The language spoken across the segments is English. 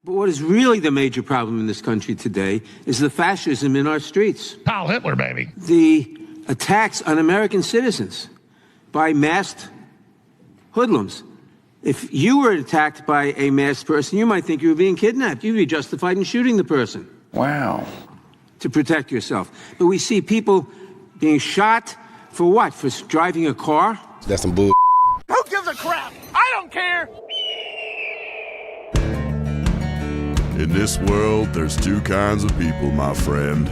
But what is really the major problem in this country today is the fascism in our streets. Heil Hitler, baby. The attacks on American citizens by masked hoodlums. If you were attacked by a masked person, you might think you were being kidnapped. You'd be justified in shooting the person. Wow. To protect yourself. But we see people being shot for what? For driving a car? That's some bull. Who gives a crap? I don't care. In this world, there's two kinds of people, my friend.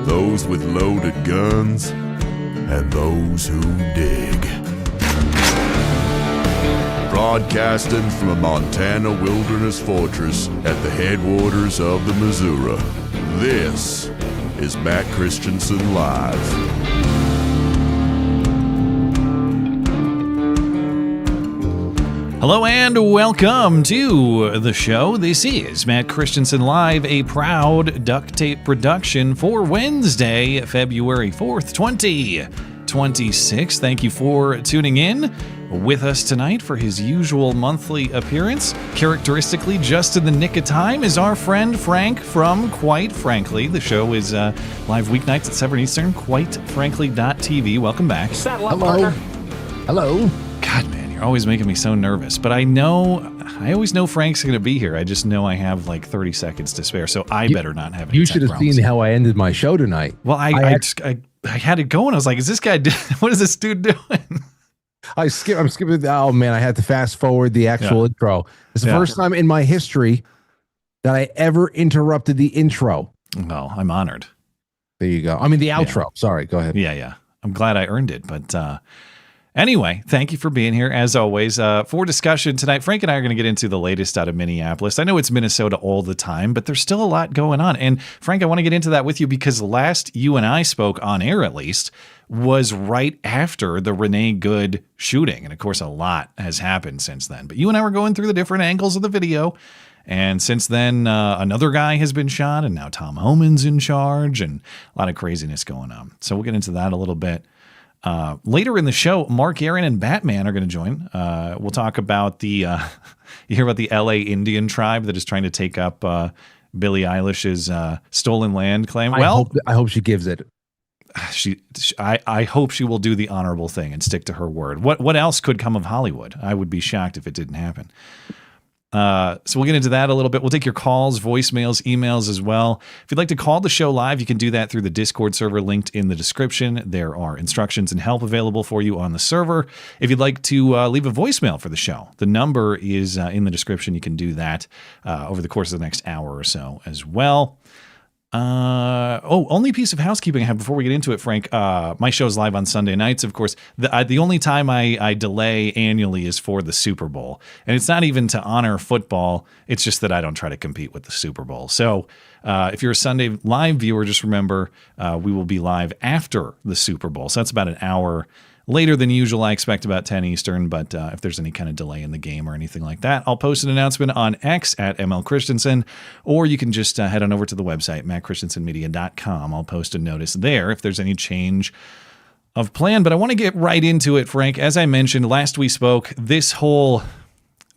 Those with loaded guns and those who dig. Broadcasting from a Montana wilderness fortress at the headwaters of the Missouri, this is Matt Christiansen Live. Hello and welcome to the show. This is Matt Christiansen Live, a proud duct tape production for Wednesday, February 4th, 2026. Thank you for tuning in with us tonight for his usual monthly appearance. Characteristically, just in the nick of time, is our friend Frank from Quite Frankly. The show is live weeknights at 7 Eastern, quitefrankly.tv. Welcome back. Hello. Hello. God, man. You're always making me so nervous, but I always know Frank's going to be here. I just know I have like 30 seconds to spare, so I better not have any. You should have seen how I ended my show tonight. Well, I had it going. I was like, is this guy, what is this dude doing? I'm skipping. Oh man, I had to fast forward the actual intro. It's the first time in my history that I ever interrupted the intro. Well, I'm honored. There you go. I mean, the outro. Sorry, go ahead. Yeah. I'm glad I earned it, but anyway, thank you for being here, as always. For discussion tonight, Frank and I are going to get into the latest out of Minneapolis. I know it's Minnesota all the time, but there's still a lot going on. And Frank, I want to get into that with you because last you and I spoke, on air at least, was right after the Renee Good shooting. And of course, a lot has happened since then. But you and I were going through the different angles of the video. And since then, another guy has been shot, and now Tom Homan's in charge, and a lot of craziness going on. So we'll get into that a little bit. Later in the show, Mark Aaron and Batman are going to join. We'll talk about the, you hear about the LA Indian tribe that is trying to take up Billie Eilish's stolen land claim. I hope she gives it. I hope she will do the honorable thing and stick to her word. What else could come of Hollywood? I would be shocked if it didn't happen. So we'll get into that a little bit. We'll take your calls, voicemails, emails as well. If you'd like to call the show live, you can do that through the Discord server linked in the description. There are instructions and help available for you on the server. If you'd like to leave a voicemail for the show, the number is in the description. You can do that over the course of the next hour or so as well. Only piece of housekeeping I have before we get into it, Frank. My show's live on Sunday nights, of course. The only time I delay annually is for the Super Bowl. And it's not even to honor football. It's just that I don't try to compete with the Super Bowl. So if you're a Sunday live viewer, just remember we will be live after the Super Bowl. So that's about an hour later than usual. I expect about 10 Eastern, but if there's any kind of delay in the game or anything like that, I'll post an announcement on X at ML Christiansen, or you can just head on over to the website, mattchristiansenmedia.com. I'll post a notice there if there's any change of plan. But I want to get right into it, Frank. As I mentioned, last we spoke, this whole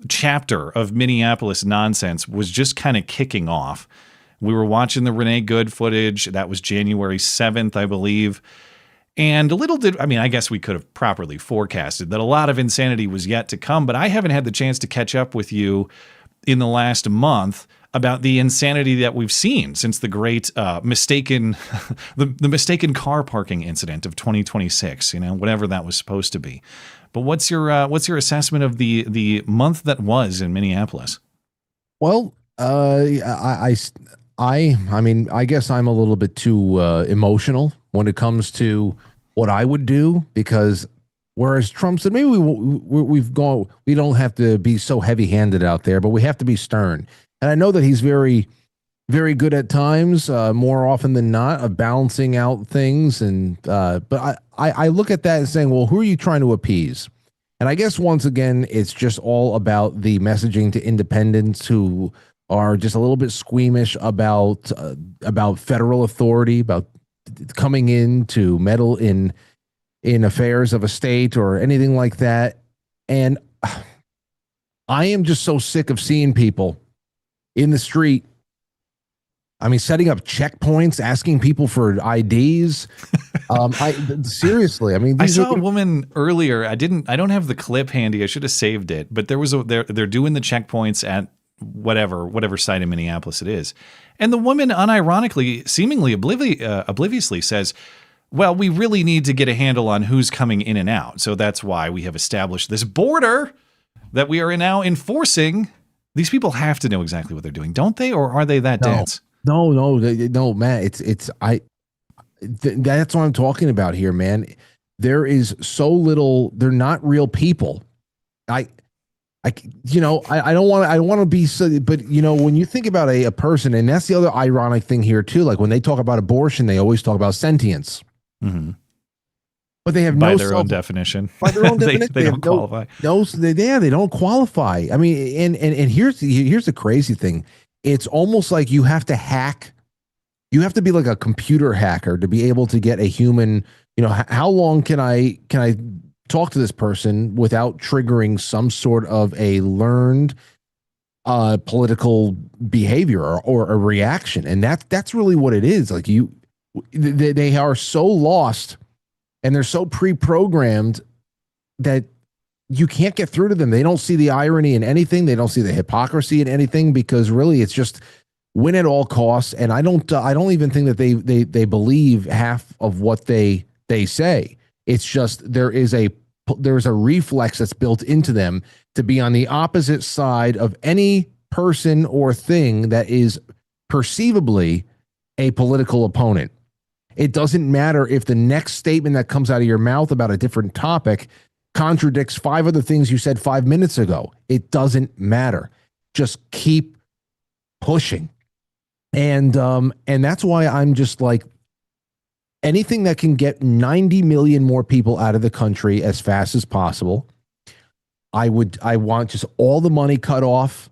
chapter of Minneapolis nonsense was just kind of kicking off. We were watching the Renee Good footage. That was January 7th, I believe. And I guess we could have properly forecasted that a lot of insanity was yet to come, but I haven't had the chance to catch up with you in the last month about the insanity that we've seen since the great mistaken car parking incident of 2026, whatever that was supposed to be. But what's your assessment of the month that was in Minneapolis? Well, I mean, I guess I'm a little bit too emotional when it comes to what I would do, because whereas Trump said maybe we don't have to be so heavy-handed out there, but we have to be stern. And I know that he's very, very good at times, more often than not, of balancing out things. And but I look at that and saying, well, who are you trying to appease? And I guess once again, it's just all about the messaging to independents who are just a little bit squeamish about federal authority, about coming in to meddle in affairs of a state or anything like that. And I am just so sick of seeing people in the street. I mean, setting up checkpoints, asking people for IDs. Seriously, I mean, I saw a woman earlier. I don't have the clip handy. I should have saved it. But they're doing the checkpoints at whatever site in Minneapolis it is, and the woman unironically, seemingly obliviously says, "Well, we really need to get a handle on who's coming in and out, so that's why we have established this border that we are now enforcing." These people have to know exactly what they're doing, don't they? Or are they that dense? No, Matt. That's what I'm talking about here, man. There is so little. They're not real people. I don't want to be so, but when you think about a person, and that's the other ironic thing here too. Like when they talk about abortion, they always talk about sentience. Mm-hmm. But they have by their own definition. By their own definition, they don't qualify. They don't qualify. I mean, and here's the crazy thing. It's almost like you have to hack. You have to be like a computer hacker to be able to get a human. How long can I talk to this person without triggering some sort of a learned political behavior or a reaction? And that's really what it is. Like they are so lost and they're so pre-programmed that you can't get through to them. They don't see the irony in anything. They don't see the hypocrisy in anything, because really it's just win at all costs. And I don't even think that they believe half of what they say. It's just there's a reflex that's built into them to be on the opposite side of any person or thing that is perceivably a political opponent. It doesn't matter if the next statement that comes out of your mouth about a different topic contradicts 5 other things you said 5 minutes ago. It doesn't matter. Just keep pushing. And that's why I'm just like, anything that can get 90 million more people out of the country as fast as possible. I want just all the money cut off.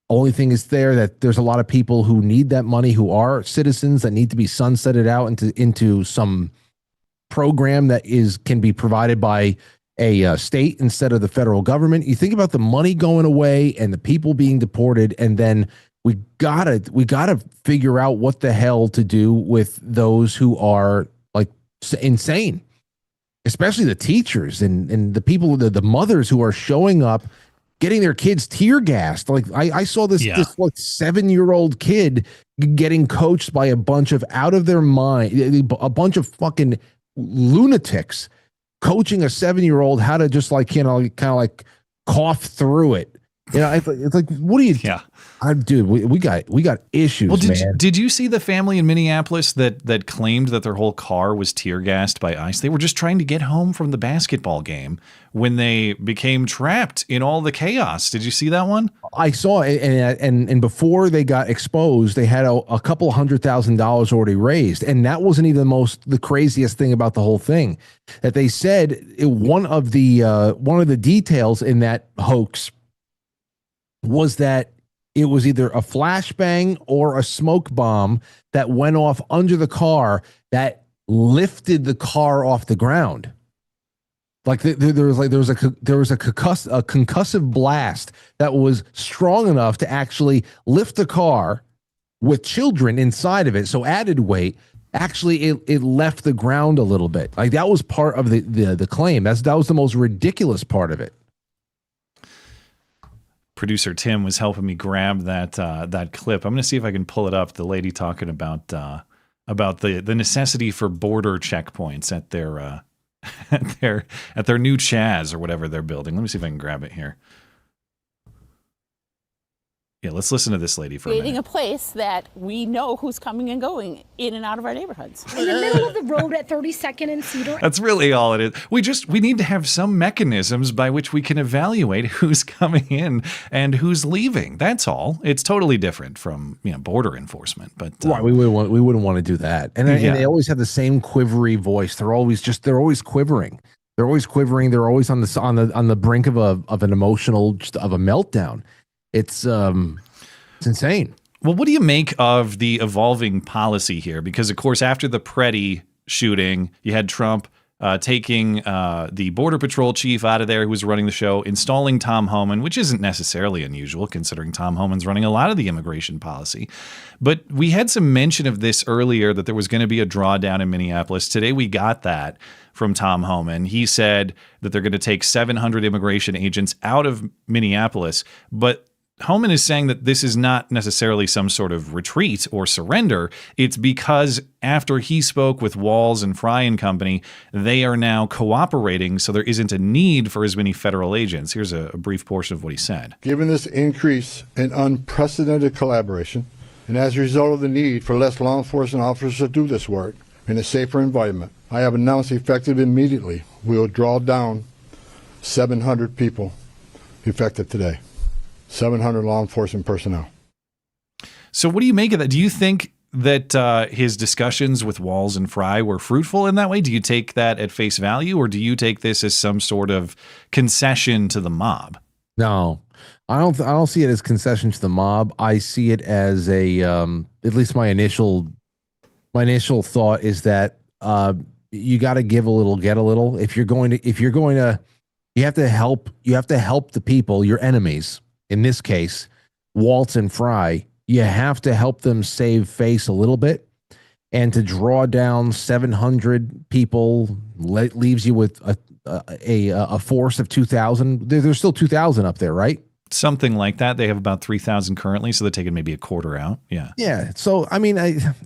Only thing is that there's a lot of people who need that money, who are citizens, that need to be sunsetted out into some program that can be provided by a state instead of the federal government. You think about the money going away and the people being deported, and then we gotta figure out what the hell to do with those who are like insane, especially the teachers and the people, the mothers who are showing up, getting their kids tear gassed. Like I saw this like 7-year-old kid getting coached by a bunch of out of their mind, a bunch of fucking lunatics coaching a 7-year-old how to just like kind of like cough through it. It's like, what do you? Yeah, dude, we got issues. Well, man. Did you see the family in Minneapolis that claimed that their whole car was tear gassed by ice? They were just trying to get home from the basketball game when they became trapped in all the chaos. Did you see that one? I saw it, and before they got exposed, they had a couple $100,000 already raised, and that wasn't even the craziest thing about the whole thing. That they said one of the details in that hoax was that it was either a flashbang or a smoke bomb that went off under the car that lifted the car off the ground. Like there was a concussive blast that was strong enough to actually lift the car with children inside of it. So added weight, actually it left the ground a little bit. Like that was part of the claim. That was the most ridiculous part of it. Producer Tim was helping me grab that clip. I'm going to see if I can pull it up. The lady talking about the necessity for border checkpoints at their at their new Chaz or whatever they're building. Let me see if I can grab it here. Yeah, let's listen to this lady for a minute. Creating a place that we know who's coming and going in and out of our neighborhoods. In the middle of the road at 32nd and Cedar. That's really all it is. We need to have some mechanisms by which we can evaluate who's coming in and who's leaving. That's all. It's totally different from border enforcement. But right, we wouldn't want to do that. And they always have the same quivery voice. They're always quivering. They're always quivering. They're always on the brink of an emotional of a meltdown. It's insane. Well, what do you make of the evolving policy here? Because, of course, after the Preddy shooting, you had Trump taking the Border Patrol chief out of there who was running the show, installing Tom Homan, which isn't necessarily unusual considering Tom Homan's running a lot of the immigration policy. But we had some mention of this earlier, that there was going to be a drawdown in Minneapolis. Today we got that from Tom Homan. He said that they're going to take 700 immigration agents out of Minneapolis, but Homan is saying that this is not necessarily some sort of retreat or surrender. It's because after he spoke with Walls and Fry and company, they are now cooperating, so there isn't a need for as many federal agents. Here's a brief portion of what he said. Given this increase in unprecedented collaboration, and as a result of the need for less law enforcement officers to do this work in a safer environment, I have announced effective immediately we will draw down 700 people effective today. 700 law enforcement personnel. So what do you make of that? Do you think that his discussions with Walls and Fry were fruitful in that way? Do you take that at face value, or do you take this as some sort of concession to the mob? No, I don't see it as concession to the mob. I see it as a at least my initial thought is that you got to give a little, get a little. If you're going to you have to help the people, your enemies. In this case, Waltz and Fry, you have to help them save face a little bit, and to draw down 700 people leaves you with a force of 2,000. There's still 2,000 up there, right? Something like that. They have about 3,000 currently, so they're taking maybe a quarter out. Yeah. Yeah. So, I mean,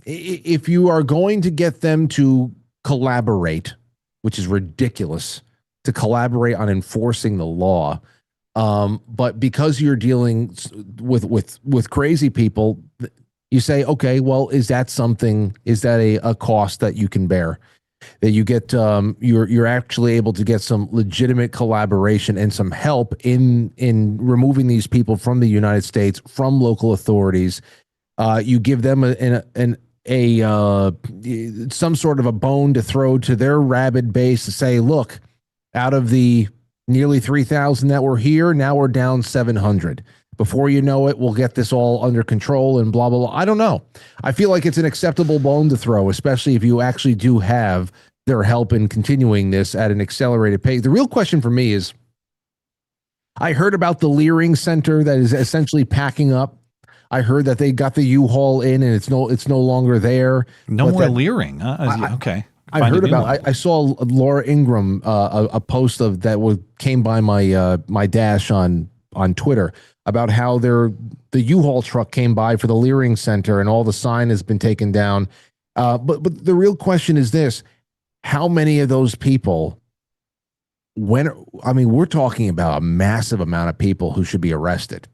if you are going to get them to collaborate, which is ridiculous, to collaborate on enforcing the law, but because you're dealing with crazy people, you say, okay, well, is that a cost that you can bear? That you get, you're actually able to get some legitimate collaboration and some help in removing these people from the United States, from local authorities. You give them some sort of a bone to throw to their rabid base to say, look, out of the nearly 3,000 that were here, now we're down 700. Before you know it, we'll get this all under control and blah, blah, blah. I don't know. I feel like it's an acceptable bone to throw, especially if you actually do have their help in continuing this at an accelerated pace. The real question for me is, I heard about the Leering Center that is essentially packing up. I heard that they got the U-Haul in and it's no longer there. No more Leering. Okay. I heard about. I saw Laura Ingram a post of that came by my dash on Twitter about how the U-Haul truck came by for the Leering Center and all the sign has been taken down. But the real question is this: how many of those people? We're talking about a massive amount of people who should be arrested.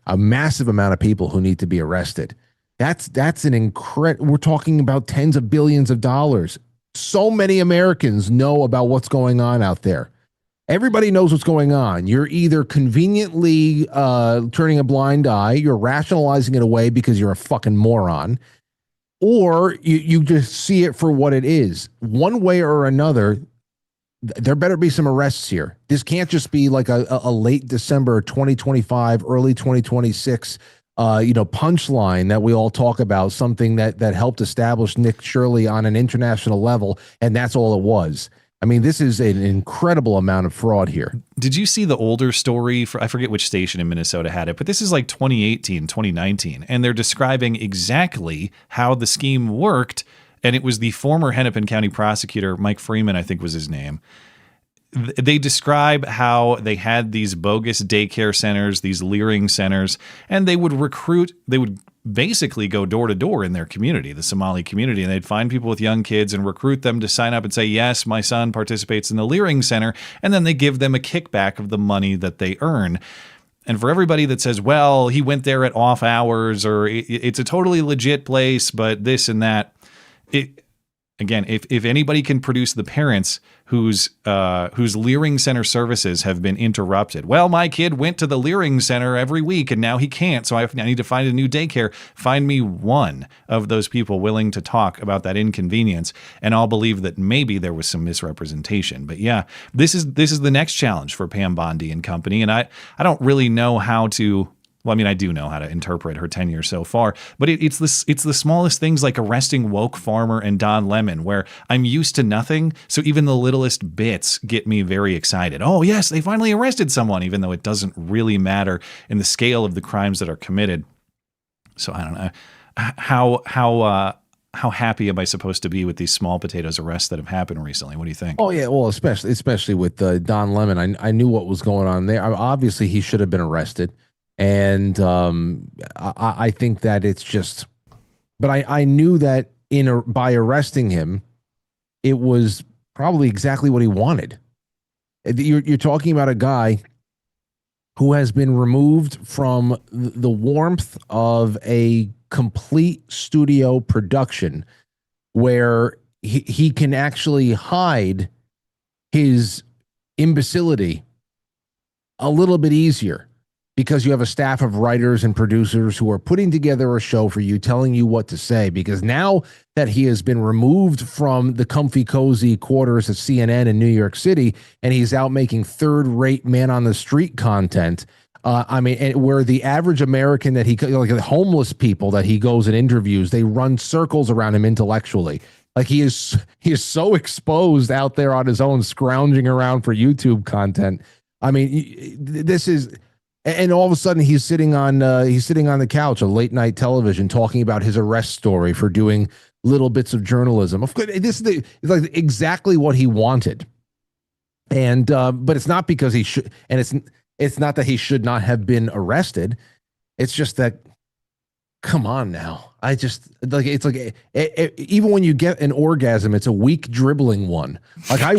A massive amount of people who need to be arrested. That's an incredible. We're talking about tens of billions of dollars. So many Americans know about what's going on out there. Everybody knows what's going on. You're either conveniently turning a blind eye, you're rationalizing it away because you're a fucking moron, or you just see it for what it is. One way or another, there better be some arrests here. This can't just be like a late December 2025, early 2026 punchline that we all talk about, something that helped establish Nick Shirley on an international level, and that's all it was. I mean, this is an incredible amount of fraud here. Did you see the older story? I forget which station in Minnesota had it, but this is like 2018, 2019, and they're describing exactly how the scheme worked, and it was the former Hennepin County prosecutor, Mike Freeman, I think was his name. They describe how they had these bogus daycare centers, these Leering centers, and they would basically go door to door in their community, the Somali community, and they'd find people with young kids and recruit them to sign up and say, yes, my son participates in the Leering Center, and then they give them a kickback of the money that they earn. And for everybody that says, well, he went there at off hours, or it's a totally legit place, but this and that, again, if anybody can produce the parents whose Leering Center services have been interrupted. Well, my kid went to the Leering Center every week and now he can't, so I need to find a new daycare. Find me one of those people willing to talk about that inconvenience, and I'll believe that maybe there was some misrepresentation. But yeah, this is the next challenge for Pam Bondi and company, and I don't really know how to Well, I mean, I do know how to interpret her tenure so far, but it's the smallest things like arresting Woke Farmer and Don Lemon, where I'm used to nothing, so even the littlest bits get me very excited. Oh, yes, they finally arrested someone, even though it doesn't really matter in the scale of the crimes that are committed. So I don't know how happy am I supposed to be with these small potatoes arrests that have happened recently? What do you think? Oh yeah, well, especially with Don Lemon, I knew what was going on there. Obviously, he should have been arrested, and I think that it's just. But I knew that by arresting him, it was probably exactly what he wanted. You're talking about a guy who has been removed from the warmth of a complete studio production where he can actually hide his imbecility a little bit easier because you have a staff of writers and producers who are putting together a show for you, telling you what to say. Because now that he has been removed from the comfy, cozy quarters of CNN in New York City, and he's out making third-rate man-on-the-street content, where the average American that like the homeless people that he goes and interviews, they run circles around him intellectually. Like he is so exposed out there on his own, scrounging around for YouTube content. I mean, this is, and all of a sudden he's sitting on the couch of late night television talking about his arrest story for doing little bits of journalism. Of course, this is like exactly what he wanted, and but it's not because he should, and it's not that he should not have been arrested. It's just that, come on now. I just like, it's like even when you get an orgasm, it's a weak dribbling one. Like I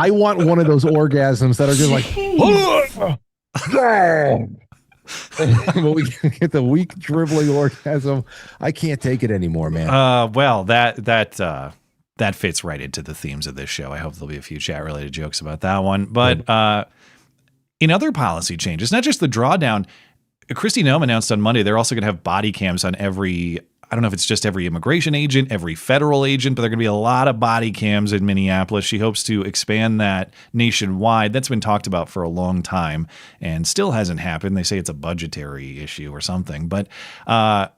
want one of those orgasms that are just like, but we get the weak dribbling orgasm. I can't take it anymore, man. Well, that fits right into the themes of this show. I hope there'll be a few chat related jokes about that one. But in other policy changes, not just the drawdown, Kristi Noem announced on Monday they're also going to have body cams on every, I don't know if it's just every immigration agent, every federal agent, but there are going to be a lot of body cams in Minneapolis. She hopes to expand that nationwide. That's been talked about for a long time and still hasn't happened. They say it's a budgetary issue or something, but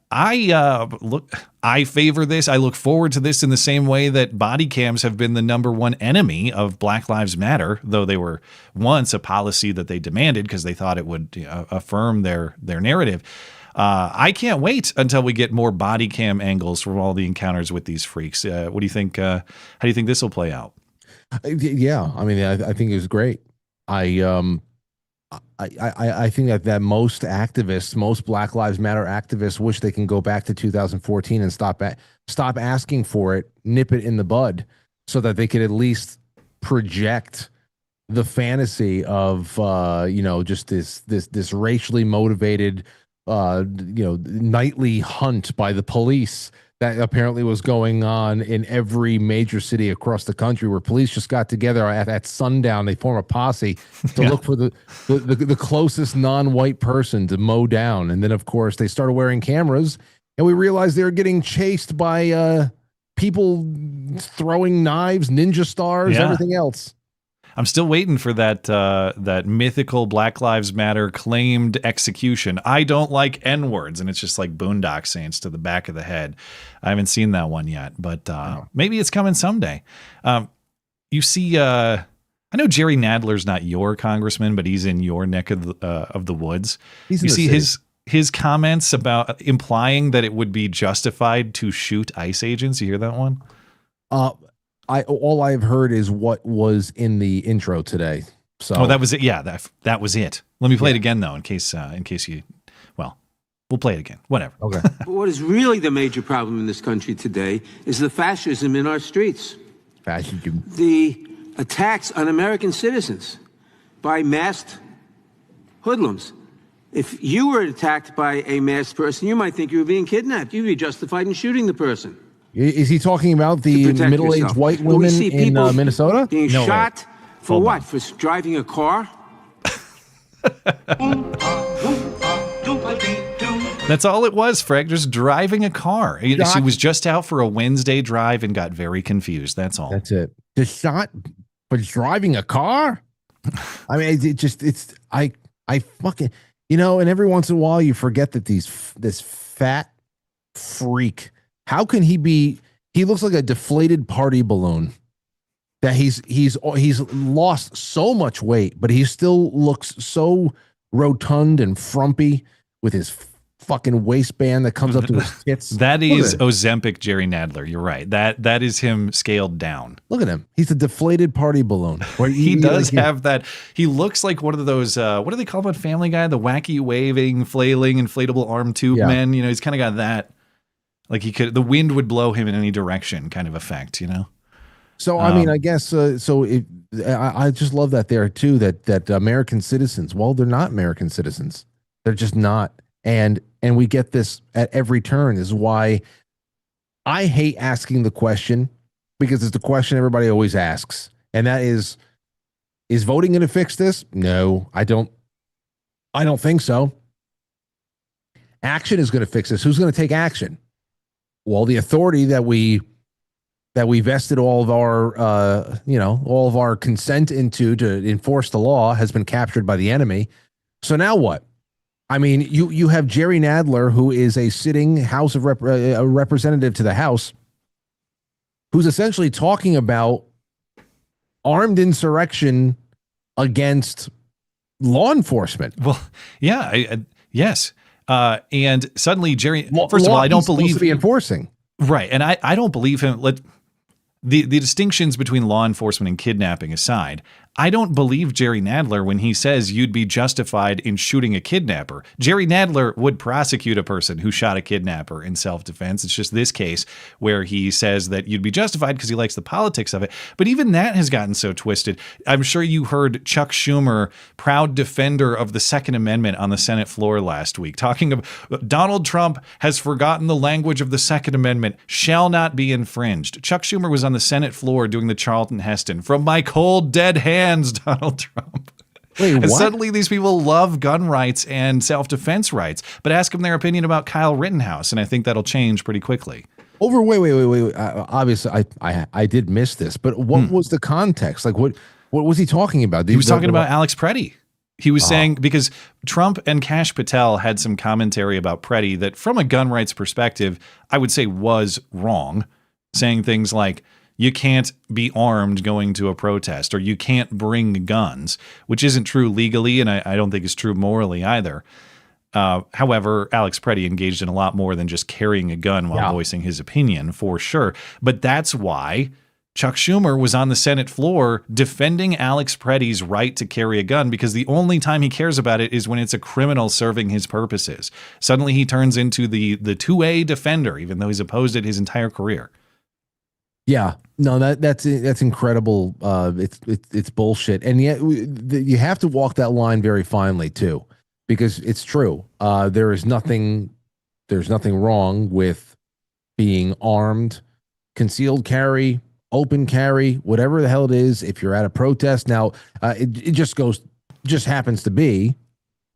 I favor this. I look forward to this in the same way that body cams have been the number one enemy of Black Lives Matter, though they were once a policy that they demanded because they thought it would affirm their narrative. I can't wait until we get more body cam angles from all the encounters with these freaks. What do you think? How do you think this will play out? Yeah, I mean, I think it was great. I think that most activists, most Black Lives Matter activists, wish they can go back to 2014 and stop asking for it, nip it in the bud, so that they could at least project the fantasy of just this racially motivated nightly hunt by the police that apparently was going on in every major city across the country, where police just got together at sundown. They form a posse to look for the closest non-white person to mow down. And then, of course, they started wearing cameras, and we realized they were getting chased by people throwing knives, ninja stars, everything else. I'm still waiting for that mythical Black Lives Matter claimed execution. I don't like N-words, and it's just like Boondock Saints to the back of the head. I haven't seen that one yet, but maybe it's coming someday. You see, I know Jerry Nadler's not your congressman, but he's in your neck of the woods. You see his comments about implying that it would be justified to shoot ICE agents. You hear that one? All I've heard is what was in the intro today. So that was it. Yeah, that was it. Let me play it again though, in case you. Well, we'll play it again. Whatever. Okay. But what is really the major problem in this country today is the fascism in our streets. Fascism. The attacks on American citizens by masked hoodlums. If you were attacked by a masked person, you might think you were being kidnapped. You'd be justified in shooting the person. Is he talking about the middle-aged white women in Minnesota? Being shot for what? For driving a car? That's all it was, Frank. Just driving a car. She was just out for a Wednesday drive and got very confused. That's all. That's it. The shot for driving a car? I mean, I fucking. And every once in a while you forget that this fat freak, how can he looks like a deflated party balloon. That he's lost so much weight, but he still looks so rotund and frumpy with his fucking waistband that comes up to his tits. That is Ozempic Jerry Nadler. You're right. That is him scaled down. Look at him. He's a deflated party balloon. He does have that. He looks like one of those, what do they call him on Family Guy? The wacky waving, flailing, inflatable arm tube men. He's kind of got that. Like the wind would blow him in any direction kind of effect, So, I mean, I guess, I just love that there too, that American citizens, well, they're not American citizens. They're just not. And we get this at every turn. This is why I hate asking the question, because it's the question everybody always asks. And that is voting going to fix this? No, I don't think so. Action is going to fix this. Who's going to take action? Well, the authority that we vested all of our consent into to enforce the law has been captured by the enemy. So now what? I mean, you have Jerry Nadler, who is a sitting House of a representative to the House, who's essentially talking about armed insurrection against law enforcement. Well, yeah, yes. And suddenly Jerry, first of all, I don't believe to be enforcing. Right. And I don't believe him. The distinctions between law enforcement and kidnapping aside, I don't believe Jerry Nadler when he says you'd be justified in shooting a kidnapper. Jerry Nadler would prosecute a person who shot a kidnapper in self-defense. It's just this case where he says that you'd be justified because he likes the politics of it. But even that has gotten so twisted. I'm sure you heard Chuck Schumer, proud defender of the Second Amendment on the Senate floor last week, talking about Donald Trump has forgotten the language of the Second Amendment, shall not be infringed. Chuck Schumer was on the Senate floor doing the Charlton Heston, from my cold dead hands, Donald Trump. Wait, and what? suddenly these people love gun rights and self-defense rights, but ask them their opinion about Kyle Rittenhouse, and I think that'll change pretty quickly. Wait. Obviously, I did miss this, but what was the context? Like, what was he talking about? He was talking about Alex Preddy. He was saying, because Trump and Kash Patel had some commentary about Preddy that, from a gun rights perspective, I would say was wrong, saying things like, you can't be armed going to a protest, or you can't bring guns, which isn't true legally, and I don't think is true morally either. However, Alex Preddy engaged in a lot more than just carrying a gun while voicing his opinion, for sure. But that's why Chuck Schumer was on the Senate floor defending Alex Preddy's right to carry a gun, because the only time he cares about it is when it's a criminal serving his purposes. Suddenly he turns into the 2A defender, even though he's opposed it his entire career. Yeah, no, that's incredible. It's bullshit, and yet you have to walk that line very finely too, because it's true. There's nothing wrong with being armed, concealed carry, open carry, whatever the hell it is. If you're at a protest, now it just happens to be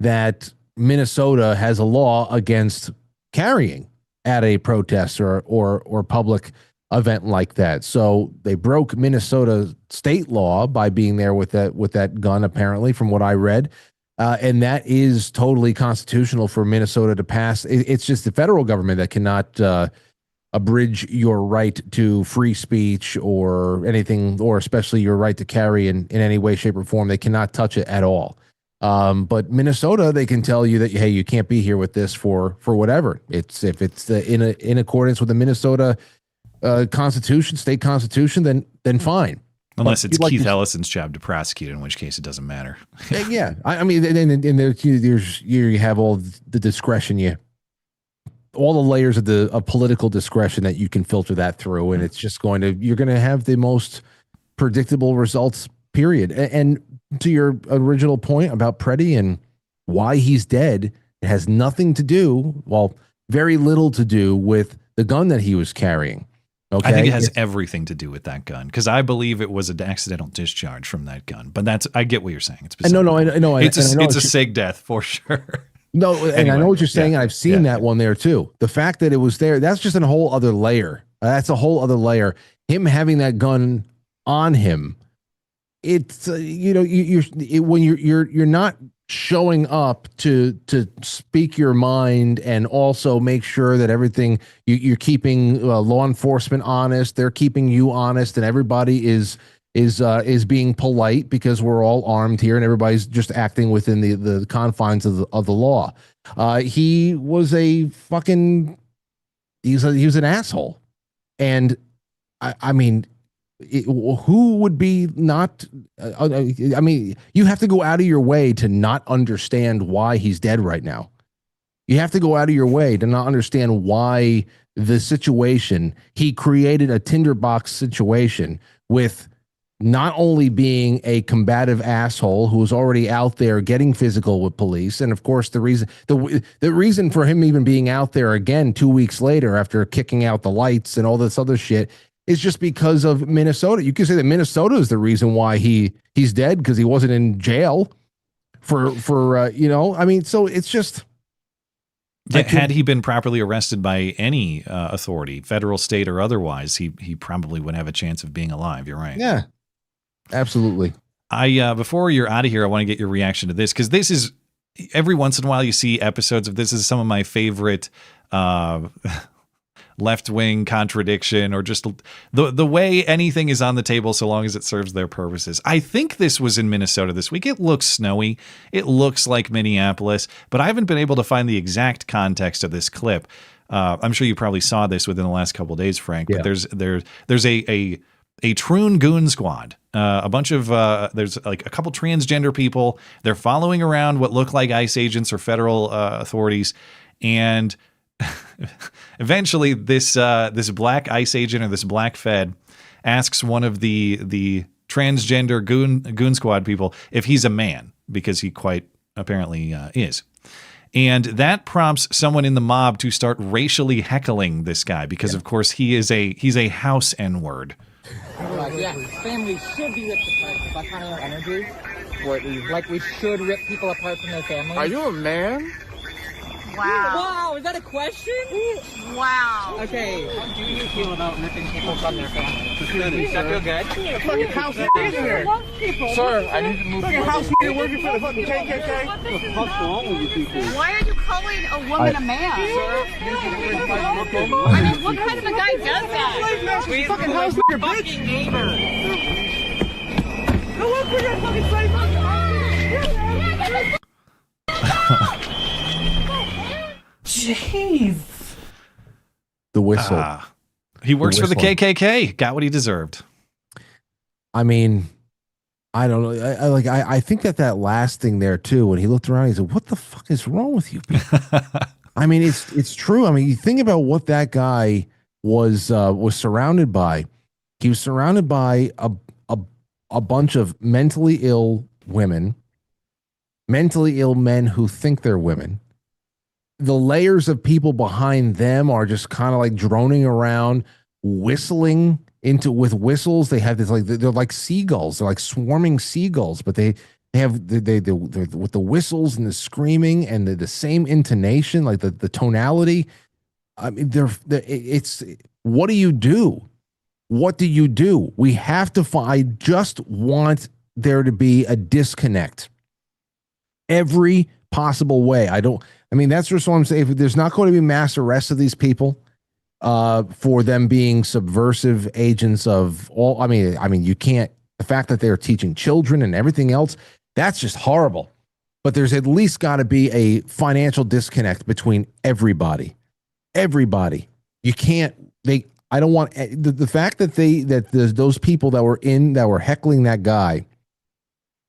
that Minnesota has a law against carrying at a protest or public event like that. So they broke Minnesota state law by being there with that gun, apparently, from what I read. And that is totally constitutional for Minnesota to pass. It's just the federal government that cannot abridge your right to free speech or anything, or especially your right to carry in any way, shape, or form. They cannot touch it at all. But Minnesota, they can tell you that, hey, you can't be here with this for whatever. If it's in accordance with the Minnesota Constitution, state constitution, then fine. Unless it's Keith Ellison's job to prosecute, in which case it doesn't matter. Yeah, I mean, and there's you have all the discretion, all the layers of political discretion that you can filter that through, and it's just you're going to have the most predictable results. Period. And to your original point about Preddy and why he's dead, it has nothing to do, well, very little to do with the gun that he was carrying. Okay. I think it has everything to do with that gun, because I believe it was an accidental discharge from that gun. But I get what you're saying. It's it's a SIG death for sure. No, and anyway, I know what you're saying. And I've seen that one there too. The fact that it was there, that's just a whole other layer. That's a whole other layer. Him having that gun on him, it's when you're not showing up to speak your mind and also make sure that everything you're keeping law enforcement honest, they're keeping you honest, and everybody is being polite because we're all armed here and everybody's just acting within the confines of the law. He was a fucking he was an asshole, and I mean. Who would be not? I mean, you have to go out of your way to not understand why he's dead right now. You have to go out of your way to not understand why the situation he created a tinderbox situation with not only being a combative asshole who was already out there getting physical with police, and of course the reason for him even being out there again 2 weeks later after kicking out the lights and all this other shit. It's just because of Minnesota. You can say that Minnesota is the reason why he's dead because he wasn't in jail for I mean, so it's just. Had he been properly arrested by any authority, federal, state, or otherwise, he probably would have a chance of being alive. You're right. Yeah, absolutely. Before you're out of here, I want to get your reaction to this because this is every once in a while you see episodes of this. Is some of my favorite. Left-wing contradiction or just the way anything is on the table so long as it serves their purposes. I think this was in Minnesota this week. It looks snowy. It looks like Minneapolis, but I haven't been able to find the exact context of this clip. I'm sure you probably saw this within the last couple of days, Frank, but there's a troon goon squad. A bunch of there's like a couple transgender people. They're following around what look like ICE agents or federal authorities, and eventually this black ICE agent or this black Fed asks one of the transgender goon squad people if he's a man, because he quite apparently is. And that prompts someone in the mob to start racially heckling this guy because, of course, he's a house N-word. Yeah, families should be ripped apart. That's kind of our energy. Like we should rip people apart from their families. Are you a man? Wow, is that a question? Wow. Okay. How do you feel about ripping people from their families? Does that feel good? Fucking house here. Sir, I need to move. Fucking house here working for the fucking KKK. What the fuck's wrong with you people? Why are you calling a woman a man? I mean, what kind of a guy does that? Please fucking house here, fucking neighbor. Go look for your fucking slave. Jeez. The whistle. He works for the KKK. Got what he deserved. I mean, I don't know. I think that last thing there too, when he looked around, he said, "What the fuck is wrong with you people?" I mean, it's true. I mean, you think about what that guy was surrounded by. He was surrounded by a bunch of mentally ill women, mentally ill men who think they're women. The layers of people behind them are just kind of like droning around, whistling with whistles. They have this they're like seagulls. They're like swarming seagulls, but they have they're with the whistles and the screaming and the same intonation, like the tonality. I mean, it's what do you do? What do you do? We have to find. I just want there to be a disconnect. Every possible way. I mean, that's just what I'm saying. If there's not going to be mass arrests of these people for them being subversive agents of all. I mean, you can't. The fact that they're teaching children and everything else, that's just horrible. But there's at least got to be a financial disconnect between everybody. Everybody. You can't. I don't want the fact that those people that were heckling that guy,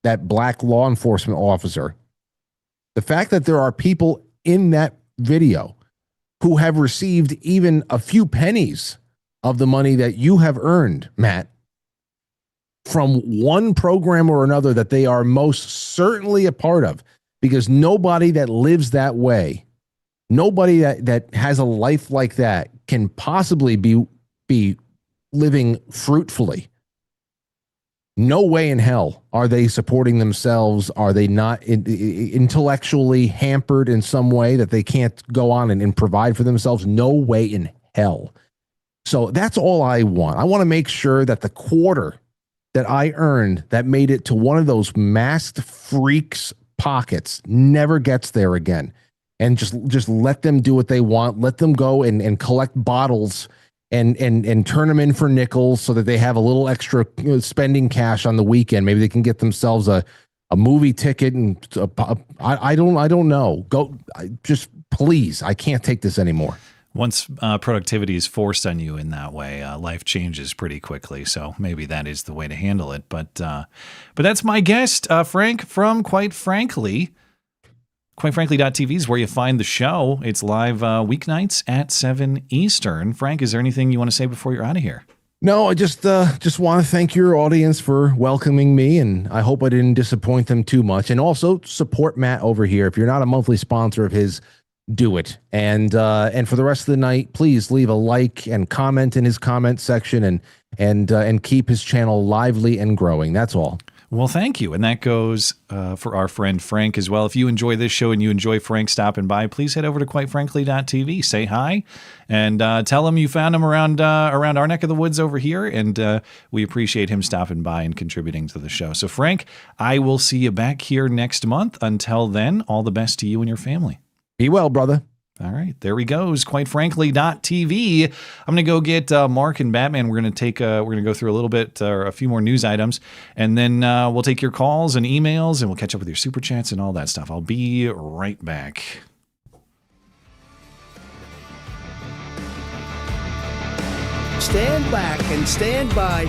that black law enforcement officer. The fact that there are people in that video who have received even a few pennies of the money that you have earned, Matt, from one program or another that they are most certainly a part of, because nobody that lives that way, nobody that has a life like that can possibly be living fruitfully. No way in hell are they supporting themselves. Are they not intellectually hampered in some way that they can't go on and provide for themselves? No way in hell. So that's all I want. I want to make sure that the quarter that I earned that made it to one of those masked freaks pockets, never gets there again. And just let them do what they want. Let them go and collect bottles and turn them in for nickels so that they have a little extra spending cash on the weekend. Maybe they can get themselves a movie ticket and I don't know. Just please, I can't take this anymore. Once productivity is forced on you in that way, life changes pretty quickly. So maybe that is the way to handle it. But that's my guest, Frank, from Quite Frankly. QuiteFrankly.tv is where you find the show. It's live weeknights at 7 Eastern. Frank, is there anything you want to say before you're out of here? No, I just want to thank your audience for welcoming me, and I hope I didn't disappoint them too much. And also support Matt over here. If you're not a monthly sponsor of his, do it. And for the rest of the night, please leave a like and comment in his comment section, and keep his channel lively and growing. That's all. Well, thank you. And that goes for our friend Frank as well. If you enjoy this show and you enjoy Frank stopping by, please head over to QuiteFrankly.tv. Say hi and tell him you found him around our neck of the woods over here. And we appreciate him stopping by and contributing to the show. So, Frank, I will see you back here next month. Until then, all the best to you and your family. Be well, brother. All right, there he goes. QuiteFrankly.tv. I'm gonna go get Mark and Batman. We're gonna go through a little bit or a few more news items, and then we'll take your calls and emails, and we'll catch up with your super chats and all that stuff. I'll be right back. Stand back and stand by.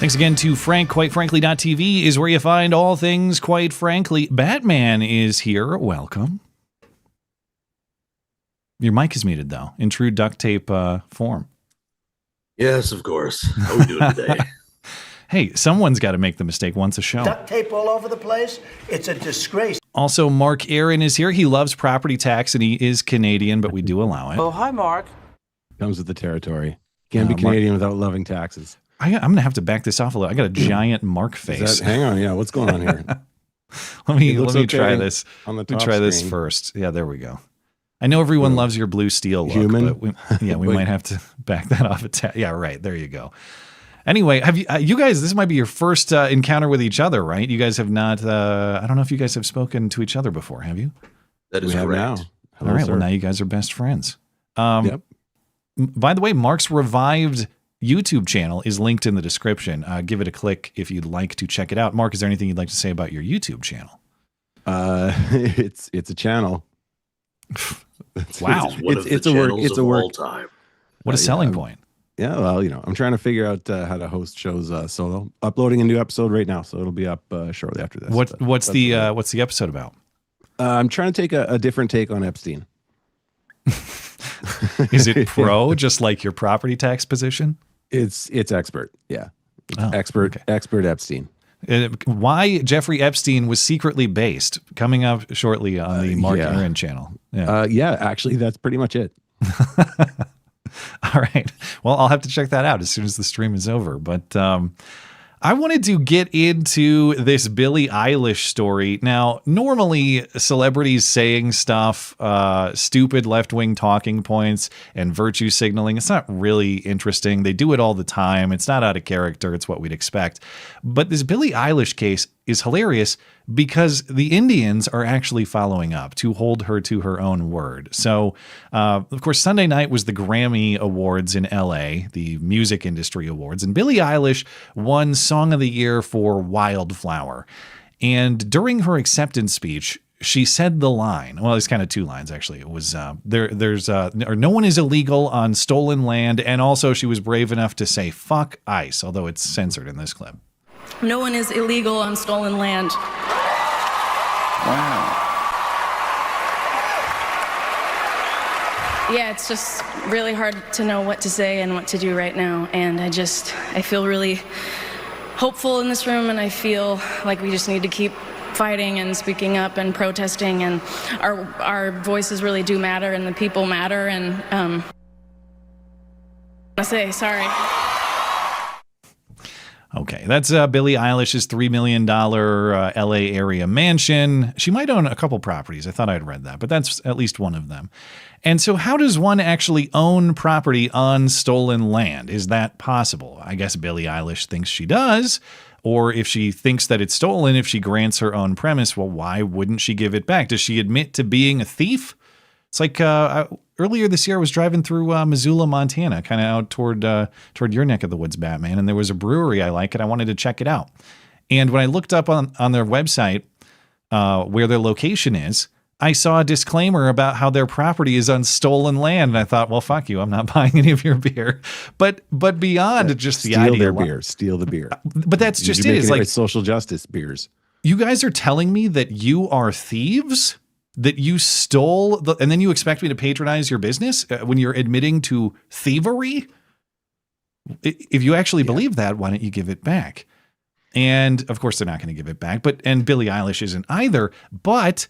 Thanks again to Frank. QuiteFrankly.tv is where you find all things Quite Frankly. Batman is here. Welcome. Your mic is muted, though, in true duct tape form. Yes, of course. How are we doing today? Hey, someone's got to make the mistake once a show. Duct tape all over the place. It's a disgrace. Also, Mark Aaron is here. He loves property tax, and he is Canadian, but we do allow it. Oh, hi, Mark. Comes with the territory. Can't be Canadian without loving taxes. I'm going to have to back this off a little. I got a giant Mark face. Hang on. Yeah, what's going on here? let me try this. On the top let me try this screen. first. Yeah, there we go. I know everyone loves your blue steel look, Human? but we might have to back that off. Yeah, right. There you go. Anyway, have you guys, this might be your first encounter with each other, right? You guys have not, I don't know if you guys have spoken to each other before, have you? That is we have correct. now. All right, sir. well, now you guys are best friends. Yep. By the way, Mark's revived YouTube channel is linked in the description. Give it a click if you'd like to check it out. Mark, is there anything you'd like to say about your YouTube channel? It's a channel. Wow. It's a work. It's a work. All time. What a selling point. Yeah, well, I'm trying to figure out how to host shows solo. Uploading a new episode right now, so it'll be up shortly after this. What's the episode about? I'm trying to take a different take on Epstein. Is it pro, just like your property tax position? It's expert. Yeah, expert Epstein. Why Jeffrey Epstein was secretly based, coming up shortly on the Mark Aaron channel. Yeah, actually, that's pretty much it. All right. Well, I'll have to check that out as soon as the stream is over. But I wanted to get into this Billie Eilish story. Now, normally celebrities saying stuff, stupid left-wing talking points and virtue signaling, it's not really interesting. They do it all the time. It's not out of character. It's what we'd expect. But this Billie Eilish case is hilarious because the Indians are actually following up to hold her to her own word. So, of course, Sunday night was the Grammy Awards in LA, the music industry awards, and Billie Eilish won Song of the Year for Wildflower. And during her acceptance speech, she said the line. Well, it's kind of two lines, actually. It was or no one is illegal on stolen land. And also she was brave enough to say, fuck ICE, although it's censored in this clip. No one is illegal on stolen land. Wow. Yeah, it's just really hard to know what to say and what to do right now. And I feel really hopeful in this room, and I feel like we just need to keep fighting and speaking up and protesting, and our voices really do matter, and the people matter, and I say sorry. Okay, that's Billie Eilish's $3 million LA area mansion. She might own a couple properties. I thought I'd read that, but that's at least one of them. And so how does one actually own property on stolen land? Is that possible? I guess Billie Eilish thinks she does. Or if she thinks that it's stolen, if she grants her own premise, well, why wouldn't she give it back? Does she admit to being a thief? It's like earlier this year, I was driving through Missoula, Montana, kind of out toward your neck of the woods, Batman, and there was a brewery I like, and I wanted to check it out. And when I looked up on their website where their location is, I saw a disclaimer about how their property is on stolen land, and I thought, well, fuck you, I'm not buying any of your beer. But beyond just the idea, steal the beer. But that's just it. It's like social justice beers. You guys are telling me that you are thieves, that you stole, and then you expect me to patronize your business when you're admitting to thievery? If you actually believe that, why don't you give it back? And of course, they're not going to give it back. And Billie Eilish isn't either. But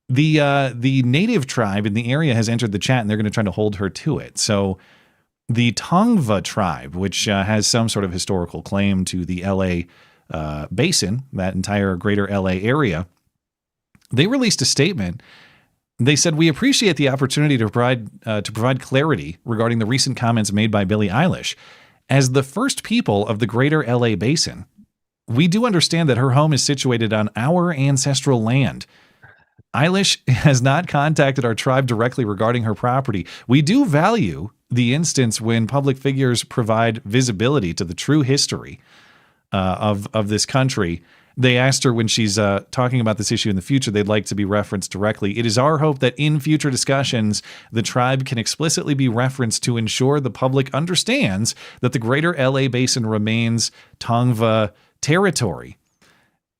the native tribe in the area has entered the chat, and they're going to try to hold her to it. So the Tongva tribe, which has some sort of historical claim to the LA basin, that entire greater LA area, they released a statement. They said, "We appreciate the opportunity to provide clarity regarding the recent comments made by Billie Eilish. As the first people of the greater LA basin, we do understand that her home is situated on our ancestral land. Eilish has not contacted our tribe directly regarding her property. We do value the instance when public figures provide visibility to the true history of this country." They asked her when she's talking about this issue in the future, they'd like to be referenced directly. "It is our hope that in future discussions, the tribe can explicitly be referenced to ensure the public understands that the greater LA basin remains Tongva territory."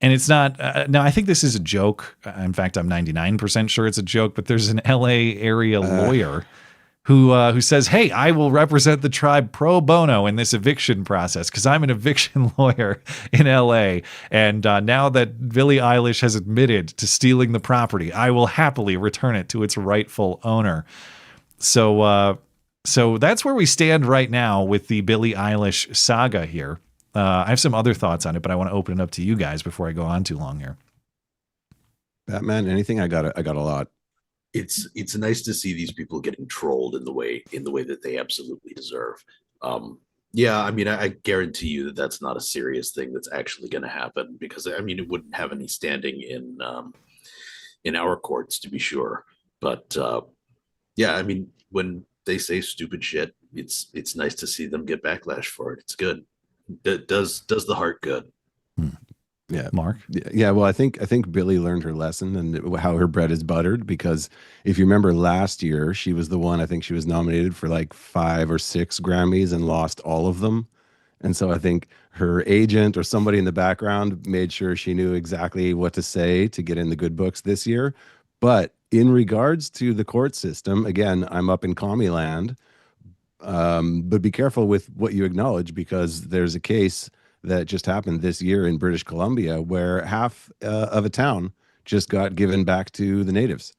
And it's not, now I think this is a joke. In fact, I'm 99% sure it's a joke, but there's an LA area lawyer who says, "Hey, I will represent the tribe pro bono in this eviction process because I'm an eviction lawyer in LA. And now that Billie Eilish has admitted to stealing the property, I will happily return it to its rightful owner." So that's where we stand right now with the Billie Eilish saga here. I have some other thoughts on it, but I want to open it up to you guys before I go on too long here. Batman, anything? I got a lot. It's nice to see these people getting trolled in the way that they absolutely deserve. Yeah, I mean, I guarantee you that that's not a serious thing that's actually going to happen, because I mean, it wouldn't have any standing in our courts, to be sure. But yeah, I mean, when they say stupid shit, it's nice to see them get backlash for it. It's good. That does the heart good. Yeah, Mark. Yeah, well, I think Billie learned her lesson and how her bread is buttered, because if you remember last year, she was the one, I think she was nominated for like 5 or 6 Grammys and lost all of them. And so I think her agent or somebody in the background made sure she knew exactly what to say to get in the good books this year. But in regards to the court system, again, I'm up in commie land, but be careful with what you acknowledge, because there's a case that just happened this year in British Columbia where half of a town just got given back to the natives.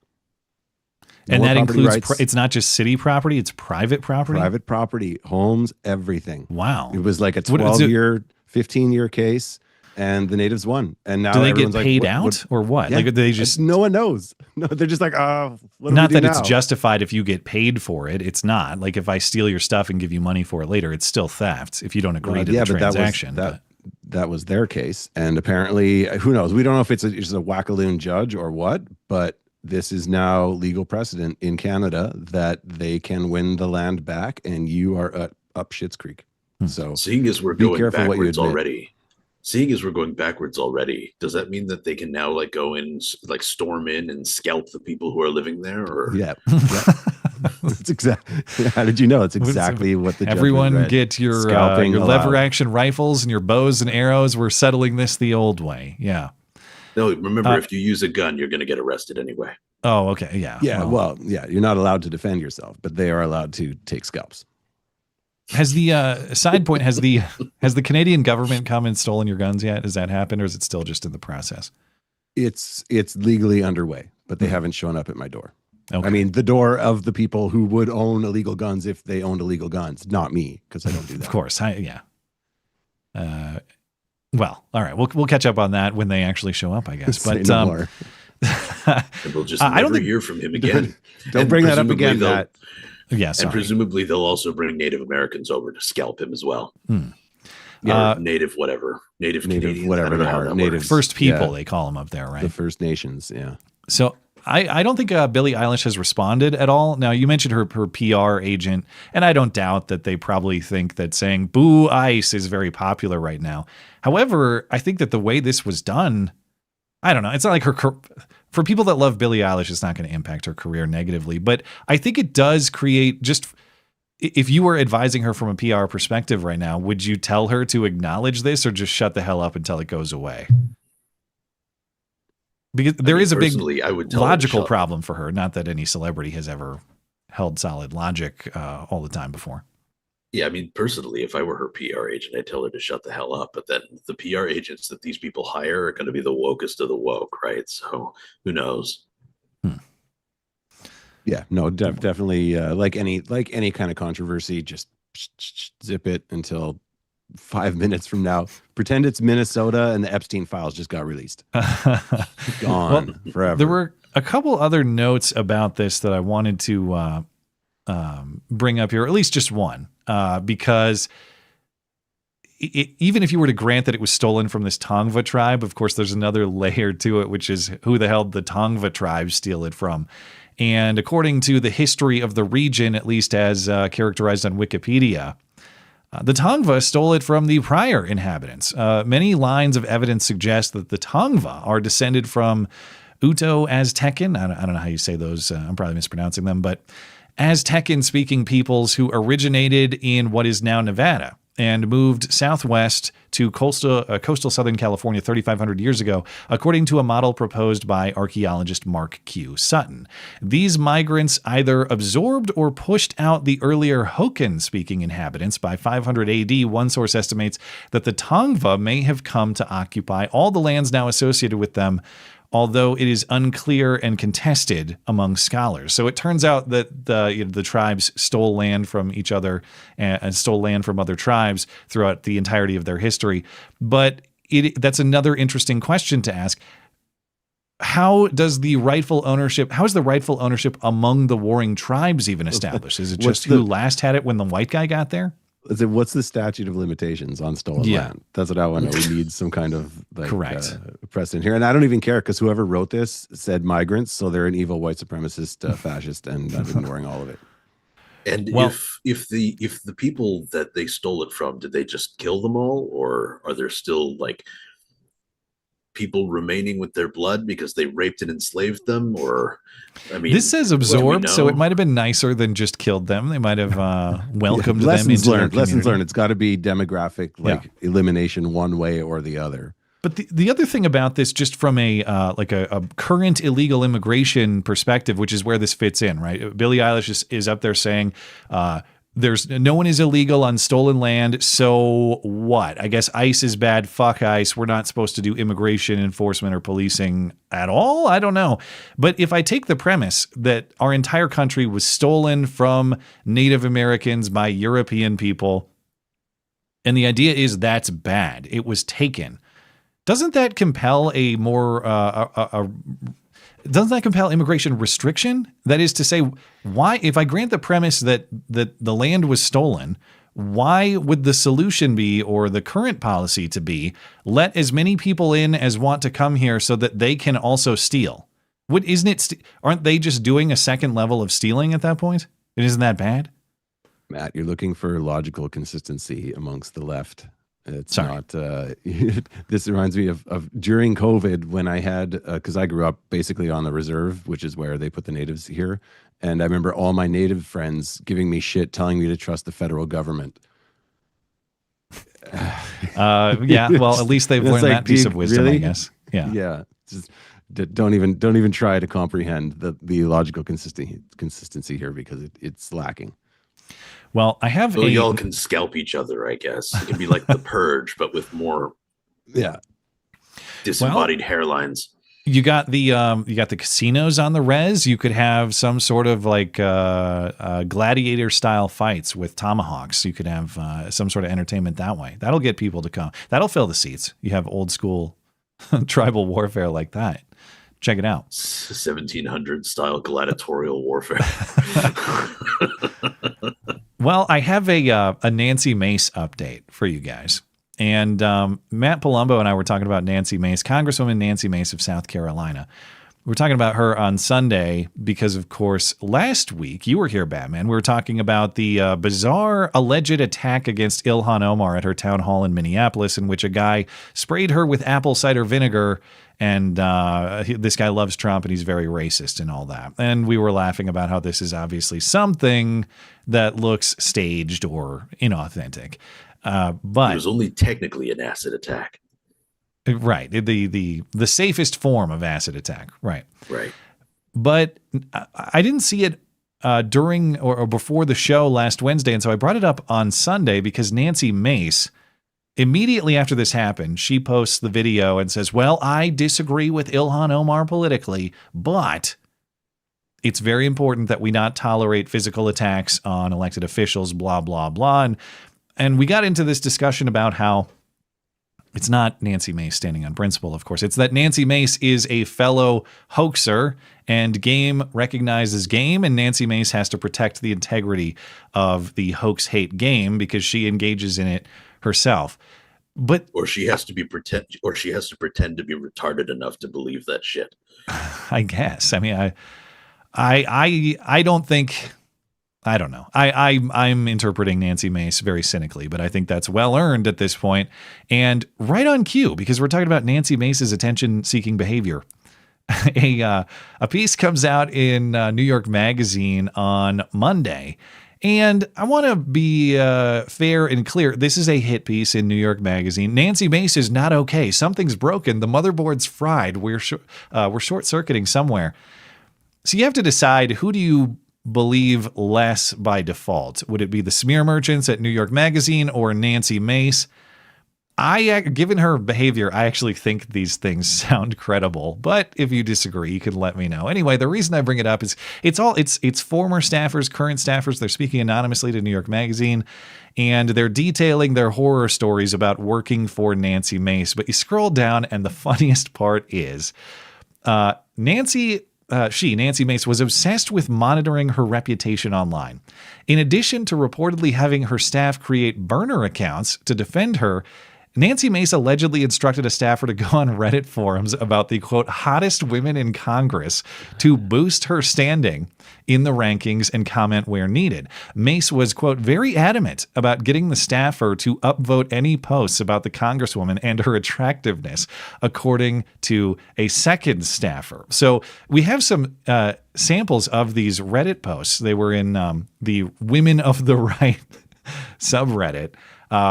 And that includes, it's not just city property, it's private property? Private property, homes, everything. Wow. It was like a 12-year, 15-year case, and the natives won. And now do they get paid out or what? Yeah, like they just, no one knows. No, they're just like, what do not we do that it's now? justified if you get paid for it. It's not. Like if I steal your stuff and give you money for it later, it's still theft if you don't agree to the transaction. That was their case. And apparently, who knows? We don't know if it's just a wackaloon judge or what, but this is now legal precedent in Canada that they can win the land back, and you are up Schitt's Creek. So seeing as we're going backwards already, Seeing as we're going backwards already, does that mean that they can now like go in, like storm in and scalp the people who are living there? Or Yeah. It's exactly. How did you know? It's exactly what the everyone judgment read. get your Scalping lever allowed. action rifles and your bows and arrows. We're settling this the old way. Yeah. no, remember, if you use a gun, you're going to get arrested anyway. Oh, okay. Yeah. Yeah. Well, yeah. You're not allowed to defend yourself, but they are allowed to take scalps. Has the side point, has the Canadian government come and stolen your guns yet? Has that happened, or is it still just in the process? It's legally underway, but they haven't shown up at my door. Okay. I mean, the door of the people who would own illegal guns if they owned illegal guns, not me, because I don't do that. Of course. Yeah. Well, all right. We'll catch up on that when they actually show up, I guess. Say But no more. And we'll just never hear from him again. Don't And bring that up presumably again, they'll- Matt. Yeah, And sorry. presumably they'll also bring Native Americans over to scalp him as well. Yeah. Or native whatever. Native Canadians. whatever I don't know they how are. that Native works. First people, Yeah. they call them up there, right? The First Nations, yeah. So I don't think Billie Eilish has responded at all. Now, you mentioned her PR agent, and I don't doubt that they probably think that saying boo ICE is very popular right now. However, I think that the way this was done, I don't know. It's not like for people that love Billie Eilish, it's not going to impact her career negatively. But I think it does create just, if you were advising her from a PR perspective right now, would you tell her to acknowledge this or just shut the hell up until it goes away? Because there is a big I would tell her to logical shut problem for her. Not that any celebrity has ever held solid logic all the time before. Yeah, I mean, personally, if I were her PR agent, I'd tell her to shut the hell up. But then the PR agents that these people hire are going to be the wokest of the woke, right? So who knows? Yeah, no, definitely. Like any kind of controversy, just zip it until 5 minutes from now. Pretend it's Minnesota and the Epstein files just got released. Gone forever. There were a couple other notes about this that I wanted to bring up here, or at least just one, because even if you were to grant that it was stolen from this Tongva tribe, of course, there's another layer to it, which is who the hell did the Tongva tribe steal it from? And according to the history of the region, at least as characterized on Wikipedia, the Tongva stole it from the prior inhabitants. Many lines of evidence suggest that the Tongva are descended from Uto-Aztecan. I don't know how you say those. I'm probably mispronouncing them, but Aztecan-speaking peoples who originated in what is now Nevada and moved southwest to coastal Southern California 3,500 years ago, according to a model proposed by archaeologist Mark Q. Sutton. These migrants either absorbed or pushed out the earlier Hokan-speaking inhabitants. By 500 AD, one source estimates that the Tongva may have come to occupy all the lands now associated with them, although it is unclear and contested among scholars. So it turns out that the tribes stole land from each other and stole land from other tribes throughout the entirety of their history. But that's another interesting question to ask. How is the rightful ownership among the warring tribes even established? Is it just who last had it when the white guy got there? What's the statute of limitations on stolen land? That's what I want to know. We need some kind of correct precedent here. And I don't even care because whoever wrote this said migrants, so they're an evil white supremacist fascist, and I'm ignoring all of it. And if the people that they stole it from, did they just kill them all, or are there still like people remaining with their blood because they raped and enslaved them? Or I mean, this says absorbed, so it might have been nicer than just killed them. They might have welcomed them into their community. Lessons learned. It's got to be demographic elimination one way or the other. But the other thing about this, just from a current illegal immigration perspective, which is where this fits in, right? Billie Eilish is up there saying, there's no one is illegal on stolen land. So what? I guess ICE is bad. Fuck ICE. We're not supposed to do immigration enforcement or policing at all. I don't know. But if I take the premise that our entire country was stolen from Native Americans by European people, and the idea is that's bad, it was taken. Doesn't that compel a more doesn't that compel immigration restriction? That is to say, why, if I grant the premise that the land was stolen, why would the solution be, or the current policy to be, let as many people in as want to come here so that they can also steal? Aren't they just doing a second level of stealing at that point? Isn't that bad? Matt, you're looking for logical consistency amongst the left. It's not. This reminds me of during COVID when I had, because I grew up basically on the reserve, which is where they put the natives here. And I remember all my native friends giving me shit, telling me to trust the federal government. Yeah, well, at least they've learned that piece of wisdom, I guess. Yeah. Yeah. Just don't even try to comprehend the logical consistency here because it's lacking. Well, I have y'all can scalp each other, I guess. It can be like the Purge, but with more disembodied hairlines. You got the casinos on the res. You could have some sort of like gladiator style fights with tomahawks. You could have some sort of entertainment that way. That'll get people to come. That'll fill the seats. You have old school tribal warfare like that. Check it out. 1700 style gladiatorial warfare. Well, I have a Nancy Mace update for you guys. And Matt Palumbo and I were talking about Nancy Mace, Congresswoman Nancy Mace of South Carolina. We were talking about her on Sunday because, of course, last week, you were here, Batman. We were talking about the bizarre alleged attack against Ilhan Omar at her town hall in Minneapolis, in which a guy sprayed her with apple cider vinegar. And this guy loves Trump and he's very racist and all that. And we were laughing about how this is obviously something that looks staged or inauthentic. But it was only technically an acid attack. Right. The safest form of acid attack. Right. Right. But I didn't see it during or before the show last Wednesday. And so I brought it up on Sunday because Nancy Mace, immediately after this happened, she posts the video and says, well, I disagree with Ilhan Omar politically, but it's very important that we not tolerate physical attacks on elected officials, blah, blah, blah. And we got into this discussion about how it's not Nancy Mace standing on principle, of course. It's that Nancy Mace is a fellow hoaxer and game recognizes game, and Nancy Mace has to protect the integrity of the hoax hate game because she engages in it herself. Or she has to pretend to be retarded enough to believe that shit. I guess. I mean, I don't think. I don't know. I'm interpreting Nancy Mace very cynically, but I think that's well earned at this point and right on cue because we're talking about Nancy Mace's attention-seeking behavior. A piece comes out in New York Magazine on Monday, and I want to be fair and clear. This is a hit piece in New York Magazine. Nancy Mace is not okay. Something's broken. The motherboard's fried. We're short-circuiting somewhere. So you have to decide, who do you believe less by default? Would it be the smear merchants at New York Magazine or Nancy Mace? Given her behavior, I actually think these things sound credible. But if you disagree, you can let me know. Anyway, the reason I bring it up is it's former staffers, current staffers. They're speaking anonymously to New York Magazine, and they're detailing their horror stories about working for Nancy Mace. But you scroll down, and the funniest part is Nancy Mace was obsessed with monitoring her reputation online. In addition to reportedly having her staff create burner accounts to defend her, Nancy Mace allegedly instructed a staffer to go on Reddit forums about the, quote, hottest women in Congress to boost her standing in the rankings and comment where needed. Mace was, quote, very adamant about getting the staffer to upvote any posts about the Congresswoman and her attractiveness, according to a second staffer. So we have some samples of these Reddit posts. They were in the Women of the Right subreddit.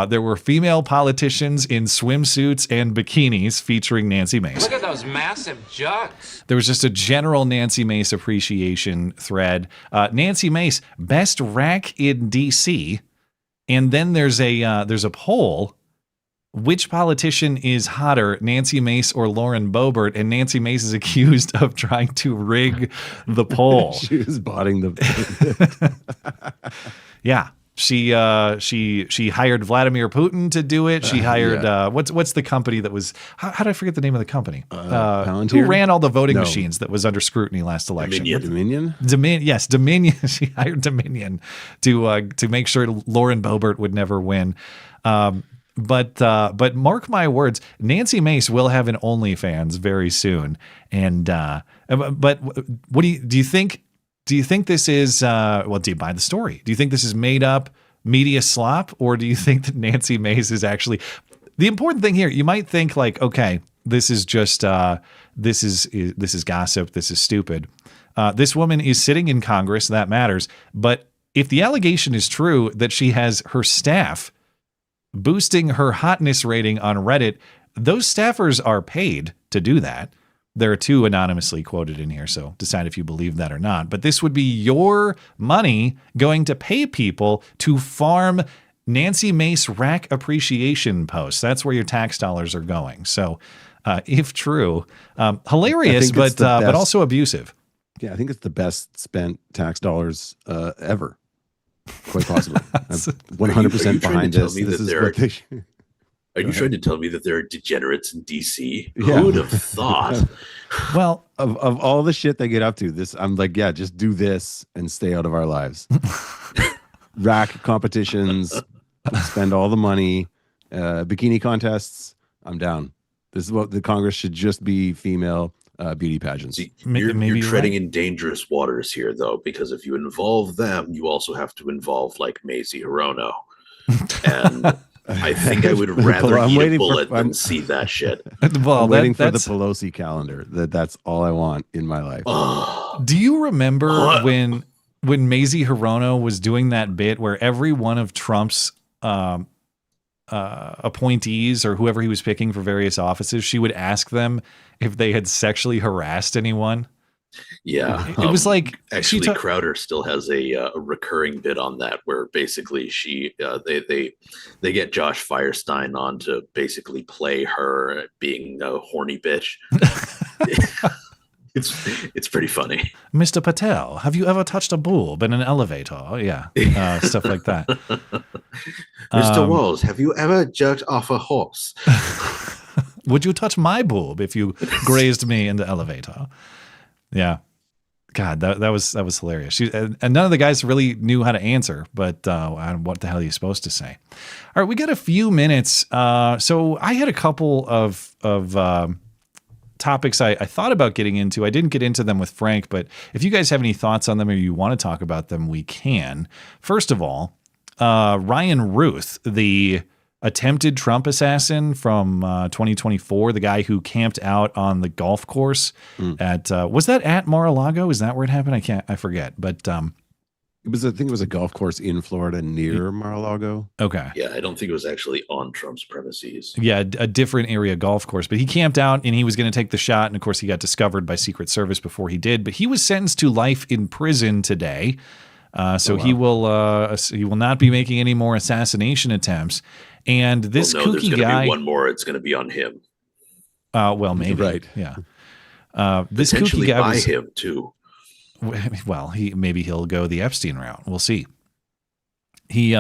There were female politicians in swimsuits and bikinis featuring Nancy Mace. Look at those massive jugs. There was just a general Nancy Mace appreciation thread. Nancy Mace, best rack in D.C. And then there's a poll. Which politician is hotter, Nancy Mace or Lauren Boebert? And Nancy Mace is accused of trying to rig the poll. She was botting the. Yeah. She hired Vladimir Putin to do it. She hired what's the company that was how did I forget the name of the company? Who ran all the voting machines that was under scrutiny last election? Dominion. Yes, Dominion. She hired Dominion to make sure Lauren Boebert would never win. But mark my words, Nancy Mace will have an OnlyFans very soon. And but what do you think? Do you think this is, do you buy the story? Do you think this is made up media slop, or do you think that Nancy Mace is actually the important thing here? You might think like, okay, this is just this is gossip. This is stupid. This woman is sitting in Congress. That matters. But if the allegation is true that she has her staff boosting her hotness rating on Reddit, those staffers are paid to do that. There are 2 anonymously quoted in here, so decide if you believe that or not. But this would be your money going to pay people to farm Nancy Mace rack appreciation posts. That's where your tax dollars are going. So if true, hilarious, but also abusive. Yeah, I think it's the best spent tax dollars ever. Quite possibly. I'm 100% behind this. This is what they should. Are you trying to tell me that there are degenerates in DC? Yeah. Who would have thought? Well, of all the shit they get up to, this I'm like, yeah, just do this and stay out of our lives. Rack competitions, spend all the money, bikini contests. I'm down. This is what the Congress should just be: female beauty pageants. You're treading in dangerous waters here, though, because if you involve them, you also have to involve like Macy Hirono, and I think I would rather eat a bullet than see that shit. Well, I'm waiting for the Pelosi calendar. That's all I want in my life. Do you remember when Macy Hirono was doing that bit where every one of Trump's appointees or whoever he was picking for various offices, she would ask them if they had sexually harassed anyone? Yeah, it was like actually Crowder still has a recurring bit on that where basically they get Josh Firestein on to basically play her being a horny bitch. It's pretty funny. Mr. Patel, have you ever touched a boob in an elevator? Yeah, stuff like that. Mr. Walls, have you ever jerked off a horse? Would you touch my boob if you grazed me in the elevator? Yeah, God, that was hilarious. And none of the guys really knew how to answer, but what the hell are you supposed to say? All right, we got a few minutes. So I had a couple of topics I thought about getting into. I didn't get into them with Frank, but if you guys have any thoughts on them or you want to talk about them, we can. First of all, Ryan Routh, the attempted Trump assassin from 2024, the guy who camped out on the golf course at was that at Mar-a-Lago? Is that where it happened? I forget. But I think it was a golf course in Florida near Mar-a-Lago. Okay. Yeah, I don't think it was actually on Trump's premises. Yeah, a different area golf course. But he camped out and he was going to take the shot. And of course, he got discovered by Secret Service before he did. But he was sentenced to life in prison today. So he will not be making any more assassination attempts. And this kooky there's gonna guy, be one more. It's going to be on him. Well, maybe. Right. Yeah. This Potentially kooky guy by him too. Well, maybe he'll go the Epstein route. We'll see. He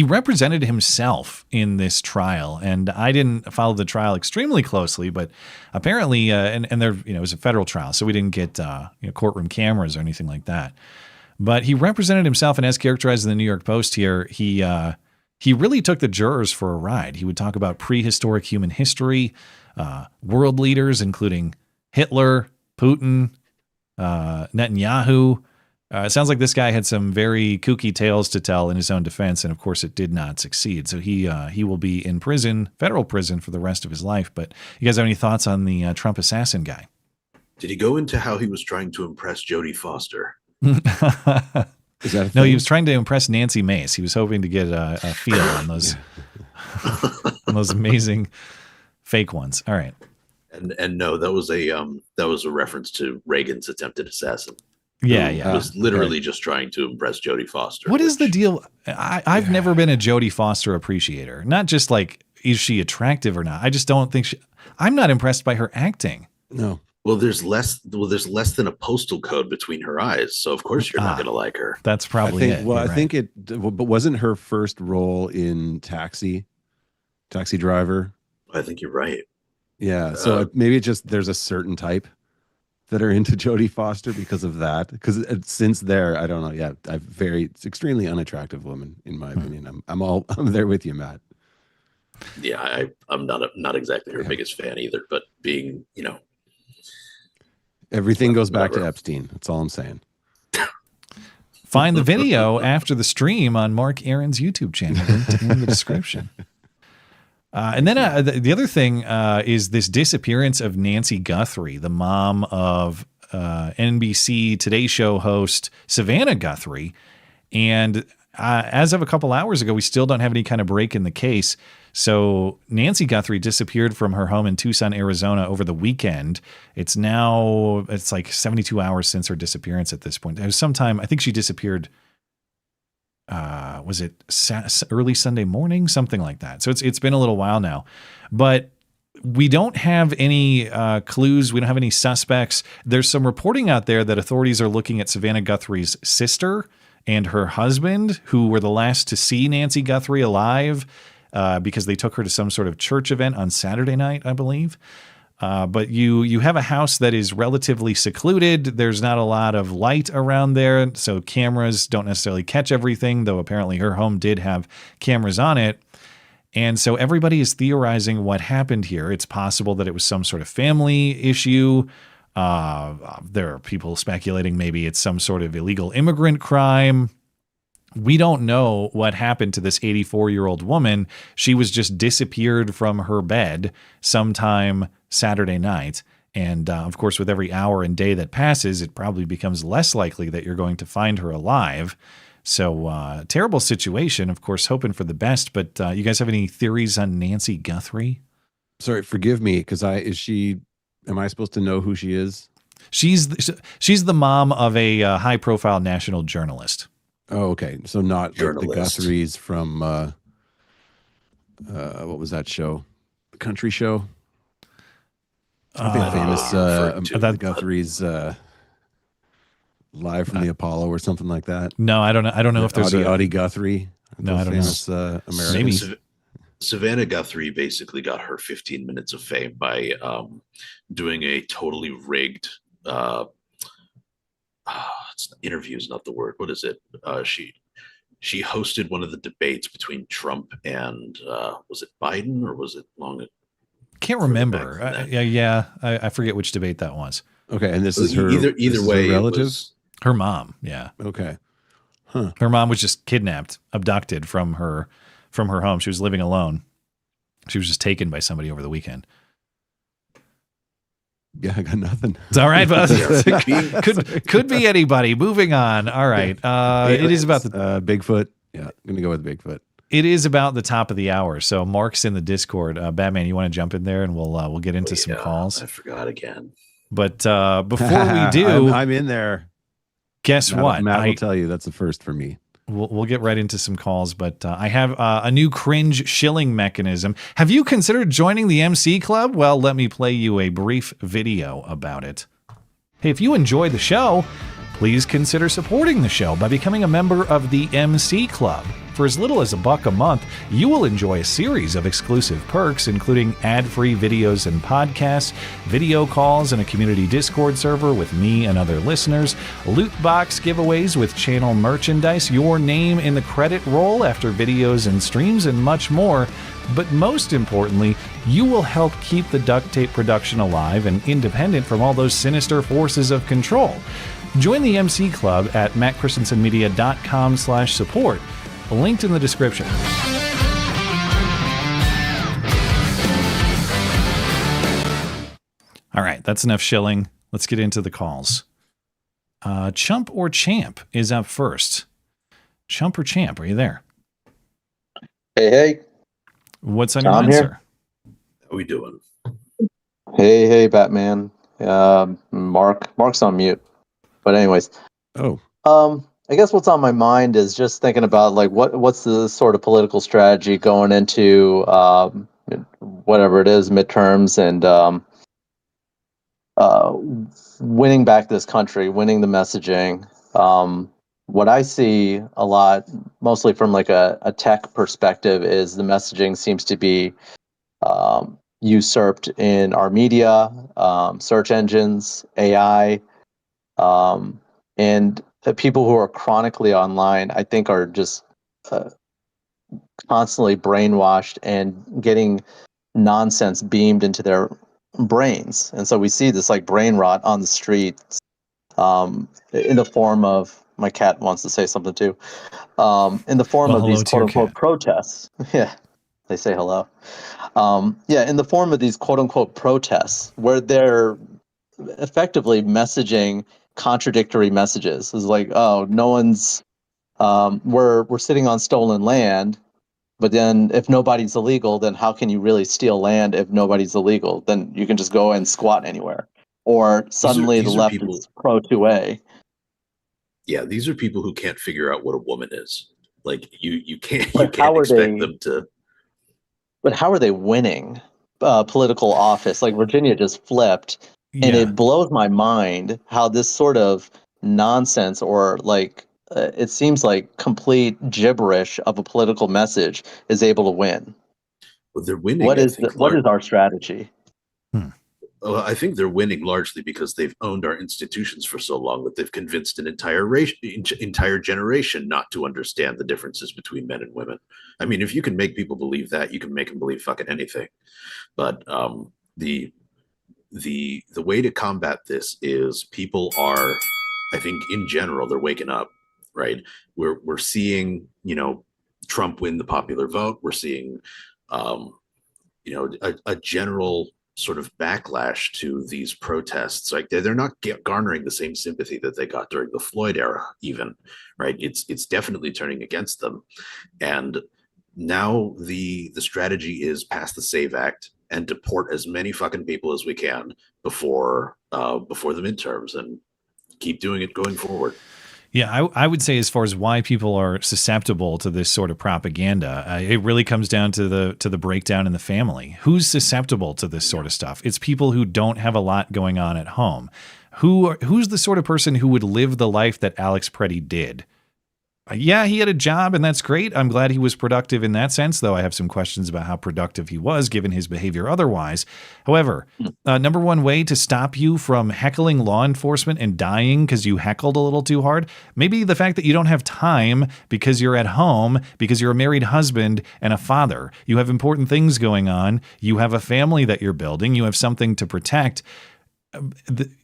represented himself in this trial, and I didn't follow the trial extremely closely, but apparently, and there, it was a federal trial, so we didn't get courtroom cameras or anything like that. But he represented himself, and as characterized in the New York Post here, he really took the jurors for a ride. He would talk about prehistoric human history, world leaders, including Hitler, Putin, Netanyahu. It sounds like this guy had some very kooky tales to tell in his own defense, and of course it did not succeed. So he will be in prison, federal prison, for the rest of his life. But you guys have any thoughts on the Trump assassin guy? Did he go into how he was trying to impress Jodie Foster? No, he was trying to impress Nancy Mace. He was hoping to get a feel on those on those amazing fake ones. All right. And no, that was a reference to Reagan's attempted assassin. Yeah. He was literally just trying to impress Jodie Foster. What is the deal? I've never been a Jodie Foster appreciator. Not just like, is she attractive or not? I just don't think I'm not impressed by her acting. No. Well, there's less than a postal code between her eyes, so of course you're not going to like her. That's probably it. Well, I think but wasn't her first role in Taxi Driver? I think you're right. Yeah, so maybe there's a certain type that are into Jodie Foster because of that. Because since there, I don't know. Yeah, it's extremely unattractive woman in my opinion. I'm there with you, Matt. Yeah, I'm not exactly her biggest fan either, but being everything goes back to Epstein. That's all I'm saying. Find the video after the stream on Mark Aaron's YouTube channel, linked in the description. And then the other thing is this disappearance of Nancy Guthrie, the mom of NBC Today Show host Savannah Guthrie. And as of a couple hours ago, we still don't have any kind of break in the case. So Nancy Guthrie disappeared from her home in Tucson, Arizona over the weekend. It's like 72 hours since her disappearance at this point. It was sometime, I think she disappeared, was it early Sunday morning? Something like that. So it's been a little while now. But we don't have any clues. We don't have any suspects. There's some reporting out there that authorities are looking at Savannah Guthrie's sister and her husband, who were the last to see Nancy Guthrie alive, because they took her to some sort of church event on Saturday night, I believe. But you have a house that is relatively secluded. There's not a lot of light around there, so cameras don't necessarily catch everything, though apparently her home did have cameras on it. And so everybody is theorizing what happened here. It's possible that it was some sort of family issue. There are people speculating maybe it's some sort of illegal immigrant crime. We don't know what happened to this 84-year-old woman. She was just disappeared from her bed sometime Saturday night. And of course, with every hour and day that passes, it probably becomes less likely that you're going to find her alive. So terrible situation, of course, hoping for the best. But you guys have any theories on Nancy Guthrie? Sorry, forgive me, because am I supposed to know who she is? She's the mom of a high-profile national journalist. Oh, okay. So not the Guthries from what was that show? The country show? I think famous that Guthrie's Live from the Apollo or something like that. No, I don't know. I don't know if there's Audie Guthrie. No, I don't famous, know. American. Maybe. Savannah Guthrie basically got her 15 minutes of fame by doing a totally rigged interview is not the word. What is it? She hosted one of the debates between Trump and was it Biden or was it long? Can't remember. I forget which debate that was. Okay, and this is her either way. Relative, her mom. Yeah. Okay. Huh. Her mom was just kidnapped, abducted from her home. She was living alone. She was just taken by somebody over the weekend. Yeah, I got nothing. It's all right, bud. could be anybody. Moving on. All right. It is about the Bigfoot. Yeah, I'm gonna go with Bigfoot. It is about the top of the hour. So Mark's in the Discord. Batman, you want to jump in there and we'll get into some calls. I forgot again. But before we do, I'm in there. Guess what? Matt will tell you that's the first for me. We'll get right into some calls, but I have a new cringe shilling mechanism. Have you considered joining the MC Club? Well, let me play you a brief video about it. Hey, if you enjoy the show, please consider supporting the show by becoming a member of the MC Club. For as little as $1 a month, you will enjoy a series of exclusive perks, including ad-free videos and podcasts, video calls, and a community Discord server with me and other listeners, loot box giveaways with channel merchandise, your name in the credit roll after videos and streams, and much more. But most importantly, you will help keep the Duct Tape production alive and independent from all those sinister forces of control. Join the MC Club at mattchristiansenmedia.com/support. Linked in the description. All right, that's enough shilling. Let's get into the calls. Chump or Champ is up first. Chump or Champ, are you there? Hey. What's on your mind, sir? How are we doing? Hey, Batman. Mark's on mute. But anyways. I guess what's on my mind is just thinking about like what's the sort of political strategy going into whatever it is, midterms, and winning back this country, winning the messaging. What I see a lot, mostly from like a tech perspective, is the messaging seems to be usurped in our media, search engines, AI, and the people who are chronically online, I think, are just constantly brainwashed and getting nonsense beamed into their brains. And so we see this like brain rot on the streets in the form of, my cat wants to say something too, in the form of these quote unquote protests. Yeah, they say hello. Yeah, in the form of these quote unquote protests, where they're effectively messaging contradictory messages. It's like, oh, no one's, we're sitting on stolen land, but then if nobody's illegal, then how can you really steal land if nobody's illegal? Then you can just go and squat anywhere. Or suddenly the left is pro 2A. Yeah, these are people who can't figure out what a woman is. Like you can't expect them to. But how are they winning political office? Like Virginia just flipped, and it blows my mind how this sort of nonsense, or like it seems like complete gibberish of a political message, is able to win. Well, they're winning. What is our strategy? Well, I think they're winning largely because they've owned our institutions for so long that they've convinced an entire generation not to understand the differences between men and women. I mean, if you can make people believe that, you can make them believe fucking anything. But the way to combat this is people are, I think in general, they're waking up, right? We're seeing, Trump win the popular vote. We're seeing, a general sort of backlash to these protests. Like they're not garnering the same sympathy that they got during the Floyd era, even, right? It's definitely turning against them. And now the strategy is pass the SAVE Act and deport as many fucking people as we can before the midterms, and keep doing it going forward. Yeah, I would say as far as why people are susceptible to this sort of propaganda, it really comes down to the breakdown in the family. Who's susceptible to this sort of stuff? It's people who don't have a lot going on at home. Who's the sort of person who would live the life that Alex Preddy did? Yeah, he had a job, and that's great. I'm glad he was productive in that sense, though I have some questions about how productive he was given his behavior otherwise. However, number one way to stop you from heckling law enforcement and dying because you heckled a little too hard, maybe the fact that you don't have time because you're at home, because you're a married husband and a father. You have important things going on. You have a family that you're building. You have something to protect.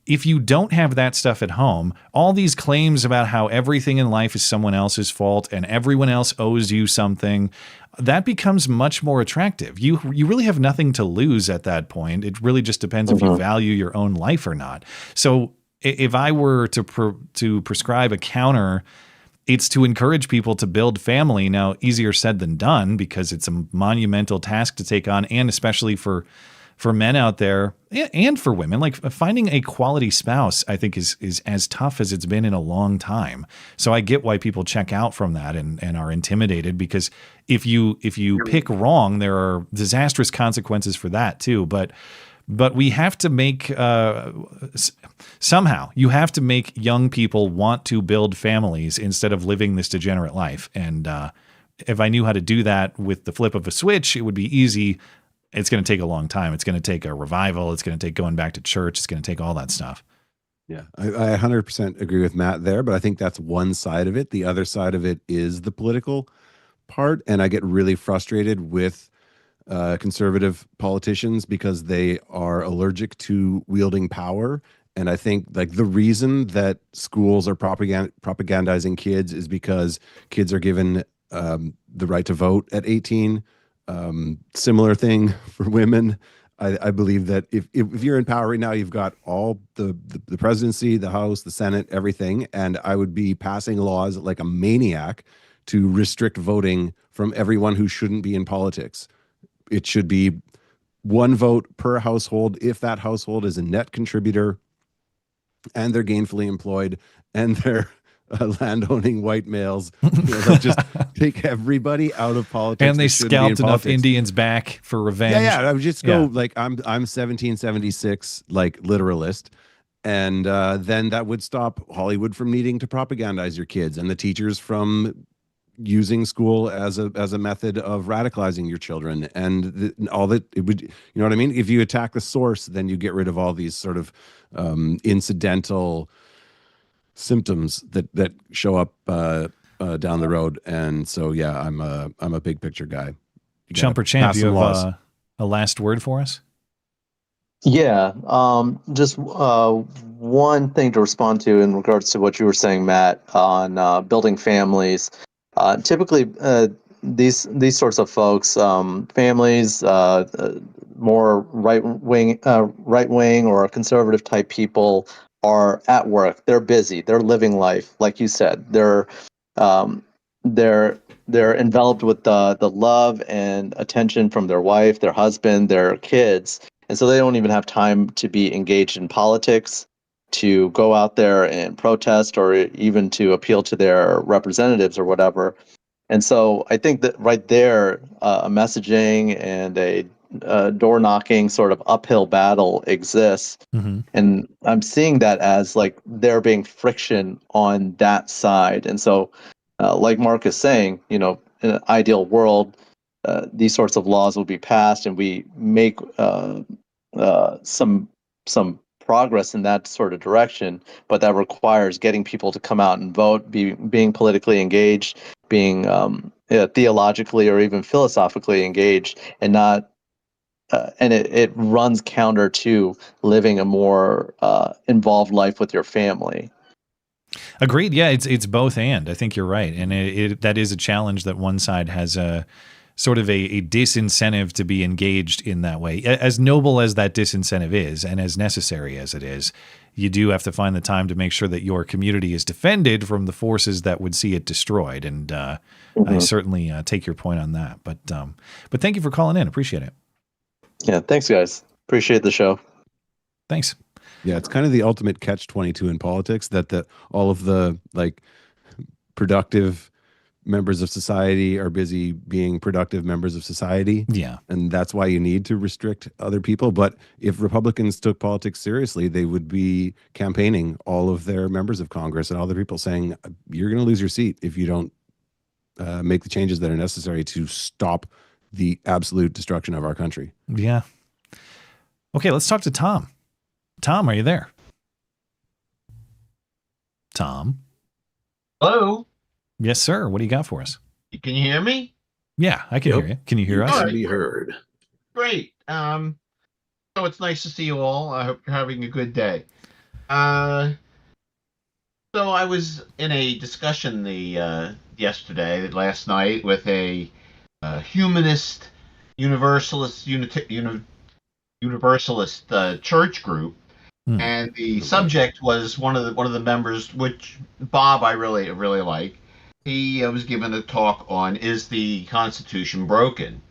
If you don't have that stuff at home, all these claims about how everything in life is someone else's fault and everyone else owes you something, that becomes much more attractive. You really have nothing to lose at that point. It really just depends if you value your own life or not. So if I were to prescribe a counter, it's to encourage people to build family. Now, easier said than done because it's a monumental task to take on, and especially for men out there and for women, like finding a quality spouse, I think is as tough as it's been in a long time. So I get why people check out from that and are intimidated, because if you pick wrong, there are disastrous consequences for that too. But we have to make somehow you have to make young people want to build families instead of living this degenerate life. And if I knew how to do that with the flip of a switch, it would be easy. It's going to take a long time. It's going to take a revival. It's going to take going back to church. It's going to take all that stuff. Yeah, I 100% agree with Matt there, but I think that's one side of it. The other side of it is the political part, and I get really frustrated with conservative politicians because they are allergic to wielding power. And I think like the reason that schools are propagandizing kids is because kids are given the right to vote at 18. Similar thing for women. I believe that if you're in power right now, you've got all the presidency, the House, the Senate, everything. And I would be passing laws like a maniac to restrict voting from everyone who shouldn't be in politics. It should be one vote per household if that household is a net contributor and they're gainfully employed and they're landowning white males. Just take everybody out of politics. And they scalped enough Indians back for revenge. Yeah. I would just go like I'm 1776 like literalist, and then that would stop Hollywood from needing to propagandize your kids and the teachers from using school as a method of radicalizing your children, and all that it would. You know what I mean? If you attack the source, then you get rid of all these sort of incidental symptoms that show up down the road. And so yeah, I'm a big picture guy. Chumper Champ, you have a last word for us? Yeah, just one thing to respond to in regards to what you were saying, Matt, on building families. Typically, these sorts of folks, families, more right wing or conservative type people are at work. They're busy. They're living life, like you said. Um, they're they're enveloped with the love and attention from their wife, their husband, their kids, and so they don't even have time to be engaged in politics, to go out there and protest, or even to appeal to their representatives or whatever. And so I think that right there, a messaging and a door knocking sort of uphill battle exists. Mm-hmm. And I'm seeing that as like there being friction on that side. And so, like Mark is saying, in an ideal world, these sorts of laws will be passed and we make some progress in that sort of direction, but that requires getting people to come out and vote, being politically engaged, being theologically or even philosophically engaged, and not and it runs counter to living a more involved life with your family. Agreed. Yeah, it's both and. I think you're right, and that is a challenge that one side has a sort of a disincentive to be engaged in that way. As noble as that disincentive is, and as necessary as it is, you do have to find the time to make sure that your community is defended from the forces that would see it destroyed. And I certainly take your point on that. But thank you for calling in. Appreciate it. Yeah, thanks, guys. Appreciate the show. Thanks. Yeah, it's kind of the ultimate catch-22 in politics that all of the like productive members of society are busy being productive members of society. Yeah. And that's why you need to restrict other people. But if Republicans took politics seriously, they would be campaigning all of their members of Congress and all the people saying, you're going to lose your seat if you don't make the changes that are necessary to stop the absolute destruction of our country. Yeah. Okay, let's talk to Tom. Tom, are you there? Tom? Hello? Yes, sir. What do you got for us? Can you hear me? Yeah, I can hear you. Can you hear us? Can be heard. Great. So it's nice to see you all. I hope you're having a good day. So I was in a discussion last night with a humanist, universalist church group, and the subject was one of the members, which Bob I really like. He was given a talk on, is the Constitution broken?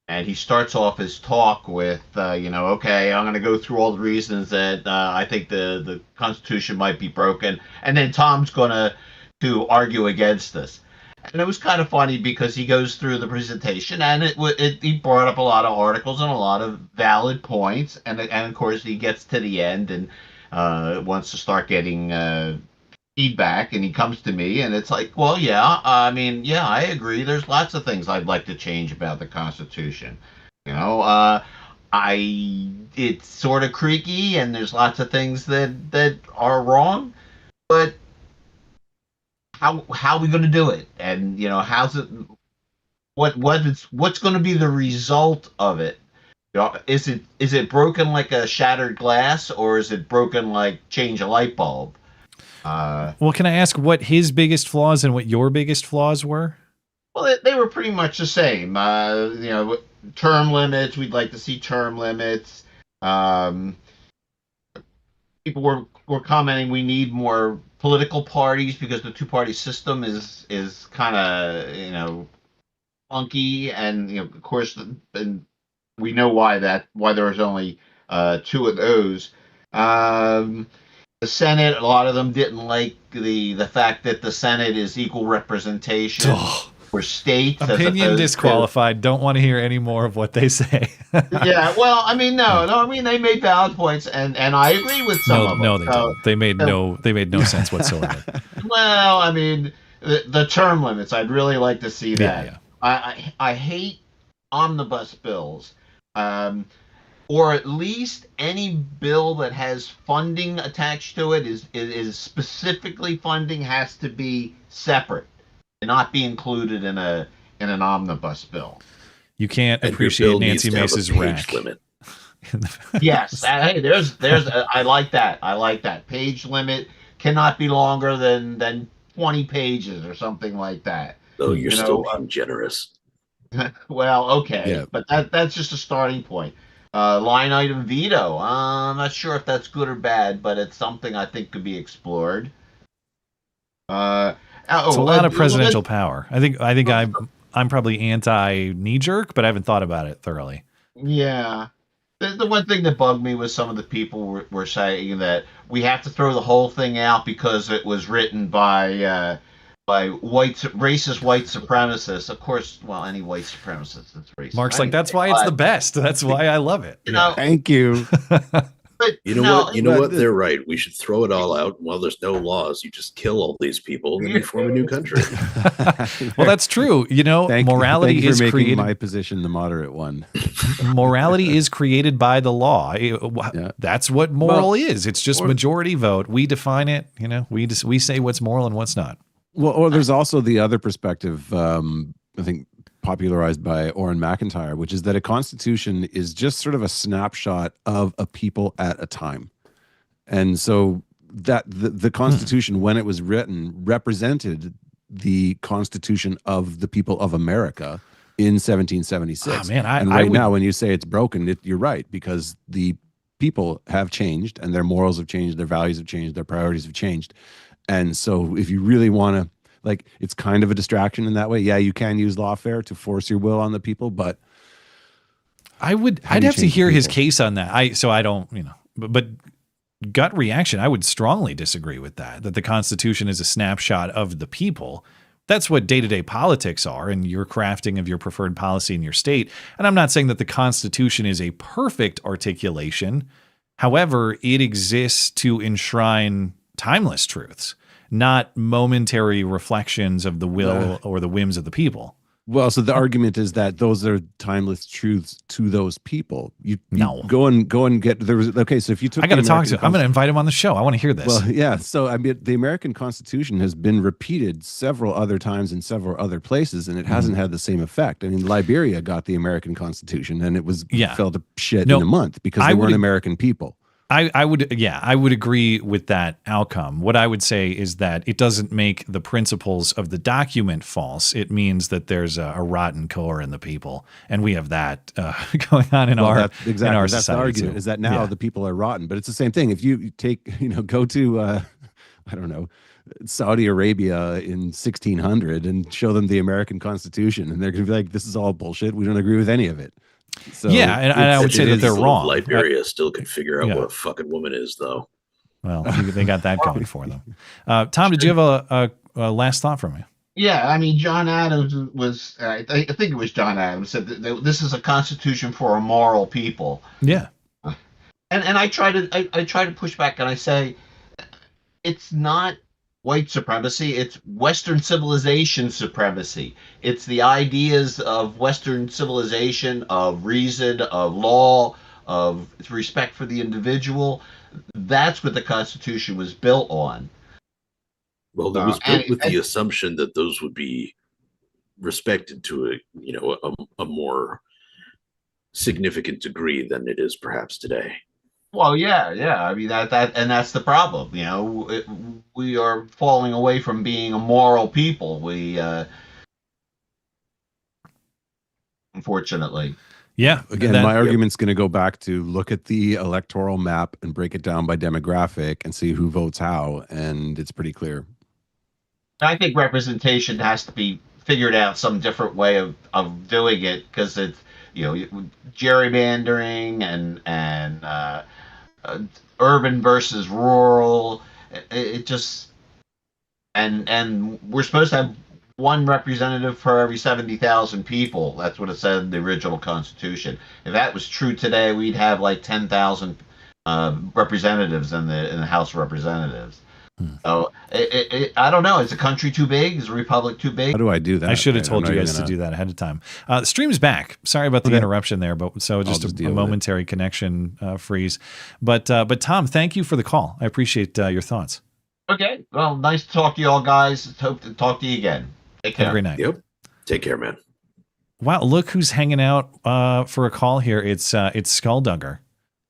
And he starts off his talk with, okay, I'm going to go through all the reasons that I think the Constitution might be broken. And then Tom's going to argue against this. And it was kind of funny because he goes through the presentation and he brought up a lot of articles and a lot of valid points. And of course, he gets to the end and wants to start getting feedback, and he comes to me and it's like, well, I agree. There's lots of things I'd like to change about the Constitution. It's sort of creaky and there's lots of things that are wrong, but how are we going to do it? And how's it? What's going to be the result of it? Is it broken like a shattered glass, or is it broken like change a light bulb? Well, can I ask what his biggest flaws and what your biggest flaws were? Well, they were pretty much the same. Term limits. We'd like to see term limits. People were commenting we need more political parties because the two-party system is kind of funky, and of course, and we know why there's only two of those. The Senate, a lot of them didn't like the fact that the Senate is equal representation for states. Opinion disqualified. Don't want to hear any more of what they say. Yeah, well, they made valid points, and I agree with some of them. No, they don't. They made no sense whatsoever. Well, the term limits, I'd really like to see that. Yeah. I hate omnibus bills. Or at least any bill that has funding attached to it is specifically funding has to be separate and not be included in an omnibus bill. You can't appreciate Nancy Mace's rack. Yes. Hey, there's I like that. I like that. Page limit cannot be longer than 20 pages or something like that. Oh, you're still being generous. Well, okay, but that's just a starting point. Line item veto. I'm not sure if that's good or bad, but it's something I think could be explored. It's a lot of presidential power. I think I'm probably anti knee jerk, but I haven't thought about it thoroughly. Yeah. The one thing that bugged me was some of the people were saying that we have to throw the whole thing out because it was written by racist white supremacists. Of course, well, any white supremacist is racist. Mark's like, that's why it's the best. That's why I love it. Thank you. But You know what? They're right. We should throw it all out. While there's no laws, you just kill all these people and then you form a new country. Well, that's true. Morality thank you is for making created. my position the moderate one. Morality is created by the law. That's what moral is. It's just majority vote. We define it. We say what's moral and what's not. Well, or there's also the other perspective, I think popularized by Orrin McIntyre, which is that a constitution is just sort of a snapshot of a people at a time. And so that the constitution, when it was written, represented the constitution of the people of America in 1776. Oh, man, and right now, when you say it's broken, you're right, because the people have changed and their morals have changed, their values have changed, their priorities have changed. And so if you really want to, it's kind of a distraction in that way. Yeah, you can use lawfare to force your will on the people, but I'd have to hear his case on that. I don't, but gut reaction, I would strongly disagree with that the Constitution is a snapshot of the people. That's what day-to-day politics are, and your crafting of your preferred policy in your state. And I'm not saying that the Constitution is a perfect articulation. However, it exists to enshrine timeless truths, not momentary reflections of the will or the whims of the people. Well, so the argument is that those are timeless truths to those people. You go and get there was okay. So if you took, I got to talk to him. I'm going to invite him on the show. I want to hear this. Well, yeah. So I mean, the American Constitution has been repeated several other times in several other places, and it hasn't had the same effect. I mean, Liberia got the American Constitution, and it fell to shit in a month because they weren't American people. I would agree with that outcome. What I would say is that it doesn't make the principles of the document false. It means that there's a rotten core in the people, and we have that going on in our society. That's the argument too. Is that now the people are rotten, but it's the same thing. If you take go to I don't know, Saudi Arabia in 1600 and show them the American Constitution, and they're going to be like, "This is all bullshit. We don't agree with any of it." So yeah, and I would say that they're wrong. Liberia still can figure out what a fucking woman is, though. Well, they got that going for them. Tom, did you have a last thought from me? Yeah, I mean, John Adams was, I think it was John Adams, said that this is a constitution for a moral people. Yeah. And I try to push back, and I say, it's not white supremacy, it's Western civilization supremacy. It's the ideas of Western civilization, of reason, of law, of respect for the individual. That's what the Constitution was built on. Well, it was built with the assumption that those would be respected to a more significant degree than it is perhaps today. Well, yeah. I mean that's the problem. We are falling away from being a moral people. We, unfortunately. Yeah. Again, my argument's going to go back to look at the electoral map and break it down by demographic and see who votes how, and it's pretty clear. I think representation has to be figured out some different way of doing it, because it's gerrymandering and urban versus rural. It just and we're supposed to have one representative for every 70,000 people. That's what it said in the original Constitution. If that was true today, we'd have like 10,000 representatives in the House of Representatives. So I don't know. Is the country too big? Is the republic too big? How do I do that? I should have told you guys to do that ahead of time. The stream's back. Sorry about the interruption there, but just a momentary connection freeze. But Tom, thank you for the call. I appreciate your thoughts. Okay. Well, nice to talk to you all, guys. Hope to talk to you again. Take care. Have a great night. Yep. Take care, man. Wow, look who's hanging out for a call here. It's Skulldugger.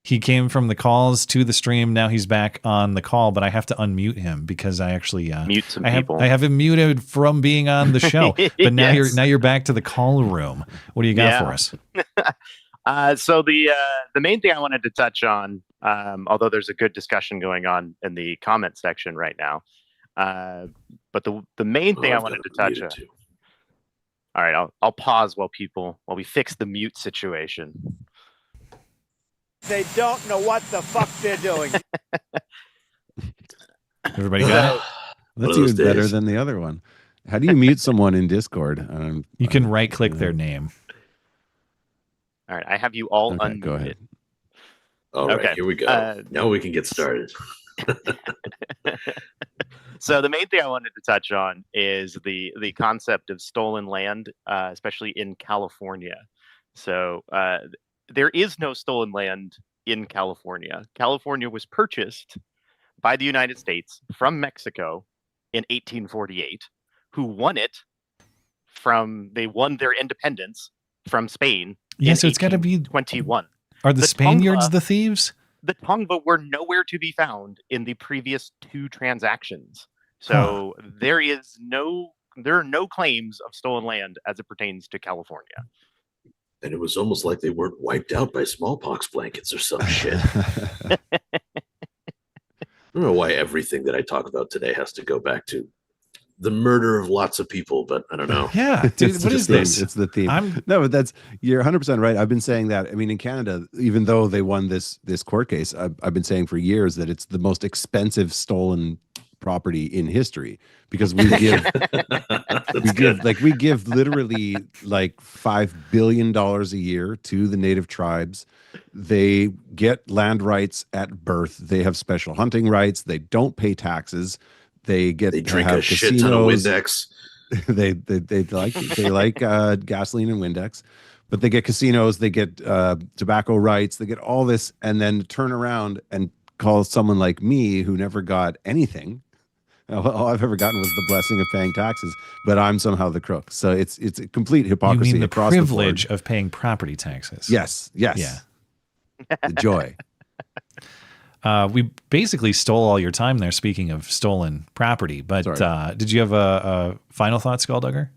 He came from the calls to the stream. Now he's back on the call, but I have to unmute him because I actually mute some people. I have him muted from being on the show. But now you're back to the call room. What do you got for us? So the main thing I wanted to touch on, although there's a good discussion going on in the comment section right now, but the main thing I wanted to touch on. All right, I'll pause while we fix the mute situation. They don't know what the fuck they're doing. Everybody got it? That's even better than the other one. How do you mute someone in Discord? You can right-click their name. All right, I have you all unmuted. Go ahead. All right, here we go. Now we can get started. So the main thing I wanted to touch on is the concept of stolen land, especially in California. So there is no stolen land in California. California was purchased by the United States from Mexico in 1848, who won it they won their independence from Spain. Yeah, so it's got to be 21. Are the Spaniards the thieves? The Tongva were nowhere to be found in the previous 2 transactions. So there are no claims of stolen land as it pertains to California. And it was almost like they weren't wiped out by smallpox blankets or some shit. I don't know why everything that I talk about today has to go back to the murder of lots of people, but I don't know. Yeah, dude, what is this? It's the theme. No, but you're 100% right. I've been saying that. I mean, in Canada, even though they won this court case, I've been saying for years that it's the most expensive stolen property in history because we give we give literally like $5 billion a year to the native tribes. They get land rights at birth. They have special hunting rights. They don't pay taxes. They drink a shit ton of Windex. they like gasoline and Windex, but they get casinos. They get tobacco rights. They get all this, and then turn around and call someone like me who never got anything. All I've ever gotten was the blessing of paying taxes, but I'm somehow the crook. So it's a complete hypocrisy. You mean the across privilege the board. of paying property taxes? Yes. Yeah. The joy. We basically stole all your time there. Speaking of stolen property, but did you have a final thought, Skulldugger?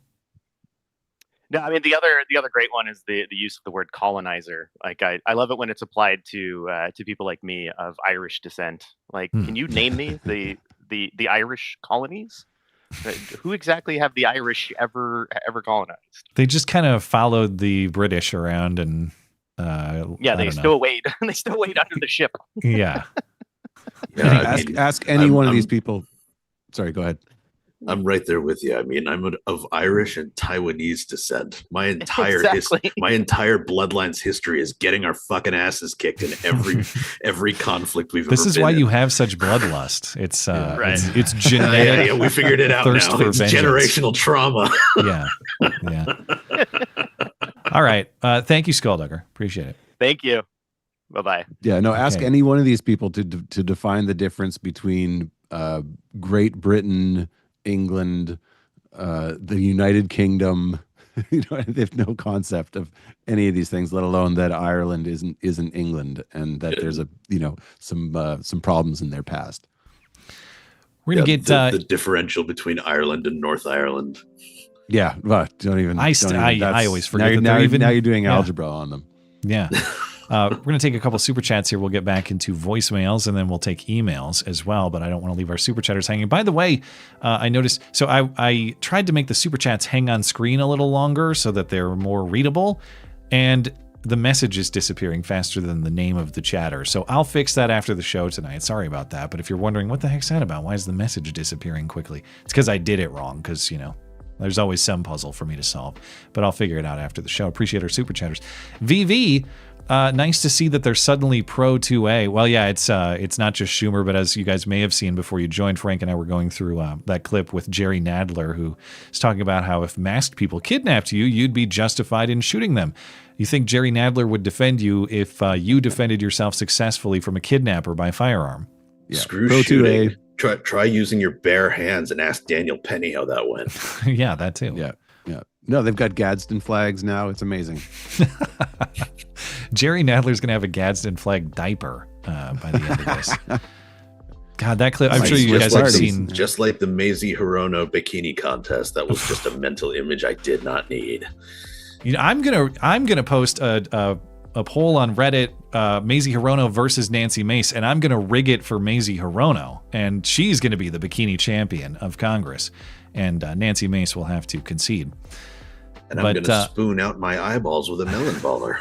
No, I mean the other great one is the use of the word colonizer. Like I love it when it's applied to people like me of Irish descent. Like, can you name me the Irish colonies? Who exactly have the Irish ever colonized? They just kind of followed the British around and they still wait. They still wait under the ship. Yeah. Ask any one of these people. Sorry, go ahead. I'm right there with you. I mean, I'm of Irish and Taiwanese descent. My entire my entire bloodline's history is getting our fucking asses kicked in every conflict we've ever been in. This is why you have such bloodlust. It's it's genetic. Yeah, we figured it out now. It's generational trauma. Yeah. All right. Thank you, Skulldugger. Appreciate it. Thank you. Bye-bye. Yeah, no, ask any one of these people to define the difference between Great Britain, England, the United Kingdom. They have no concept of any of these things, let alone that Ireland isn't England and that there's some problems in their past. We're gonna get the differential between Ireland and North Ireland. Yeah, but don't even. I always forget now you're doing algebra on them. Yeah. We're going to take a couple super chats here. We'll get back into voicemails and then we'll take emails as well. But I don't want to leave our super chatters hanging. By the way, I noticed. So I tried to make the super chats hang on screen a little longer so that they're more readable, and the message is disappearing faster than the name of the chatter. So I'll fix that after the show tonight. Sorry about that. But if you're wondering what the heck's that about, why is the message disappearing quickly? It's because I did it wrong. Because there's always some puzzle for me to solve. But I'll figure it out after the show. Appreciate our super chatters. VV. Nice to see that they're suddenly pro 2A. Well, yeah, it's not just Schumer, but as you guys may have seen before you joined, Frank and I were going through that clip with Jerry Nadler, who is talking about how if masked people kidnapped you, you'd be justified in shooting them. You think Jerry Nadler would defend you if you defended yourself successfully from a kidnapper by firearm? Yeah. Screw pro shooting. 2A. Try using your bare hands and ask Daniel Penny how that went. Yeah, that too. Yeah. No, they've got Gadsden flags now. It's amazing. Jerry Nadler's going to have a Gadsden flag diaper by the end of this. God, that clip, I'm sure you guys have seen. Just like the Macy Hirono bikini contest. That was just a mental image I did not need. You know, I'm gonna post a poll on Reddit, Macy Hirono versus Nancy Mace, and I'm gonna rig it for Macy Hirono, and she's gonna be the bikini champion of Congress, and Nancy Mace will have to concede. And I'm gonna spoon out my eyeballs with a melon baller.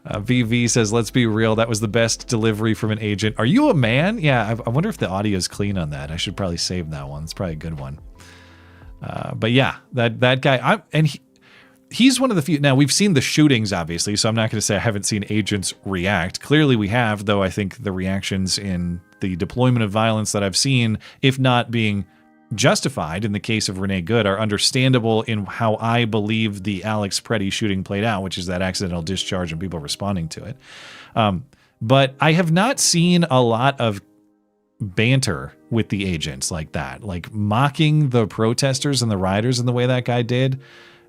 VV says, let's be real, that was the best delivery from an agent. Are you a man? Yeah, I wonder if the audio is clean on that. I should probably save that one. It's probably a good one. But yeah, that guy, he's one of the few. Now, we've seen the shootings, obviously, so I'm not going to say I haven't seen agents react. Clearly we have, though I think the reactions in the deployment of violence that I've seen, if not being justified in the case of Renee Good, are understandable in how I believe the Alex Preddy shooting played out, which is that accidental discharge and people responding to it. But I have not seen a lot of banter with the agents like that, like mocking the protesters and the rioters in the way that guy did,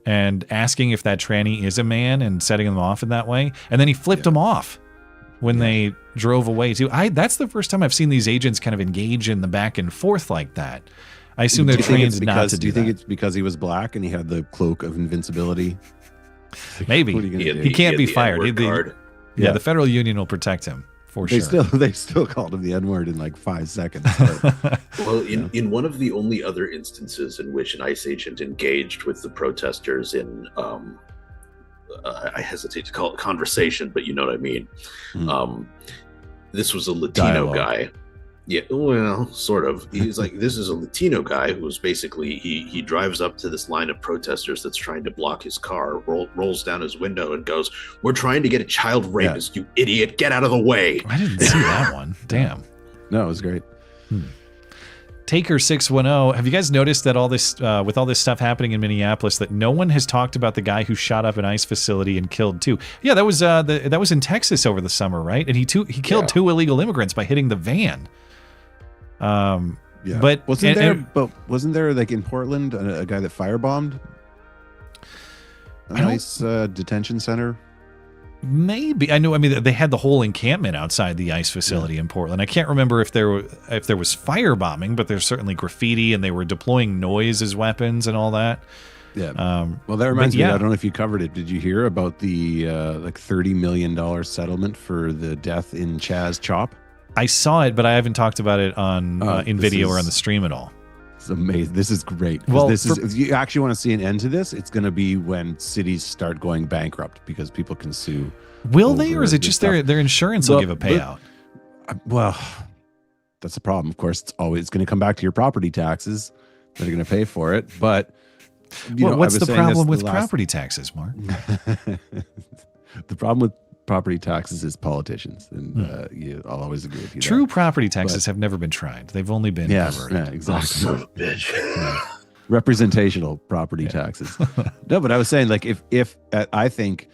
and asking if that tranny is a man and setting them off in that way. And then he flipped them off when they drove away too. That's the first time I've seen these agents kind of engage in the back and forth like that. I assume they're trained not to do that. Do you think it's because he was black and he had the cloak of invincibility? Maybe. He can't be fired. Yeah, the federal union will protect him for sure. They still called him the N-word in like 5 seconds. Well, in one of the only other instances in which an ICE agent engaged with the protesters in, I hesitate to call it conversation, but you know what I mean. This was a Latino guy. Yeah, well, sort of. He's like, this is a Latino guy who was basically, he drives up to this line of protesters that's trying to block his car, rolls down his window and goes, "We're trying to get a child rapist, you idiot. Get out of the way." I didn't see that one. Damn. No, it was great. Taker 610. Have you guys noticed that all this, with all this stuff happening in Minneapolis, that no one has talked about the guy who shot up an ICE facility and killed 2? Yeah, that was that was in Texas over the summer, right? And he killed 2 illegal immigrants by hitting the van. But wasn't there like in Portland a guy that firebombed a nice detention center? Maybe. I mean, they had the whole encampment outside the ICE facility in Portland. I can't remember if there was firebombing, but there's certainly graffiti, and they were deploying noise as weapons and all that. Yeah. Well, that reminds me. I don't know if you covered it. Did you hear about the like $30 million settlement for the death in Chaz Chop? I saw it, but I haven't talked about it on in video or on the stream at all. It's amazing. This is great. Well, if you actually want to see an end to this, it's going to be when cities start going bankrupt because people can sue. Will they, or is it just their insurance will give a payout? Well, that's the problem. Of course, it's always going to come back to your property taxes that are going to pay for it. But what's the problem with property taxes, Mark? The problem with property taxes is politicians, and I'll always agree with you. True property taxes have never been tried. They've only been covered. Yeah, exactly. Son of a bitch. Representational property taxes. No, but I was saying, like, if I think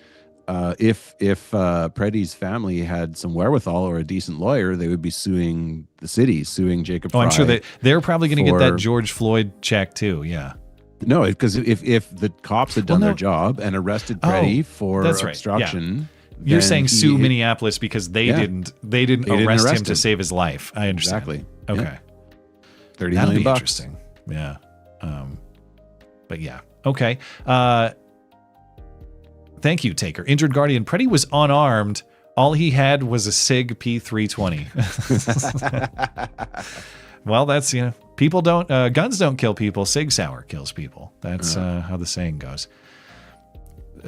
if Preddy's family had some wherewithal or a decent lawyer, they would be suing the city, suing Jacob Fry. I'm sure they're probably going to get that George Floyd check too. Yeah. No, because if the cops had done their job and arrested Preddy for obstruction. Yeah. You're saying sue Minneapolis because they didn't arrest him to save his life. I understand. Exactly. Okay. $30 million. That'll be interesting. Yeah. But yeah. Okay. Thank you, Taker. Injured Guardian. Preddy was unarmed. All he had was a SIG P320. Well, that's, people don't, guns don't kill people. Sig Sauer kills people. That's how the saying goes.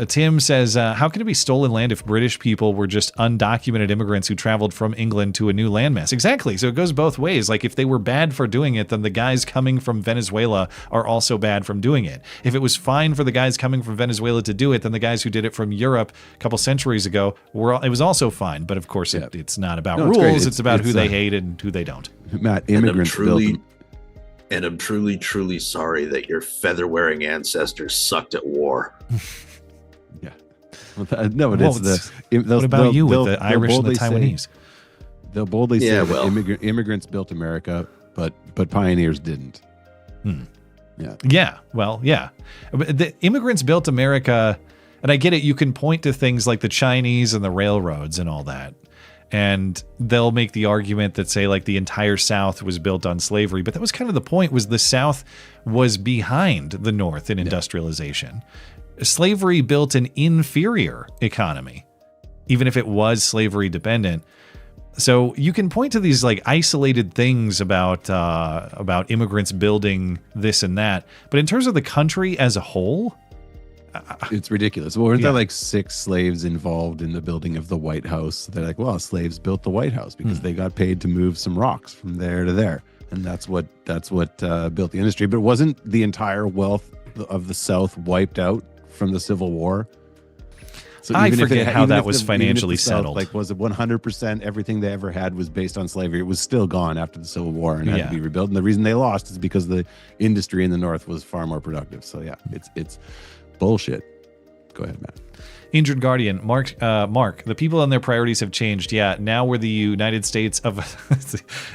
Tim says, how can it be stolen land if British people were just undocumented immigrants who traveled from England to a new landmass? Exactly. So it goes both ways. Like, if they were bad for doing it, then the guys coming from Venezuela are also bad from doing it. If it was fine for the guys coming from Venezuela to do it, then the guys who did it from Europe a couple centuries ago, it was also fine. But of course, it's not about rules. It's about who they hate and who they don't. Matt, immigrants and I'm truly, truly sorry that your feather-wearing ancestors sucked at war. No, but what about you with the Irish and the Taiwanese? They'll boldly say that immigrants built America, but pioneers didn't. Yeah. Well, yeah. But the immigrants built America, and I get it. You can point to things like the Chinese and the railroads and all that. And they'll make the argument that, say, like the entire South was built on slavery. But that was kind of the point, was the South was behind the North in industrialization. Slavery built an inferior economy, even if it was slavery dependent. So you can point to these like isolated things about immigrants building this and that. But in terms of the country as a whole, it's ridiculous. Well, weren't there like 6 slaves involved in the building of the White House? They're like, well, slaves built the White House because they got paid to move some rocks from there to there, and that's what built the industry. But wasn't the entire wealth of the South wiped out from the Civil War? So I forget how that was financially settled. Like, was it 100% everything they ever had was based on slavery? It was still gone after the Civil War and had to be rebuilt. And the reason they lost is because the industry in the North was far more productive. So yeah, it's bullshit. Go ahead, Matt. Injured Guardian, Mark, the people and their priorities have changed. Yeah, now we're the United States of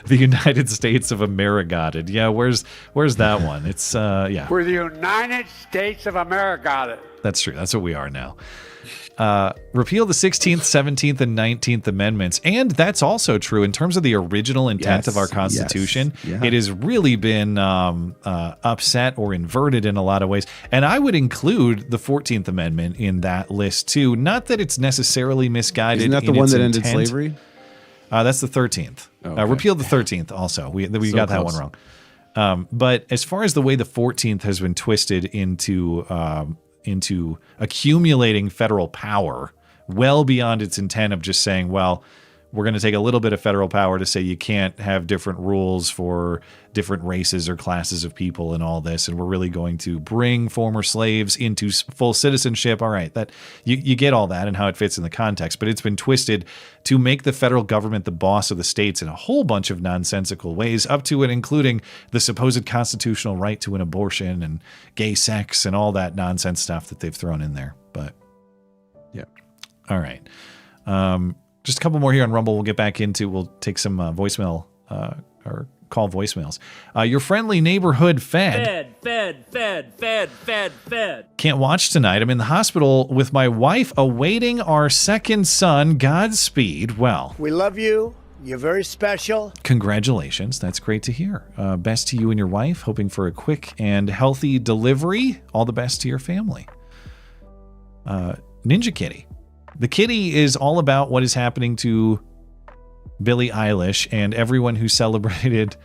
the United States of America. Yeah, where's that one? It's yeah. We're the United States of America. That's true. That's what we are now. Repeal the 16th, 17th, and 19th Amendments. And that's also true in terms of the original intent of our Constitution. Yes, It has really been upset or inverted in a lot of ways. And I would include the 14th Amendment in that list too. Not that it's necessarily misguided. Isn't that the one that ended slavery? That's the 13th. Oh, okay. Repeal the 13th also. We got that one wrong. But as far as the way the 14th has been twisted into accumulating federal power well beyond its intent of just saying, well, we're going to take a little bit of federal power to say you can't have different rules for different races or classes of people and all this, and we're really going to bring former slaves into full citizenship. All right, that you get all that and how it fits in the context, but it's been twisted to make the federal government the boss of the states in a whole bunch of nonsensical ways, up to and including the supposed constitutional right to an abortion and gay sex and all that nonsense stuff that they've thrown in there. But yeah, all right. Just a couple more here on Rumble. We'll take some voicemail or call voicemails. Your friendly neighborhood fed. Can't watch tonight. I'm in the hospital with my wife awaiting our second son. Godspeed. Well, We love you. You're very special. congratulations. That's great to hear. Best to you and your wife. Hoping for a quick and healthy delivery. All the best to your family. Ninja Kitty. The kitty is all about what is happening to Billie Eilish, and everyone who celebrated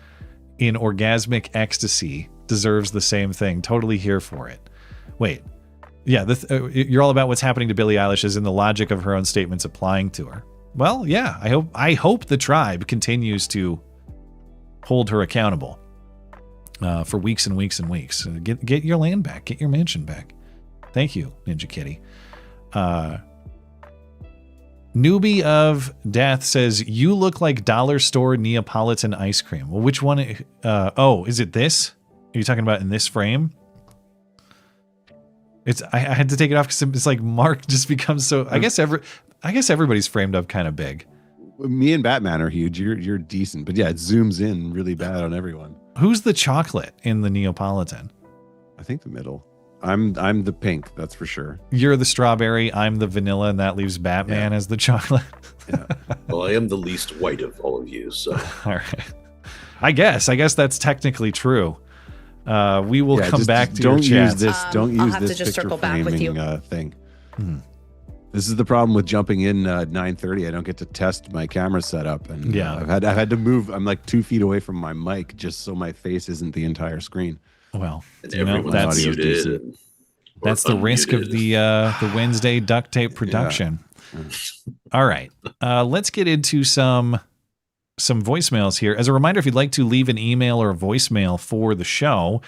in orgasmic ecstasy deserves the same thing. Totally here for it. Wait. Yeah, you're all about what's happening to Billie Eilish as in the logic of her own statements applying to her. Well, yeah, I hope the tribe continues to hold her accountable for weeks and weeks and weeks. Get your land back. Get your mansion back. Thank you, Ninja Kitty. Newbie of Death says, you look like dollar store Neapolitan ice cream. Well, which one? Is it this? Are you talking about in this frame? I had to take it off because it's like Mark just becomes so. I guess everybody's framed up kind of big. Me and Batman are huge. You're decent, but yeah, it zooms in really bad on everyone. Who's the chocolate in the Neapolitan? I think the middle. I'm the pink, that's for sure. You're the strawberry, I'm the vanilla, and that leaves Batman as the chocolate. Yeah. Well, I am the least white of all of you, so. All right. I guess that's technically true. We will come back to don't your use chats. this. Don't use I'll have this to just picture circle back with framing you. thing. This is the problem with jumping in 9:30. I don't get to test my camera setup, and I've had to move. I'm like 2 feet away from my mic just so my face isn't the entire screen. Well, that's muted. That's the risk of the Wednesday duct tape production. Yeah. All right, let's get into some voicemails here. As a reminder, if you'd like to leave an email or a voicemail for the show,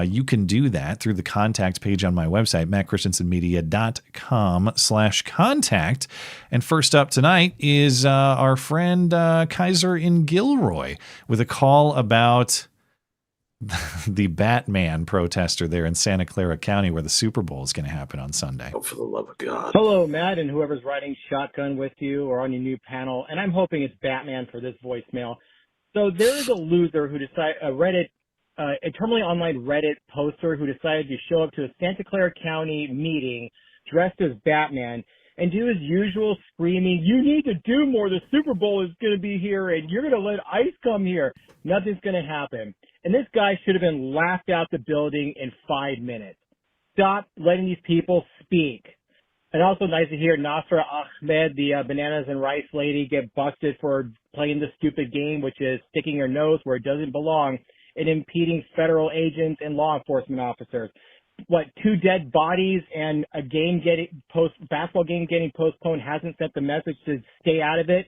you can do that through the contact page on my website, mattchristiansenmedia.com/contact. And first up tonight is our friend Kaiser in Gilroy with a call about the Batman protester there in Santa Clara County where the Super Bowl is going to happen on Sunday. Oh, for the love of God. Hello, Matt, and whoever's riding shotgun with you or on your new panel, and I'm hoping it's Batman for this voicemail. So there is a loser who decided, a Reddit a terminally online Reddit poster who decided to show up to a Santa Clara County meeting dressed as Batman and do his usual screaming, "You need to do more. The Super Bowl is going to be here and you're going to let ICE come here. Nothing's going to happen." And this guy should have been laughed out the building in 5 minutes. Stop letting these people speak. And also nice to hear Nasra Ahmed, the bananas and rice lady, get busted for playing the stupid game, which is sticking your nose where it doesn't belong and impeding federal agents and law enforcement officers. What, 2 dead bodies and a game basketball game getting postponed hasn't sent the message to stay out of it.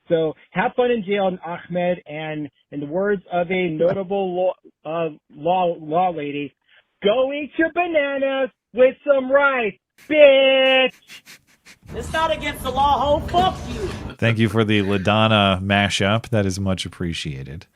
So have fun in jail, Ahmed. And in the words of a notable law lady, go eat your bananas with some rice, bitch. It's not against the law, ho. Fuck you. Thank you for the LaDonna mashup. That is much appreciated.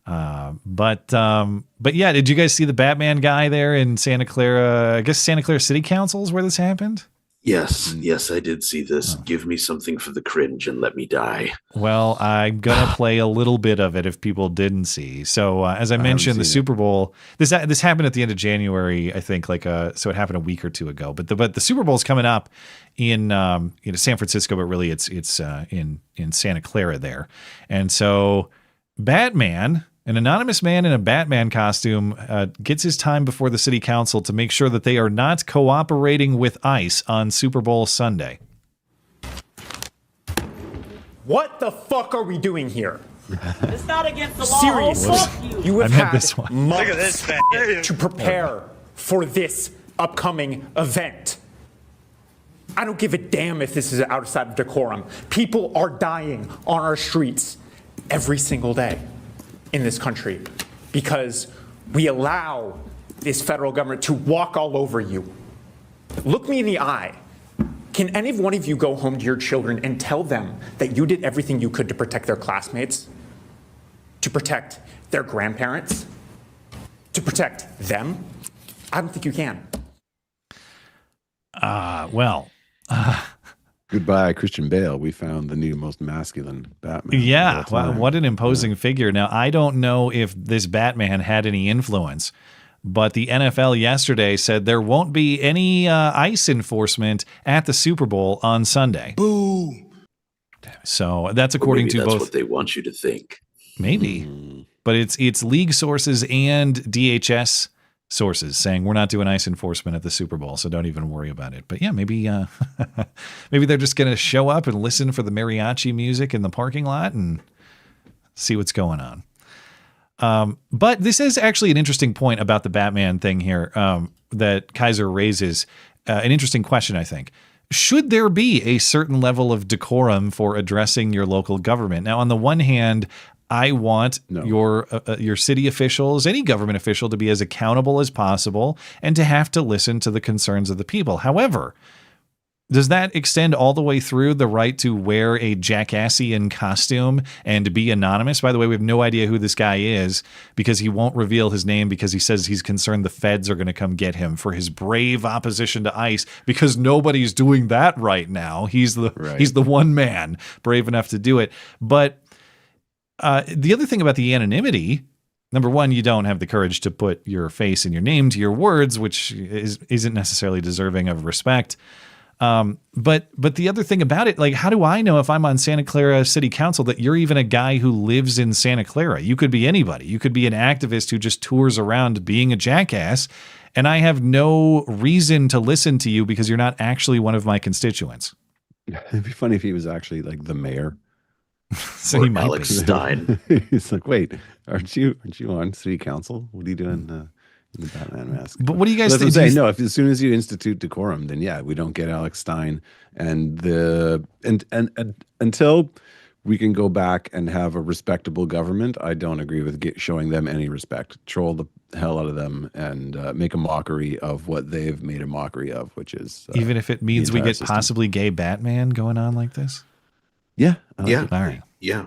But yeah, did you guys see the Batman guy there in Santa Clara? I guess Santa Clara City Council is where this happened. Yes, I did see this. Give me something for the cringe and let me die. Well, I'm gonna play a little bit of it if people didn't see. So as I mentioned, the Super Bowl. This happened at the end of January, I think. So it happened a week or two ago. But the Super Bowl is coming up in San Francisco, but really it's in Santa Clara there. And so Batman, an anonymous man in a Batman costume, gets his time before the city council to make sure that they are not cooperating with ICE on Super Bowl Sunday. What the fuck are we doing here? It's not against the law. Seriously, Fuck you. have had this one. months to prepare for this upcoming event. I don't give a damn if this is outside of decorum. People are dying on our streets every single day in this country because we allow this federal government to walk all over you. Look me in the eye. Can any one of you go home to your children and tell them that you did everything you could to protect their classmates, to protect their grandparents, to protect them? I don't think you can. Goodbye, Christian Bale. We found the new most masculine Batman. Yeah, wow, what an imposing figure. Now, I don't know if this Batman had any influence, but the NFL yesterday said there won't be any ICE enforcement at the Super Bowl on Sunday. Boom. So that's according to that's both. what they want you to think. Maybe, but it's league sources and DHS sources saying we're not doing ICE enforcement at the Super Bowl, so don't even worry about it. But yeah, maybe maybe they're just going to show up and listen for the mariachi music in the parking lot and see what's going on. But this is actually an interesting point about the Batman thing here that Kaiser raises. An interesting question, I think. Should there be a certain level of decorum for addressing your local government? Now, on the one hand, I want your city officials, any government official, to be as accountable as possible and to have to listen to the concerns of the people. However, does that extend all the way through the right to wear a Jackassian costume and be anonymous? By the way, we have no idea who this guy is because he won't reveal his name because he says he's concerned the feds are going to come get him for his brave opposition to ICE because nobody's doing that right now. He's the one man brave enough to do it. But the other thing about the anonymity, number one, you don't have the courage to put your face and your name to your words, which isn't necessarily deserving of respect. But the other thing about it, like, how do I know if I'm on Santa Clara City Council that you're even a guy who lives in Santa Clara? You could be anybody. You could be an activist who just tours around being a jackass, and I have no reason to listen to you because you're not actually one of my constituents. It'd be funny if he was actually like the mayor. So he might Alex be. Stein. He's like, wait, aren't you on city council? What are you doing in the Batman mask? But what do you guys think? think? No, if as soon as you institute decorum, then yeah, we don't get Alex Stein and until we can go back and have a respectable government, I don't agree with showing them any respect. Troll the hell out of them and make a mockery of what they've made a mockery of, which is even if it means we get system. Possibly gay Batman going on like this. Yeah. Yeah. All right. Yeah.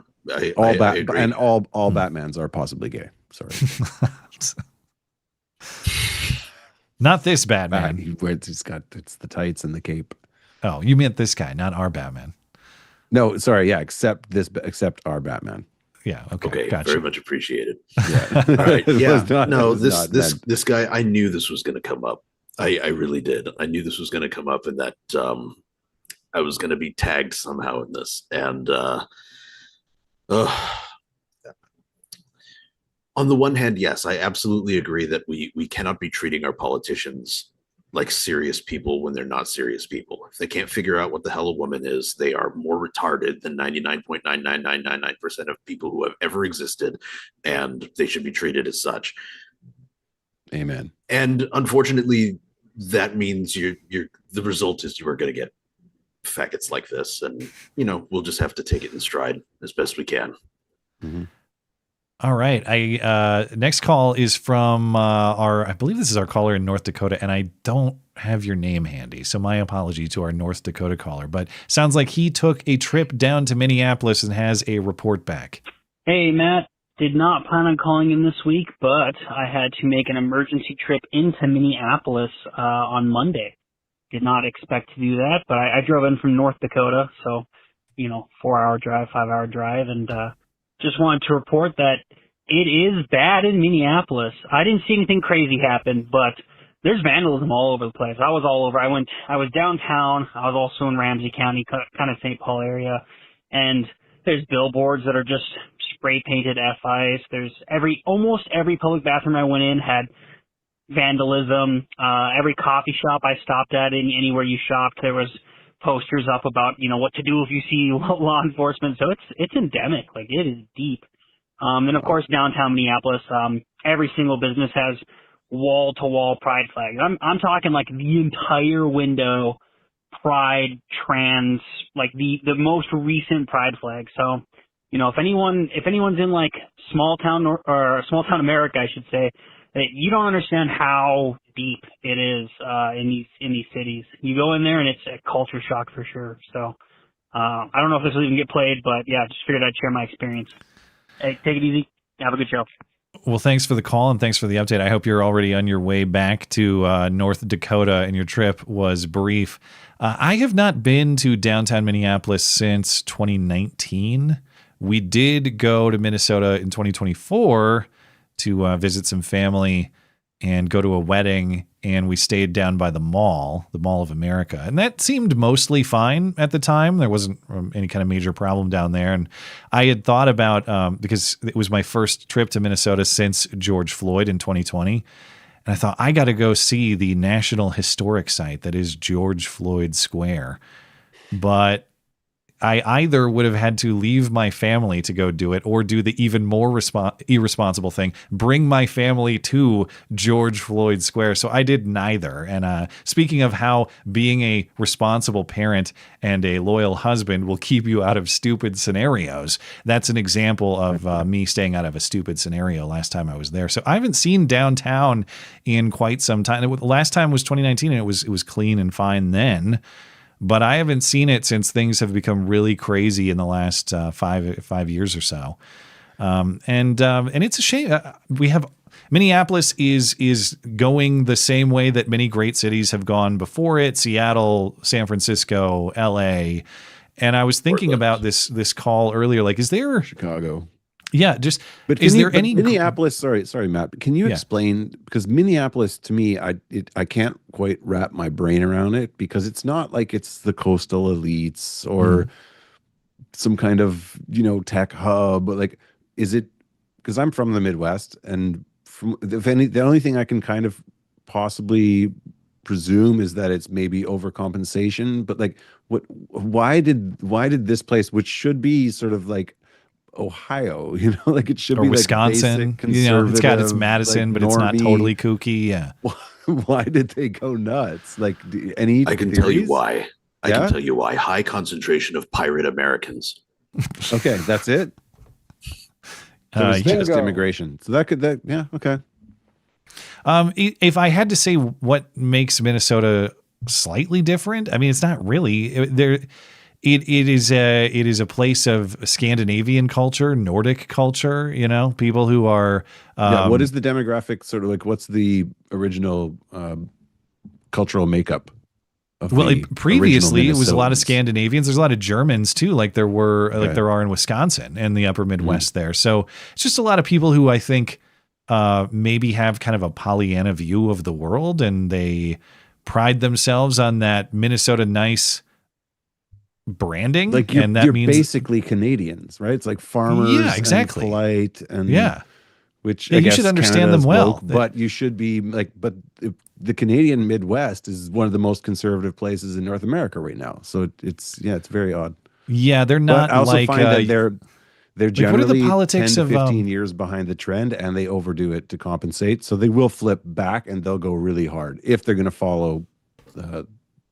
All Mm. Batmans are possibly gay. Sorry. Not this Batman. It's the tights and the cape. Oh, you meant this guy, not our Batman. No, sorry. Yeah. Except our Batman. Yeah. Okay. Okay. Gotcha. Very much appreciated. Yeah. All right. Yeah. No, It was not this guy, I knew this was going to come up. I really did. I knew this was going to come up, and that I was going to be tagged somehow in this. And on the one hand, yes, I absolutely agree that we cannot be treating our politicians like serious people when they're not serious people. If they can't figure out what the hell a woman is, they are more retarded than 99.99999% of people who have ever existed, and they should be treated as such. Amen. And unfortunately, that means the result is you are going to get faggots like this, and we'll just have to take it in stride as best we can. Mm-hmm. All right. Next call is from I believe this is our caller in North Dakota, and I don't have your name handy, so my apology to our North Dakota caller, but sounds like he took a trip down to Minneapolis and has a report back. Hey, Matt. Did not plan on calling in this week, but I had to make an emergency trip into Minneapolis on Monday. Did not expect to do that, but I drove in from North Dakota, so, 4-hour drive, 5-hour drive, and just wanted to report that it is bad in Minneapolis. I didn't see anything crazy happen, but there's vandalism all over the place. I was all over. I was downtown. I was also in Ramsey County, kind of St. Paul area, and there's billboards that are just spray painted FIs. There's almost every public bathroom I went in had vandalism. Every coffee shop I stopped at, anywhere you shopped, there was posters up about, what to do if you see law enforcement. So it's endemic. Like, it is deep. And of course, downtown Minneapolis, every single business has wall to wall pride flags. I'm talking like the entire window pride, trans, like the most recent pride flag. So, if anyone's in like small town or small town America, I should say, that you don't understand how deep it is in these cities. You go in there and it's a culture shock for sure. So I don't know if this will even get played, but yeah, just figured I'd share my experience. Hey, take it easy. Have a good show. Well, thanks for the call and thanks for the update. I hope you're already on your way back to North Dakota and your trip was brief. I have not been to downtown Minneapolis since 2019. We did go to Minnesota in 2024 to visit some family and go to a wedding, and we stayed down by the Mall of America. And that seemed mostly fine at the time. There wasn't any kind of major problem down there. And I had thought about, because it was my first trip to Minnesota since George Floyd in 2020, and I thought, I got to go see the National Historic Site that is George Floyd Square. But I either would have had to leave my family to go do it or do the even more irresponsible thing, bring my family to George Floyd Square. So I did neither. And speaking of how being a responsible parent and a loyal husband will keep you out of stupid scenarios, that's an example of me staying out of a stupid scenario last time I was there. So I haven't seen downtown in quite some time. The last time was 2019 and it was clean and fine then. But I haven't seen it since things have become really crazy in the last 5 years or so, and it's a shame. Minneapolis is going the same way that many great cities have gone before it: Seattle, San Francisco, L.A. And I was thinking about this call earlier. Like, is there Chicago? Yeah, just but is there any Minneapolis? Sorry, Matt. Can you explain, because Minneapolis to me, I can't quite wrap my brain around it, because it's not like it's the coastal elites or some kind of tech hub. Like, is it? Because I'm from the Midwest, and the only thing I can kind of possibly presume is that it's maybe overcompensation. But like, why did this place, which should be sort of like Ohio, like it should or be Wisconsin, like it's got its Madison, but it's not totally kooky. Yeah. Why did they go nuts? Like, I can tell you why. I can tell you why. High concentration of pirate Americans. Okay, that's it. Just immigration. So yeah, okay. If I had to say what makes Minnesota slightly different, I mean, it's not really there. It is a place of Scandinavian culture, Nordic culture, people who are. What is the demographic sort of like? What's the original cultural makeup? of well, the previously it was a lot of Minnesotans. Scandinavians. There's a lot of Germans too, like there were, like Right. there are in Wisconsin and the upper Midwest there. So it's just a lot of people who I think maybe have kind of a Pollyanna view of the world, and they pride themselves on that Minnesota nice branding. Like and that you're means basically Canadians, right? It's like farmers, Yeah, exactly. and polite, and Yeah. which Yeah, I you guess should understand Canada's them well. woke, but you should be like, but the Canadian Midwest is one of the most conservative places in North America right now. So it's very odd. Yeah, they're not But I also like find that they're like, what are the generally politics 10 to of 15 years behind the trend, and they overdo it to compensate. So they will flip back, and they'll go really hard if they're going to follow the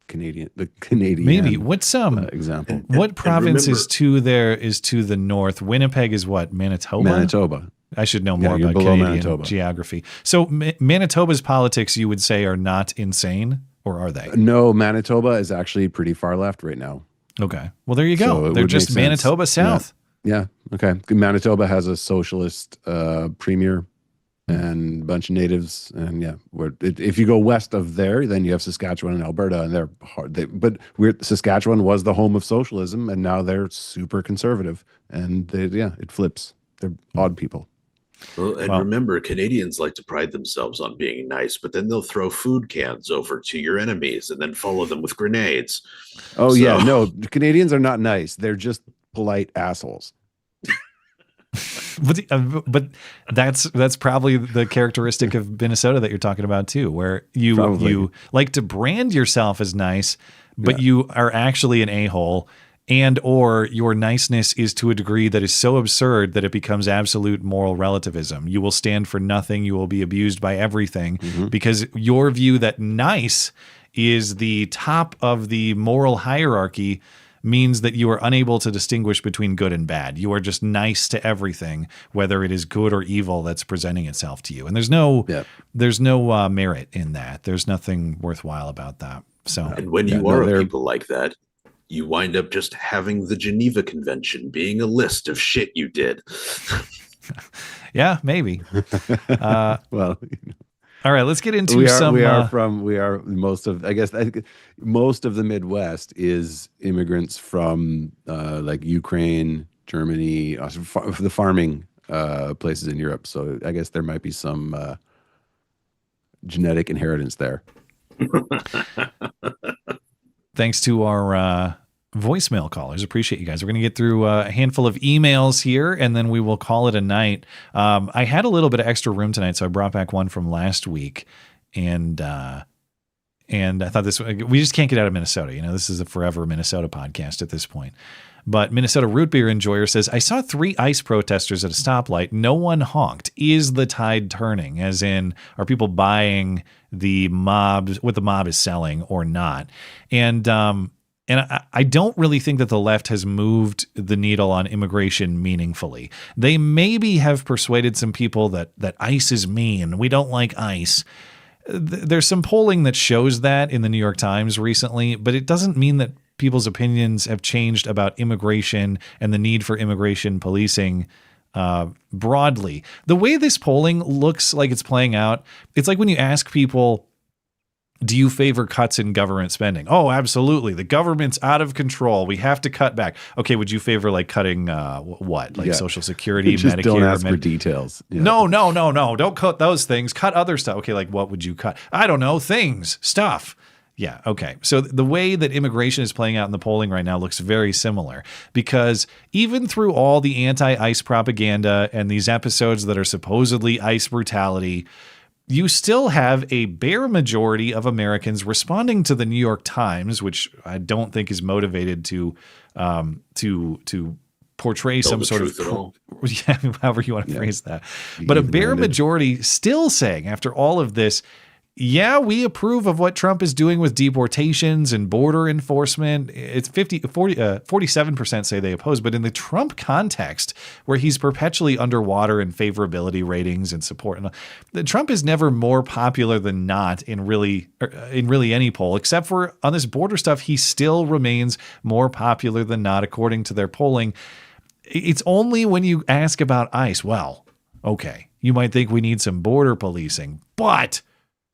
Canadian maybe what's example. what province remember- is to the north? Winnipeg is what? Manitoba. Manitoba. I should know Yeah, more you're about below Canadian Manitoba. geography. So Manitoba's politics, you would say, are not insane, or are they? No, Manitoba is actually pretty far left right now. Okay. Well, there you So go. it They're would just make sense. Manitoba South. Yeah. Okay. Manitoba has a socialist premier and a bunch of natives, and if you go west of there, then you have Saskatchewan and Alberta, and they're hard. Saskatchewan was the home of socialism, and now they're super conservative, and it flips. They're odd people. Well, and remember, Canadians like to pride themselves on being nice, but then they'll throw food cans over to your enemies and then follow them with grenades. Oh So- yeah, no, Canadians are not nice. They're just polite assholes. But that's probably the characteristic of Minnesota that you're talking about too, where you like to brand yourself as nice, but you are actually an a-hole, and or your niceness is to a degree that is so absurd that it becomes absolute moral relativism. You will stand for nothing. You will be abused by everything because your view that nice is the top of the moral hierarchy means that you are unable to distinguish between good and bad. You are just nice to everything, whether it is good or evil that's presenting itself to you. And there's no merit in that. There's nothing worthwhile about that. So, And when you are people like that, you wind up just having the Geneva Convention being a list of shit you did. yeah, maybe. Well, all right, let's get into most of the Midwest is immigrants from like Ukraine, Germany, the farming places in Europe. So I guess there might be some genetic inheritance there. Thanks to our voicemail callers. Appreciate you guys. We're going to get through a handful of emails here, and then we will call it a night. I had a little bit of extra room tonight, so I brought back one from last week, and I thought we just can't get out of Minnesota. You know, this is a forever Minnesota podcast at this point. But Minnesota Root Beer Enjoyer says, I saw 3 ICE protesters at a stoplight. No one honked. Is the tide turning? As in, are people buying what the mob is selling or not? And I don't really think that the left has moved the needle on immigration meaningfully. They maybe have persuaded some people that ICE is mean. We don't like ICE. There's some polling that shows that in the New York Times recently, but it doesn't mean that people's opinions have changed about immigration and the need for immigration policing broadly. The way this polling looks like it's playing out, it's like when you ask people, do you favor cuts in government spending? Oh, absolutely. The government's out of control. We have to cut back. Okay, would you favor like cutting what? Like Social Security, Just Medicare? don't ask for details. Yeah. No. Don't cut those things. Cut other stuff. Okay, like what would you cut? I don't know. Stuff. Yeah, okay. So the way that immigration is playing out in the polling right now looks very similar, because even through all the anti-ICE propaganda and these episodes that are supposedly ICE brutality, you still have a bare majority of Americans responding to the New York Times, which I don't think is motivated to portray some sort of, however you want to phrase that. But a bare majority still saying, after all of this, yeah, we approve of what Trump is doing with deportations and border enforcement. It's 47% say they oppose. But in the Trump context, where he's perpetually underwater in favorability ratings and support, Trump is never more popular than not in really any poll, except for on this border stuff. He still remains more popular than not, according to their polling. It's only when you ask about ICE, well, okay, you might think we need some border policing, but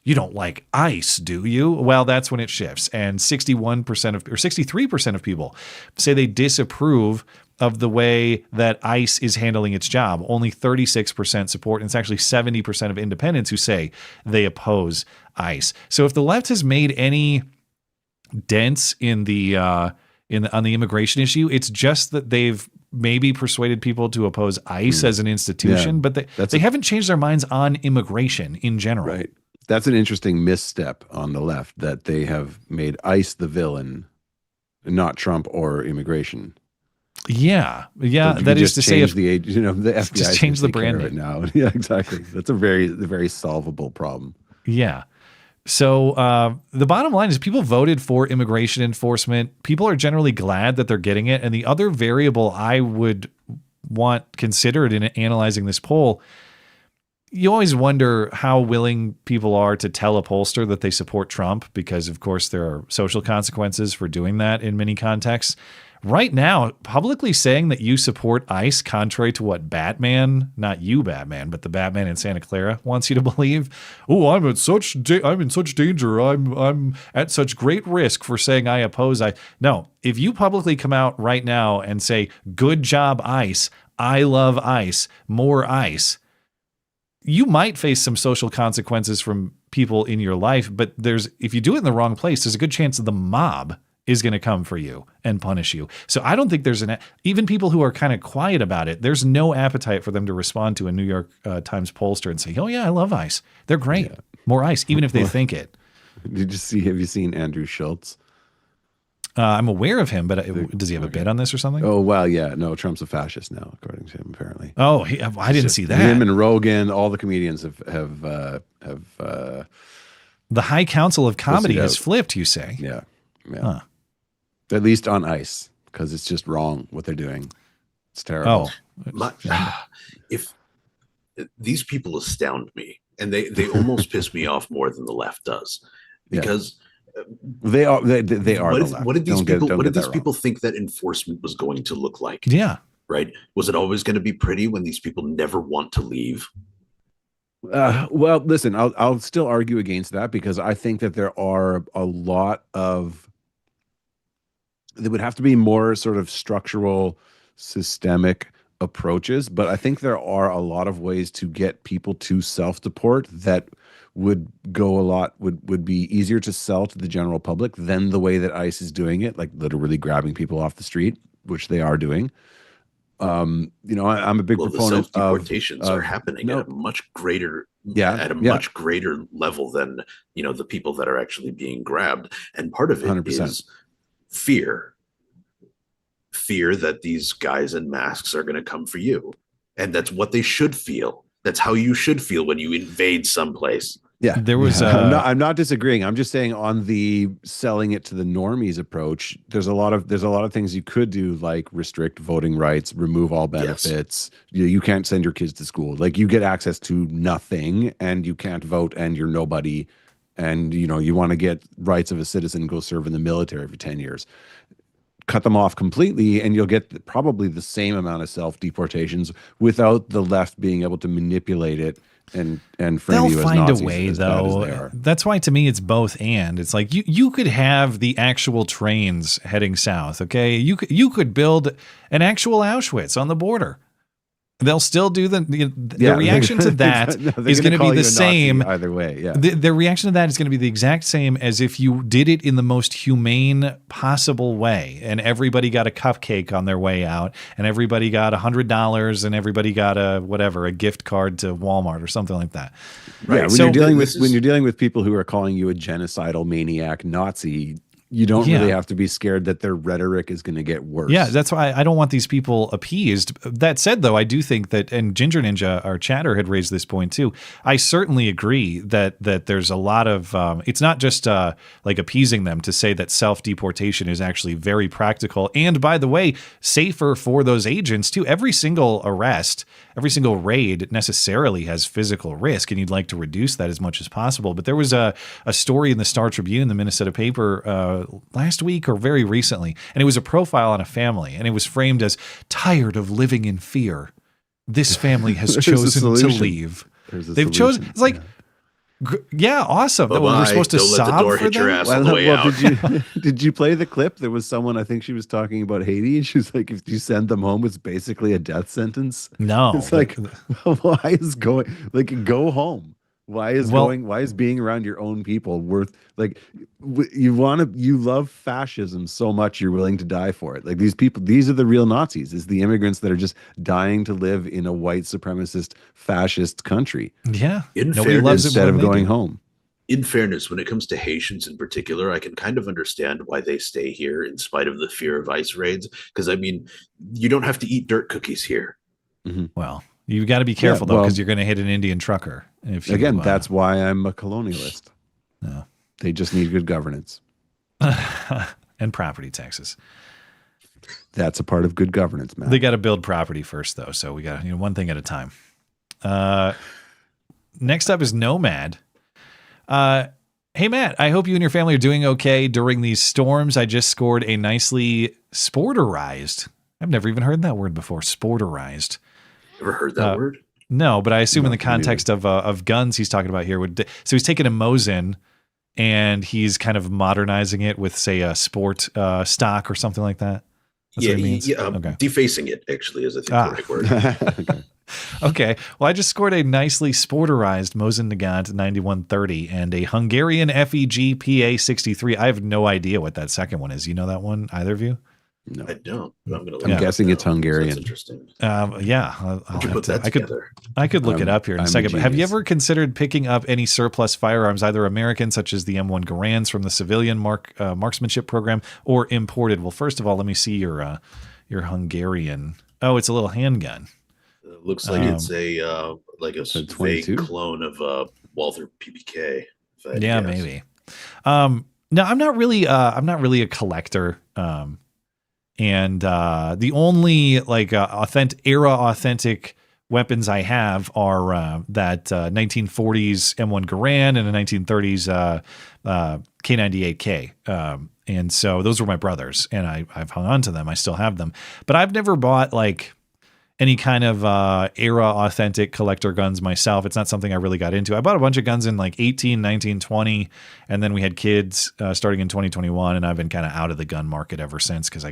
you don't like ICE, do you? Well, that's when it shifts. And 63% of people say they disapprove of the way that ICE is handling its job. Only 36% support, and it's actually 70% of independents who say they oppose ICE. So if the left has made any dents on the immigration issue, it's just that they've maybe persuaded people to oppose ICE as an institution, but they haven't changed their minds on immigration in general. Right. That's an interesting misstep on the left, that they have made ICE the villain, not Trump or immigration. Yeah. That is to say, if the FBI just change the branding right now. Yeah, exactly. That's a very solvable problem. Yeah. So the bottom line is people voted for immigration enforcement. People are generally glad that they're getting it. And the other variable I would want considered in analyzing this poll, you always wonder how willing people are to tell a pollster that they support Trump, because, of course, there are social consequences for doing that in many contexts. Right now, publicly saying that you support ICE, contrary to what Batman, not you Batman, but the Batman in Santa Clara wants you to believe. Oh, I'm in such danger. I'm at such great risk for saying I oppose ICE. No, if you publicly come out right now and say, good job, ICE, I love ICE, more ICE, you might face some social consequences from people in your life, but if you do it in the wrong place, there's a good chance the mob is going to come for you and punish you. So I don't think there's even people who are kind of quiet about it, there's no appetite for them to respond to a New York Times pollster and say, oh yeah, I love ICE. They're great. Yeah. More ICE, even if they think it. Have you seen Andrew Schultz? I'm aware of him, but does he have a bid on this or something? Oh, well, yeah. No, Trump's a fascist now, according to him, apparently. Oh, I didn't see that. Him and Rogan, all the comedians have the High Council of Comedy has flipped, you say? Yeah. Huh. At least on ICE, because it's just wrong what they're doing. It's terrible. If these people astound me, and they almost piss me off more than the left does, because they are the left. What did these people think that enforcement was going to look like? Yeah. Right. Was it always going to be pretty when these people never want to leave? Well, listen, I'll still argue against that, because I think that there are a lot of, there would have to be more sort of structural, systemic approaches, but I think there are a lot of ways to get people to self-deport that would be easier to sell to the general public than the way that ICE is doing it, like literally grabbing people off the street, which they are doing. I'm a big proponent of deportations are happening at a much greater much greater level than the people that are actually being grabbed, and part of it 100%. Is fear that these guys in masks are going to come for you, and that's what they should feel. That's how you should feel when you invade someplace. Yeah, there was. I'm not disagreeing. I'm just saying, on the selling it to the normies approach, there's a lot of things you could do, like restrict voting rights, remove all benefits. Yes. You can't send your kids to school. Like, you get access to nothing, and you can't vote, and you're nobody. And you want to get rights of a citizen, go serve in the military for 10 years. Cut them off completely, and you'll get probably the same amount of self-deportations without the left being able to manipulate it and frame you as Nazis. They'll find a way, though. That's why, to me, it's both and. It's like you could have the actual trains heading south, okay? You could build an actual Auschwitz on the border. They'll still do the reaction to that is going to be the same either way. Yeah, the reaction to that is going to be the exact same as if you did it in the most humane possible way, and everybody got a cupcake on their way out, and everybody got $100, and everybody got a gift card to Walmart or something like that. Right. Yeah, when you're dealing with people who are calling you a genocidal maniac Nazi, you don't really have to be scared that their rhetoric is going to get worse. Yeah, that's why I don't want these people appeased. That said, though, I do think that, and Ginger Ninja, our chatter, had raised this point too. I certainly agree that there's a lot of, it's not just like appeasing them to say that self-deportation is actually very practical. And by the way, safer for those agents too. Every single arrest, every single raid necessarily has physical risk, and you'd like to reduce that as much as possible. But there was a story in the Star Tribune, the Minnesota paper, last week or very recently, and it was a profile on a family, and it was framed as tired of living in fear. This family has chosen to leave. They've chosen. It's like, Yeah, awesome. That Bye-bye. we're supposed to Don't let the sob door for hit your them? ass on the way out. Did you play the clip? There was someone, I think she was talking about Haiti, and she was like, if you send them home, it's basically a death sentence. No. It's like, why is go home? Why is being around your own people worth, like, you love fascism so much you're willing to die for it. Like, these people, these are the real Nazis, is the immigrants that are just dying to live in a white supremacist fascist country. Yeah. Nobody loves it instead of going home. In fairness, when it comes to Haitians in particular, I can kind of understand why they stay here in spite of the fear of ICE raids. Because, I mean, you don't have to eat dirt cookies here. Mm-hmm. Well, you got to be careful, though, because you're going to hit an Indian trucker. If you, that's why I'm a colonialist. No. They just need good governance. And property taxes. That's a part of good governance, man. They got to build property first, though. So we got one thing at a time. Next up is Nomad. Hey, Matt, I hope you and your family are doing okay during these storms. I just scored a nicely sporterized. I've never even heard that word before. Sporterized. Ever heard that word? No, but I assume in the context of guns he's talking about here. So he's taking a Mosin and he's kind of modernizing it with, say, a sport stock or something like that. That's what it means? Okay. Defacing it, actually, is I think the right word. Okay. Well, I just scored a nicely sporterized Mosin Nagant 9130 and a Hungarian FEG PA 63. I have no idea what that second one is. You know that one? Either of you? No, I don't. I'm guessing it's Hungarian. That's interesting. Yeah. I could look it up here in a second. But have you ever considered picking up any surplus firearms, either American, such as the M1 Garands from the civilian marksmanship program, or imported? Well, first of all, let me see your Hungarian. Oh, it's a little handgun. Looks like it's a fake clone of Walther PPK. Yeah, maybe. No, I'm not really a collector. And the only authentic weapons I have are that 1940s M1 Garand and a 1930s K98K. And so those were my brothers, and I've hung on to them. I still have them, but I've never bought any kind of era authentic collector guns myself. It's not something I really got into. I bought a bunch of guns in 18, 19, 20, and then we had kids starting in 2021, and I've been kind of out of the gun market ever since because I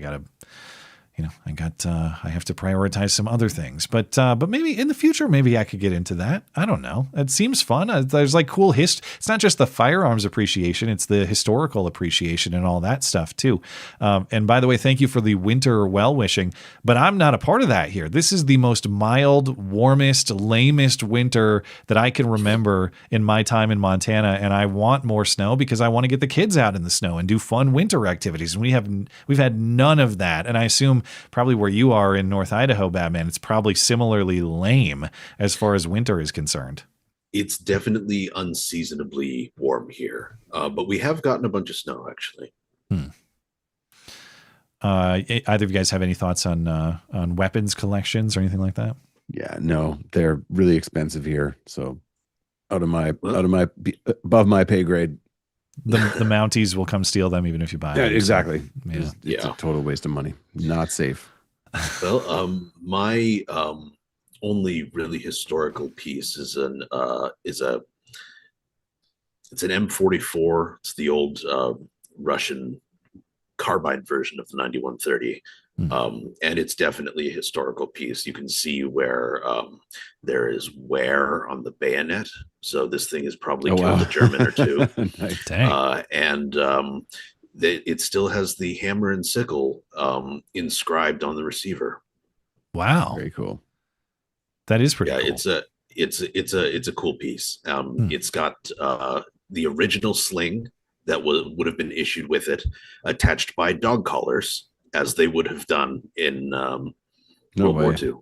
have to prioritize some other things. But maybe in the future, maybe I could get into that. I don't know. It seems fun. There's cool history. It's not just the firearms appreciation. It's the historical appreciation and all that stuff too. And by the way, thank you for the winter well-wishing, but I'm not a part of that here. This is the most mild, warmest, lamest winter that I can remember in my time in Montana. And I want more snow because I want to get the kids out in the snow and do fun winter activities. And we've had none of that. And I assume probably where you are in North Idaho, Batman, it's probably similarly lame as far as winter is concerned. It's definitely unseasonably warm here, but we have gotten a bunch of snow, actually. Either of you guys have any thoughts on weapons collections or anything like that? Yeah, no, they're really expensive here. So above my pay grade. The Mounties will come steal them even if you buy them. Yeah, exactly. So, it's a total waste of money. Not safe. Well, my only really historical piece is an M44. It's the old Russian carbine version of the 9130. And it's definitely a historical piece. You can see where there is wear on the bayonet. So this thing has probably killed a German or two. It still has the hammer and sickle inscribed on the receiver. Wow. Very cool. That is pretty cool. It's a cool piece. It's got the original sling that would have been issued with it attached by dog collars, as they would have done in World War II.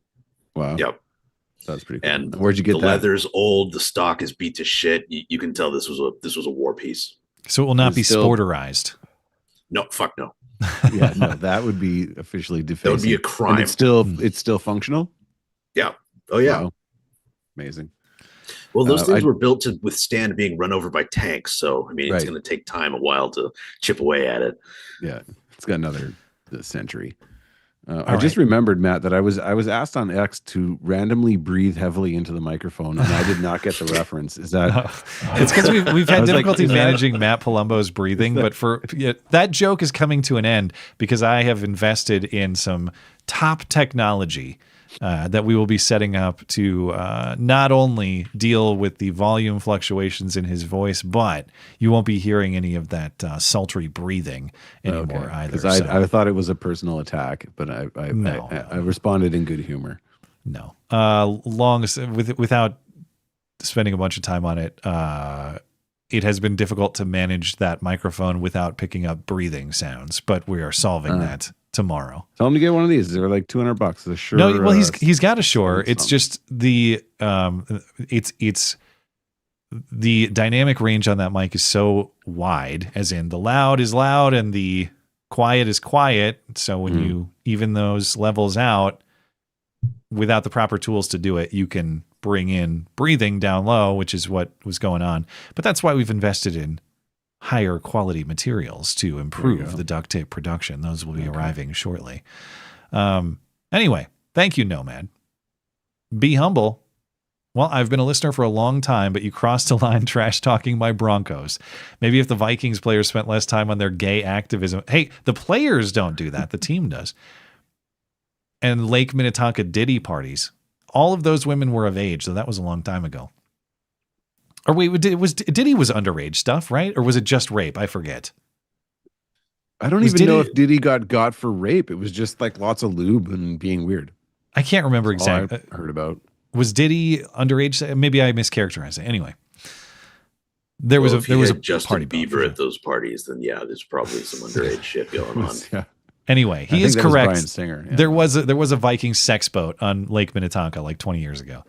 Wow. Yep. That's pretty cool. And where'd you get the that? leather's old, the stock is beat to shit. You can tell this was a war piece. So it will not be sporterized. No, fuck no. Yeah, no, that would be officially defacing. That would be a crime. And it's still functional? Yeah. Oh yeah. Wow. Amazing. Well, those things were built to withstand being run over by tanks. So, I mean, it's going to take a while to chip away at it. Yeah. It's got another century. I just remembered, Matt, that I was asked on X to randomly breathe heavily into the microphone, and I did not get the reference. Is that? It's because we've had difficulty managing Matt Palumbo's breathing, but that joke is coming to an end because I have invested in some top technology that we will be setting up to not only deal with the volume fluctuations in his voice, but you won't be hearing any of that sultry breathing anymore either. Because I thought it was a personal attack, but I responded in good humor. No, without spending a bunch of time on it, it has been difficult to manage that microphone without picking up breathing sounds, but we are solving that tomorrow. Tell him to get one of these. They're like $200. The Shure. No, well, he's got a Shure. It's just the it's the dynamic range on that mic is so wide, as in the loud is loud and the quiet is quiet. So when you even those levels out without the proper tools to do it, you can bring in breathing down low, which is what was going on. But that's why we've invested in higher quality materials to improve the duct tape production. Those will be arriving shortly. Anyway, thank you, Nomad. Be humble. Well, I've been a listener for a long time, but you crossed the line trash talking my Broncos. Maybe if the Vikings players spent less time on their gay activism. Hey, the players don't do that. The team does. And Lake Minnetonka Diddy parties. All of those women were of age, so that was a long time ago. Or wait, Diddy was underage stuff, right? Or was it just rape? I forget. I don't even know if Diddy got for rape. It was just like lots of lube and being weird. I can't remember exactly. I heard about. Was Diddy underage? Maybe I mischaracterized it. Anyway, there was a Justin party Bieber at those parties. Then there's probably some underage shit going on. Yeah. Anyway, he is correct. Bryan Singer, yeah. There was a Viking sex boat on Lake Minnetonka like 20 years ago.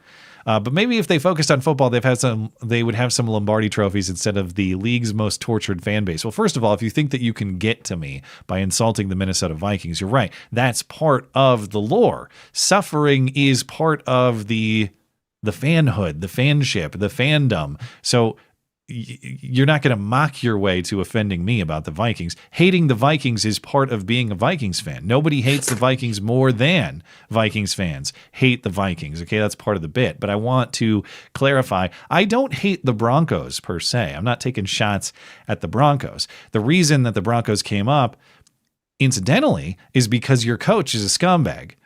But maybe if they focused on football, they would have some Lombardi trophies instead of the league's most tortured fan base. Well, first of all, if you think that you can get to me by insulting the Minnesota Vikings, you're right. That's part of the lore. Suffering is part of the fanhood, the fanship, the fandom. So you're not going to mock your way to offending me about the Vikings. Hating the Vikings is part of being a Vikings fan. Nobody hates the Vikings more than Vikings fans hate the Vikings. Okay, that's part of the bit. But I want to clarify, I don't hate the Broncos per se. I'm not taking shots at the Broncos. The reason that the Broncos came up, incidentally, is because your coach is a scumbag.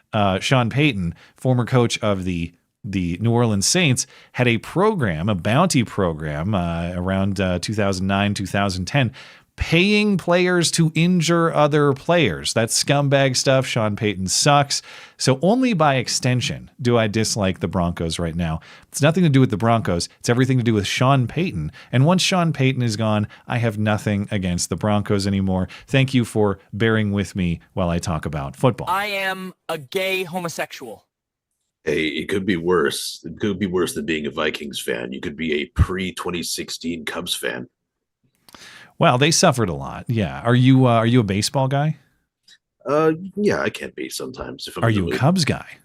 Sean Payton, former coach of the New Orleans Saints, had a program, a bounty program around 2009, 2010, paying players to injure other players. That's scumbag stuff. Sean Payton sucks. So only by extension do I dislike the Broncos right now. It's nothing to do with the Broncos. It's everything to do with Sean Payton. And once Sean Payton is gone, I have nothing against the Broncos anymore. Thank you for bearing with me while I talk about football. I am a gay homosexual. Hey, it could be worse. It could be worse than being a Vikings fan. You could be a pre-2016 Cubs fan. Well, they suffered a lot. Yeah. Are you a baseball guy? Yeah, I can be sometimes. If I'm Are you a Cubs guy?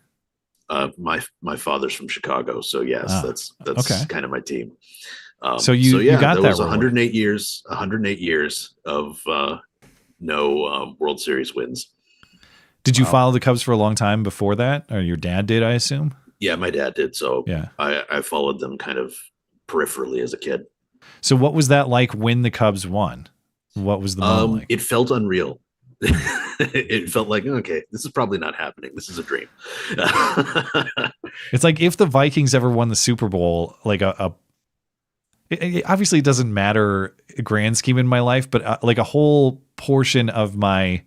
My father's from Chicago, so yes, that's okay. kind of my team. So you got that. Was 108 years. 108 years of no World Series wins. Did you follow the Cubs for a long time before that? Or your dad did, I assume? Yeah, my dad did. So yeah. I followed them kind of peripherally as a kid. So what was that like when the Cubs won? What was the moment like? It felt unreal. It felt like, okay, this is probably not happening. This is a dream. It's like if the Vikings ever won the Super Bowl, like it obviously doesn't matter grand scheme in my life, but like a whole portion of my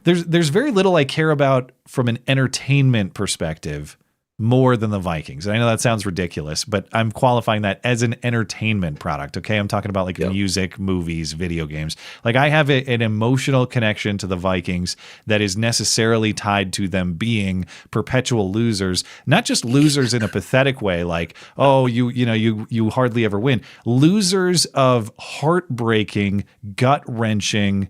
there's very little I care about from an entertainment perspective more than the Vikings. And I know that sounds ridiculous, but I'm qualifying that as an entertainment product. Okay. I'm talking about like music, movies, video games. Like I have an emotional connection to the Vikings that is necessarily tied to them being perpetual losers, not just losers in a pathetic way. Like, oh, you hardly ever win. Losers of heartbreaking, gut wrenching,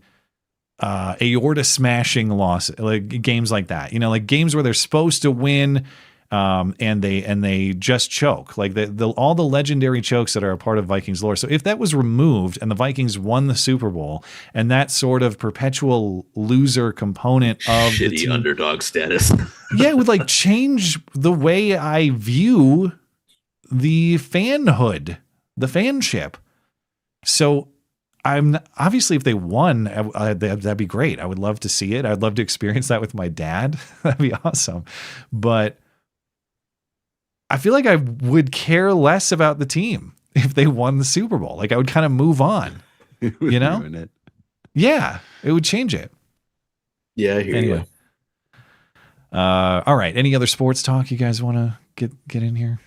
aorta smashing losses, like games like that, like games where they're supposed to win and they just choke, like all the legendary chokes that are a part of Vikings lore. So if that was removed and the Vikings won the Super Bowl, and that sort of perpetual loser component of shitty the team, underdog status, yeah, it would like change the way I view the fanhood, the fanship. So I'm obviously, if they won, that'd be great. I would love to see it. I'd love to experience that with my dad. That'd be awesome. But I feel like I would care less about the team if they won the Super Bowl. Like I would kind of move on, you know? Ruin it. Yeah, it would change it. Yeah, I hear you. All right. Any other sports talk you guys want to get in here?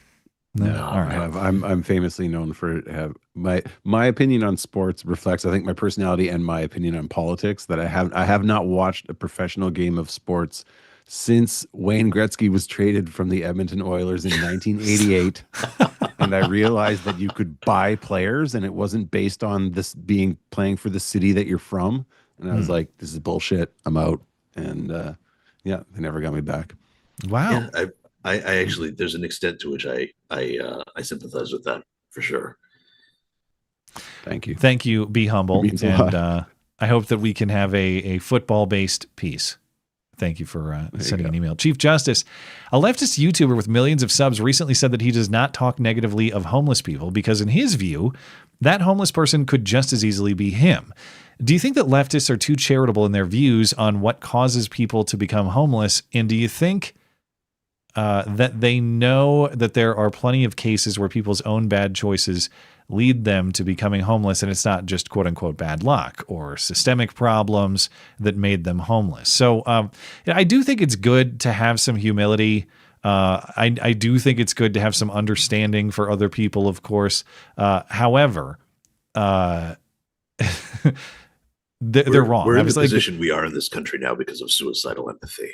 No, all right. I'm famously known for my opinion on sports reflects, I think, my personality and my opinion on politics. That I have not watched a professional game of sports since Wayne Gretzky was traded from the Edmonton Oilers in 1988, and I realized that you could buy players, and it wasn't based on this playing for the city that you're from. And I was like, "This is bullshit. I'm out." And yeah, they never got me back. Wow. Yeah, I actually, there's an extent to which I sympathize with that for sure. Thank you. Thank you. Be humble. It means a And lot. I hope that we can have a football-based piece. Thank you for sending an email. Chief Justice, a leftist YouTuber with millions of subs recently said that he does not talk negatively of homeless people because in his view, that homeless person could just as easily be him. Do you think that leftists are too charitable in their views on what causes people to become homeless? And do you think that they know that there are plenty of cases where people's own bad choices lead them to becoming homeless, and it's not just quote unquote bad luck or systemic problems that made them homeless? So I do think it's good to have some humility. I do think it's good to have some understanding for other people, of course. However, they're wrong. We're in the position we are in this country now because of suicidal empathy.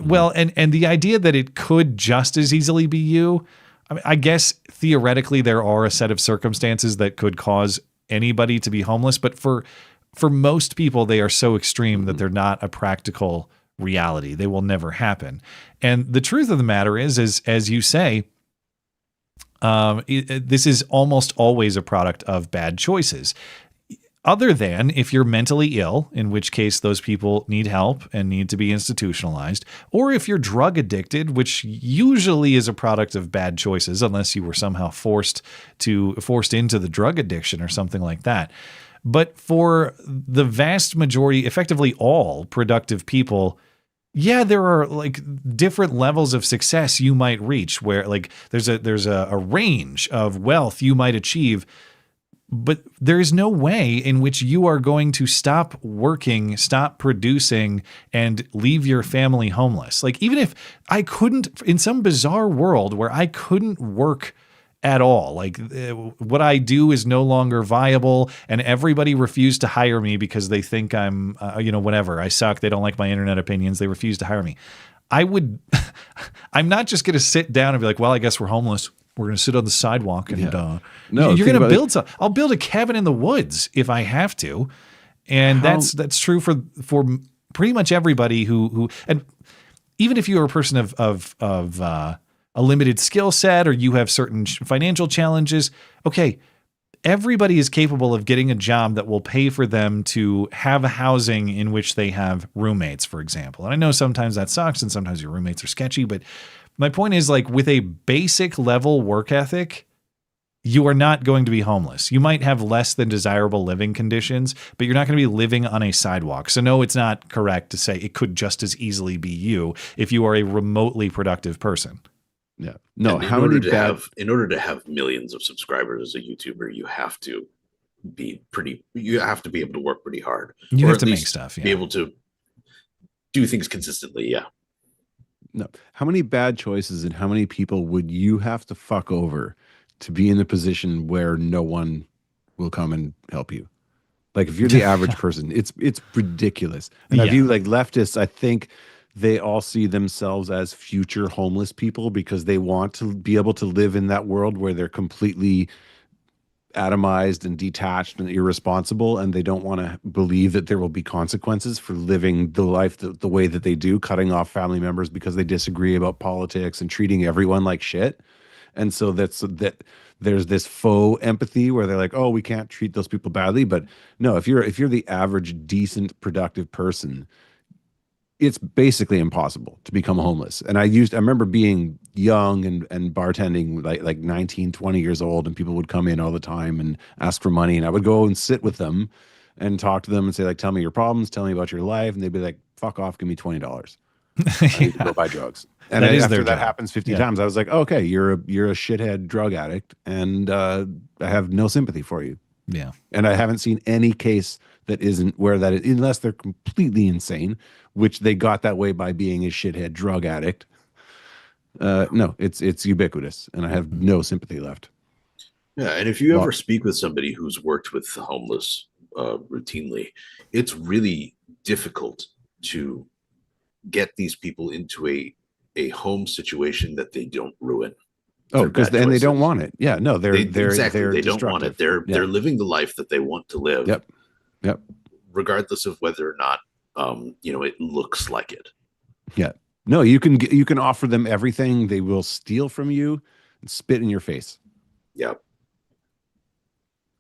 Well, and the idea that it could just as easily be you, I mean, I guess theoretically there are a set of circumstances that could cause anybody to be homeless, but for most people, they are so extreme that they're not a practical reality. They will never happen. And the truth of the matter is as you say, this is almost always a product of bad choices. Other than if you're mentally ill, in which case those people need help and need to be institutionalized, or if you're drug addicted, which usually is a product of bad choices, unless you were somehow forced into the drug addiction or something like that. But for the vast majority, effectively all productive people, yeah, there are like different levels of success you might reach where like there's a range of wealth you might achieve. But there is no way in which you are going to stop working, stop producing, and leave your family homeless. Like, even if I couldn't, in some bizarre world where I couldn't work at all, like what I do is no longer viable and everybody refused to hire me because they think I'm, whatever, I suck. They don't like my internet opinions. They refuse to hire me. I'm not just going to sit down and be like, well, I guess we're homeless. We're going to sit on the sidewalk and no, you're going to build some. I'll build a cabin in the woods if I have to. And that's true for pretty much everybody who, and even if you're a person of a limited skill set or you have certain financial challenges, okay, everybody is capable of getting a job that will pay for them to have a housing in which they have roommates, for example. And I know sometimes that sucks and sometimes your roommates are sketchy, but my point is, like, with a basic level work ethic, you are not going to be homeless. You might have less than desirable living conditions, but you're not going to be living on a sidewalk. So no, it's not correct to say it could just as easily be you if you are a remotely productive person. Yeah. No, in order to have millions of subscribers as a YouTuber, you have to be able to work pretty hard. You have to make stuff, be able to do things consistently. Yeah. No. How many bad choices and how many people would you have to fuck over to be in a position where no one will come and help you? Like, if you're the average person, it's ridiculous. And I view like leftists, I think they all see themselves as future homeless people because they want to be able to live in that world where they're completely atomized and detached and irresponsible, and they don't want to believe that there will be consequences for living the life the way that they do, cutting off family members because they disagree about politics and treating everyone like shit. And so that there's this faux empathy where they're like, oh, we can't treat those people badly. But no, if you're the average, decent, productive person, it's basically impossible to become homeless. And I remember being young and bartending like 19, 20 years old, and people would come in all the time and ask for money. And I would go and sit with them and talk to them and say, like, tell me your problems, tell me about your life. And they'd be like, fuck off, give me $20. I need to go buy drugs. And then after that happens 50 times, I was like, oh, okay, you're a shithead drug addict, and I have no sympathy for you. Yeah. And I haven't seen any case that isn't where that is, unless they're completely insane, which they got that way by being a shithead drug addict. No, it's ubiquitous, and I have no sympathy left. Yeah, and if you ever speak with somebody who's worked with the homeless routinely, it's really difficult to get these people into a home situation that they don't ruin. Oh, because and they don't want it. Yeah, no, they're exactly. They're they don't want it. They're living the life that they want to live. Yep. Regardless of whether or not it looks like it. Yeah. No, you can offer them everything. They will steal from you and spit in your face. Yep.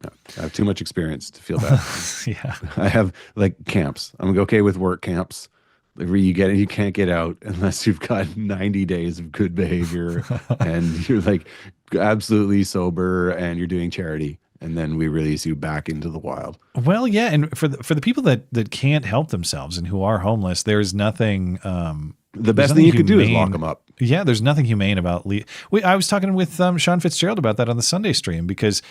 No, I have too much experience to feel bad. Yeah. I have like camps. I'm okay with work camps. Where you can't get out unless you've got 90 days of good behavior and you're like absolutely sober and you're doing charity, and then we release you back into the wild. Well, yeah, and for the people that can't help themselves and who are homeless, there's nothing. The best thing you could do is lock them up. Yeah, there's nothing humane about. I was talking with Sean Fitzgerald about that on the Sunday stream, because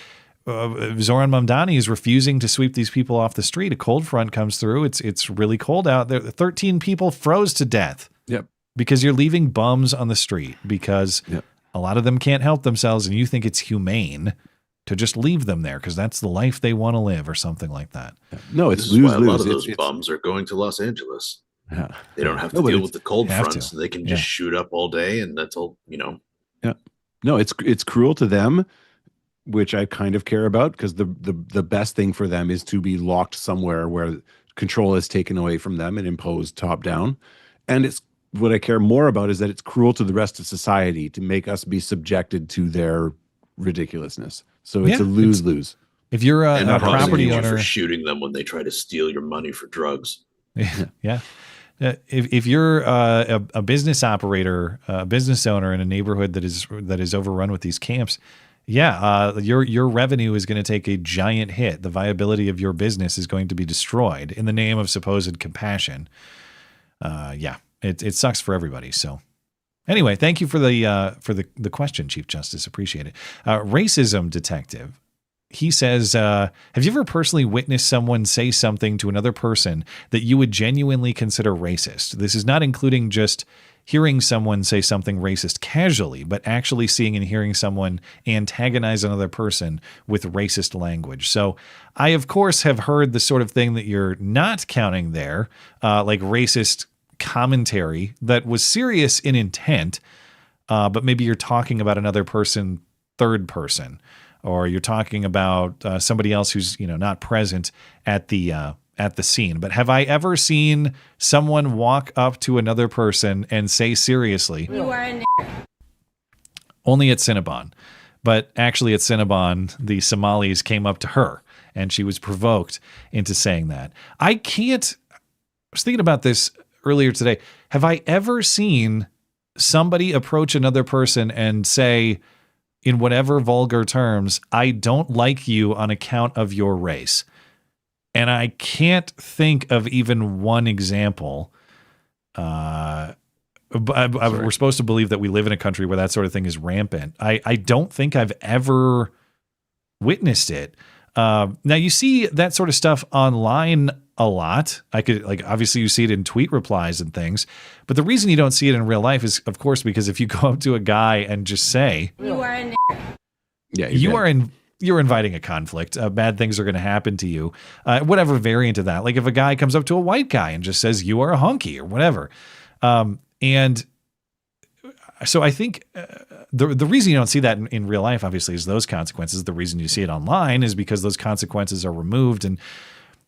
Zoran Mamdani is refusing to sweep these people off the street. A cold front comes through. It's really cold out there. 13 people froze to death. Yep. Because you're leaving bums on the street, because a lot of them can't help themselves, and you think it's humane to just leave them there because that's the life they want to live or something like that. No, it's lose-lose. A lot of lose. those bums are going to Los Angeles. Yeah. They don't have to deal with the cold fronts. They can just shoot up all day, and that's all, Yeah. No, it's cruel to them, which I kind of care about, because the best thing for them is to be locked somewhere where control is taken away from them and imposed top down. And it's what I care more about is that it's cruel to the rest of society to make us be subjected to their ridiculousn's. So it's a lose-lose. If you're a property owner, for shooting them when they try to steal your money for drugs. Yeah. If you're a business operator, a business owner in a neighborhood that is overrun with these camps, your revenue is going to take a giant hit. The viability of your business is going to be destroyed in the name of supposed compassion. It sucks for everybody. So anyway, thank you for the question, Chief Justice. Appreciate it. Racism detective. He says, have you ever personally witnessed someone say something to another person that you would genuinely consider racist? This is not including just hearing someone say something racist casually, but actually seeing and hearing someone antagonize another person with racist language. So I, of course, have heard the sort of thing that you're not counting there, like racist commentary that was serious in intent, but maybe you're talking about another person, third person, or you're talking about somebody else who's not present at the scene. But have I ever seen someone walk up to another person and say seriously, You are a only at Cinnabon? But actually at Cinnabon, the Somalis came up to her and she was provoked into saying that. I was thinking about this earlier today. Have I ever seen somebody approach another person and say, in whatever vulgar terms, I don't like you on account of your race? And I can't think of even one example. We're supposed to believe that we live in a country where that sort of thing is rampant. I don't think I've ever witnessed it. Now you see that sort of stuff online a lot. Obviously you see it in tweet replies and things, but the reason you don't see it in real life is, of course, because if you go up to a guy and just say, You are a you're inviting a conflict. Bad things are going to happen to you. Whatever variant of that. Like if a guy comes up to a white guy and just says, you are a honky or whatever. And So I think the reason you don't see that in real life, obviously, is those consequences. The reason you see it online is because those consequences are removed. And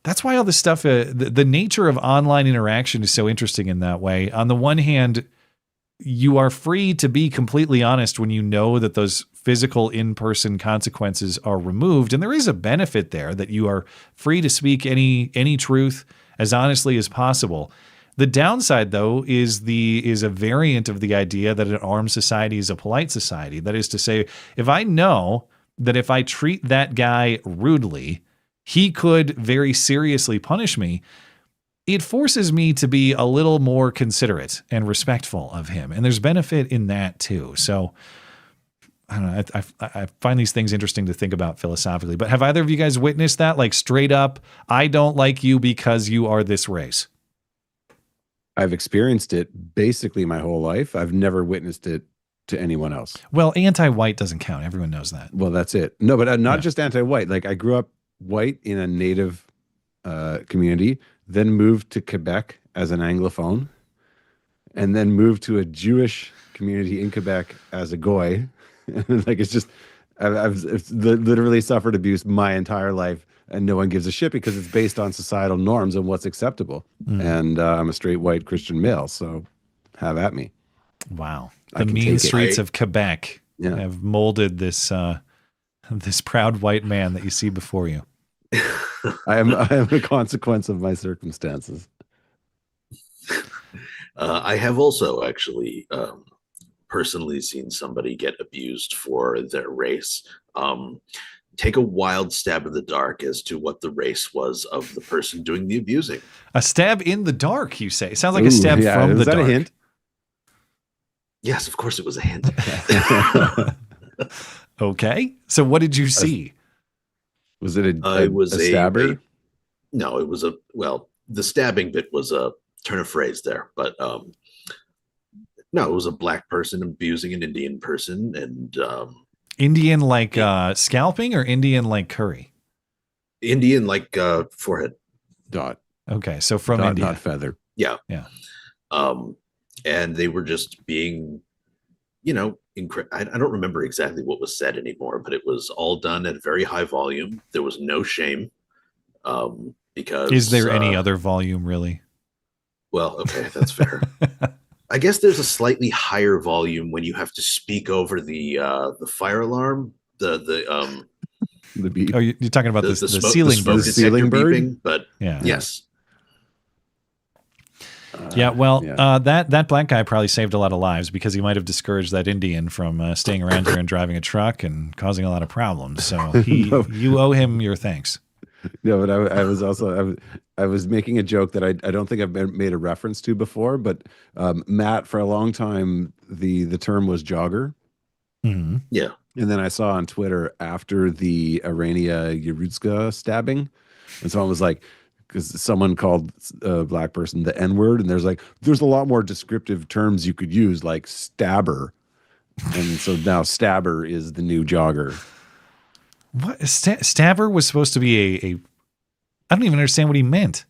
that's why all this stuff, the nature of online interaction is so interesting in that way. On the one hand, you are free to be completely honest when you know that those physical in-person consequences are removed. And there is a benefit there that you are free to speak any truth as honestly as possible. The downside, though, is a variant of the idea that an armed society is a polite society. That is to say, if I know that if I treat that guy rudely, he could very seriously punish me, it forces me to be a little more considerate and respectful of him. And there's benefit in that, too. So I don't know. I find these things interesting to think about philosophically. But have either of you guys witnessed that? Like straight up, I don't like you because you are this race. I've experienced it basically my whole life. I've never witnessed it to anyone else. Well, anti-white doesn't count. Everyone knows that. Well, that's it. No, but not just anti-white. Like I grew up white in a native community, then moved to Quebec as an Anglophone, and then moved to a Jewish community in Quebec as a Goy. Like it's just, I've literally suffered abuse my entire life. And no one gives a shit because it's based on societal norms and what's acceptable. And I'm a straight white Christian male, so have at me. Wow. The mean streets of Quebec have molded this this proud white man that you see before you. I am a consequence of my circumstances. I have also actually personally seen somebody get abused for their race. Take a wild stab in the dark as to what the race was of the person doing the abusing. A stab in the dark, you say? It sounds like a stab from the dark. Is that a hint? Yes, of course it was a hint. Okay. So what did you see? Was it a stabber? No, it was the stabbing bit was a turn of phrase there. But no, it was a black person abusing an Indian person. And Indian like scalping or Indian like curry? Indian like forehead. Dot. Okay, so from India. Not feather. Yeah. Yeah. And they were just being, I don't remember exactly what was said anymore, but it was all done at very high volume. There was no shame. Because is there any other volume really? Well, okay, that's fair. I guess there's a slightly higher volume when you have to speak over the fire alarm. The beep. Oh, you're talking about the ceiling bird. The ceiling bird. Beeping, but yes. That black guy probably saved a lot of lives because he might have discouraged that Indian from staying around here and driving a truck and causing a lot of problems. So you owe him your thanks. No, but I was making a joke that I don't think I've made a reference to before, but Matt, for a long time, the term was jogger. Mm-hmm. Yeah. And then I saw on Twitter after the Arania Yerutska stabbing, and someone was like, because someone called a black person the N-word, and there's a lot more descriptive terms you could use, like stabber. And so now stabber is the new jogger. What? Stabber was supposed to be a I don't even understand what he meant.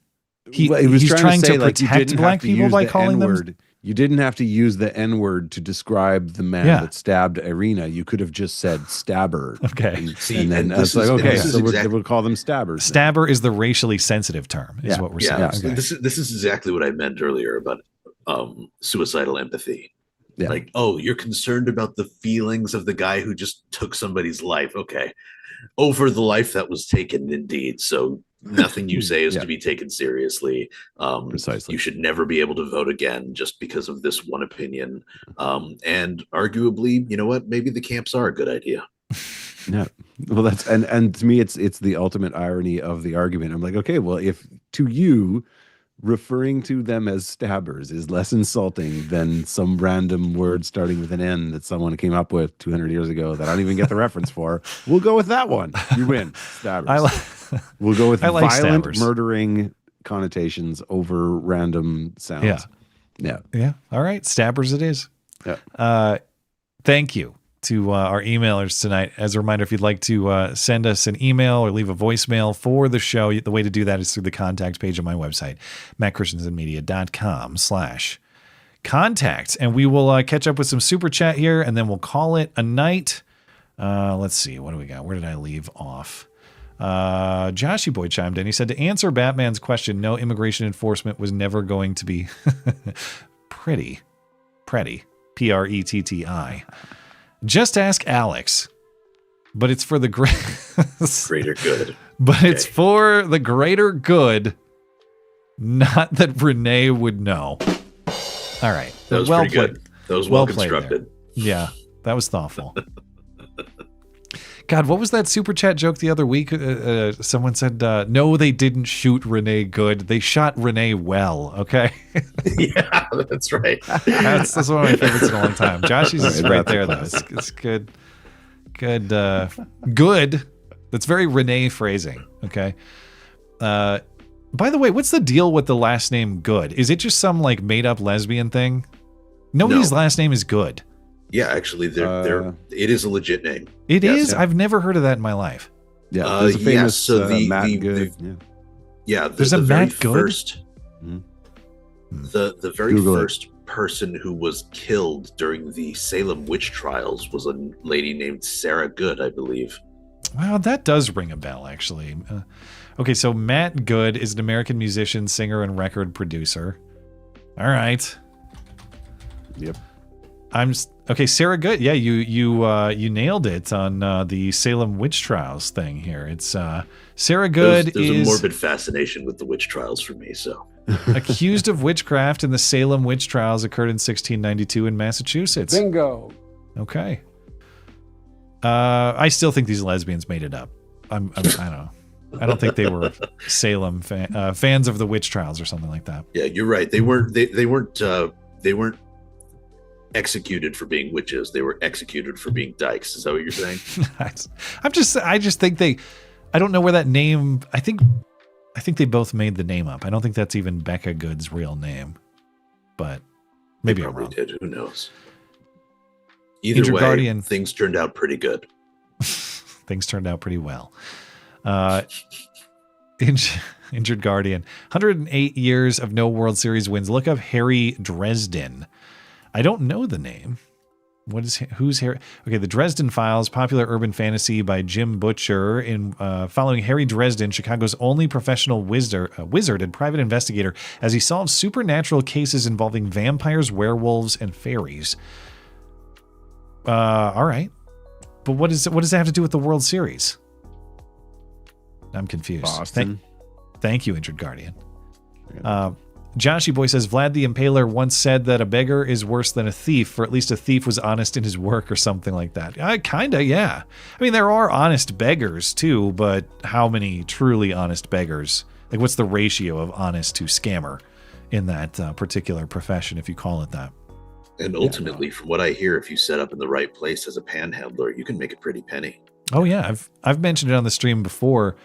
He's trying to protect black people by calling them. You didn't have to use the N-word to describe the man that stabbed Irina. You could have just said stabber. Okay. And then it's like, okay, so we'll call them stabbers. Stabber is the racially sensitive term, is what we're saying. Yeah. Okay. This is exactly what I meant earlier about suicidal empathy. Yeah. Like, oh, you're concerned about the feelings of the guy who just took somebody's life. Okay. Over the life that was taken, indeed. So nothing you say is to be taken seriously. Precisely. You should never be able to vote again just because of this one opinion. And arguably, you know what? Maybe the camps are a good idea. Yeah. Well, that's and to me, it's the ultimate irony of the argument. I'm like, okay, well, if to you, referring to them as stabbers is less insulting than some random word starting with an N that someone came up with 200 years ago that I don't even get the reference for, we'll go with that one. You win. Stabbers. We'll go with violent, stabbers. Murdering connotations over random sounds. Yeah. All right. Stabbers it is. Yeah. Thank you to our emailers tonight. As a reminder, if you'd like to send us an email or leave a voicemail for the show, the way to do that is through the contact page on my website, mattchristiansenmedia.com/contact. contact. And we will catch up with some super chat here, and then we'll call it a night. Let's see. What do we got? Where did I leave off? Joshy Boy chimed in. He said, to answer Batman's question, no, immigration enforcement was never going to be pretty. Pretti. Just ask Alex. But it's for the greater good. But it's for the greater good, not that Renee would know. All right. That was pretty good. That was well constructed. Yeah, that was thoughtful. God, what was that super chat joke the other week? Someone said, no, they didn't shoot Renee good. They shot Renee well, okay? Yeah, that's right. That's one of my favorites in a long time. Joshy's is right there, though. It's good. Good. That's very Renee phrasing, okay? By the way, what's the deal with the last name Good? Is it just some, like, made-up lesbian thing? Nobody's last name is Good. Yeah, actually, it is a legit name. It is? Yeah. I've never heard of that in my life. Yeah, there's a famous Matt Good. There's a Matt Good? The very first person who was killed during the Salem witch trials was a lady named Sarah Good, I believe. Wow, that does ring a bell, actually. Okay, so Matt Good is an American musician, singer, and record producer. All right. Yep. Okay, Sarah Good. Yeah, you nailed it on the Salem witch trials thing here. It's Sarah Good there's is a morbid fascination with the witch trials for me. So accused of witchcraft in the Salem witch trials occurred in 1692 in Massachusetts. Bingo. Okay. I still think these lesbians made it up. I don't know. I don't think they were Salem fans of the witch trials or something like that. Yeah, you're right. They weren't. They weren't executed for being witches. They were executed for being dykes. Is that what you're saying? I just think I don't know where that name. I think they both made the name up. I don't think that's even Becca Good's real name, but maybe I'm wrong. Did. Who knows? Either way, Guardian, things turned out pretty good. Things turned out pretty well. Injured Guardian, 108 years of no World Series wins. Look up Harry Dresden. I don't know the name. Who's Harry? Okay, the Dresden Files, popular urban fantasy by Jim Butcher. In following Harry Dresden, Chicago's only professional wizard and private investigator, as he solves supernatural cases involving vampires, werewolves, and fairies. All right, but what does that have to do with the World Series? I'm confused. Boston. Thank you, Injured Guardian. Joshy Boy says, Vlad the Impaler once said that a beggar is worse than a thief, or at least a thief was honest in his work or something like that. Kinda, yeah. I mean, there are honest beggars too, but how many truly honest beggars? Like, what's the ratio of honest to scammer in that particular profession, if you call it that? And ultimately, from what I hear, if you set up in the right place as a panhandler, you can make a pretty penny. Oh yeah, I've mentioned it on the stream before.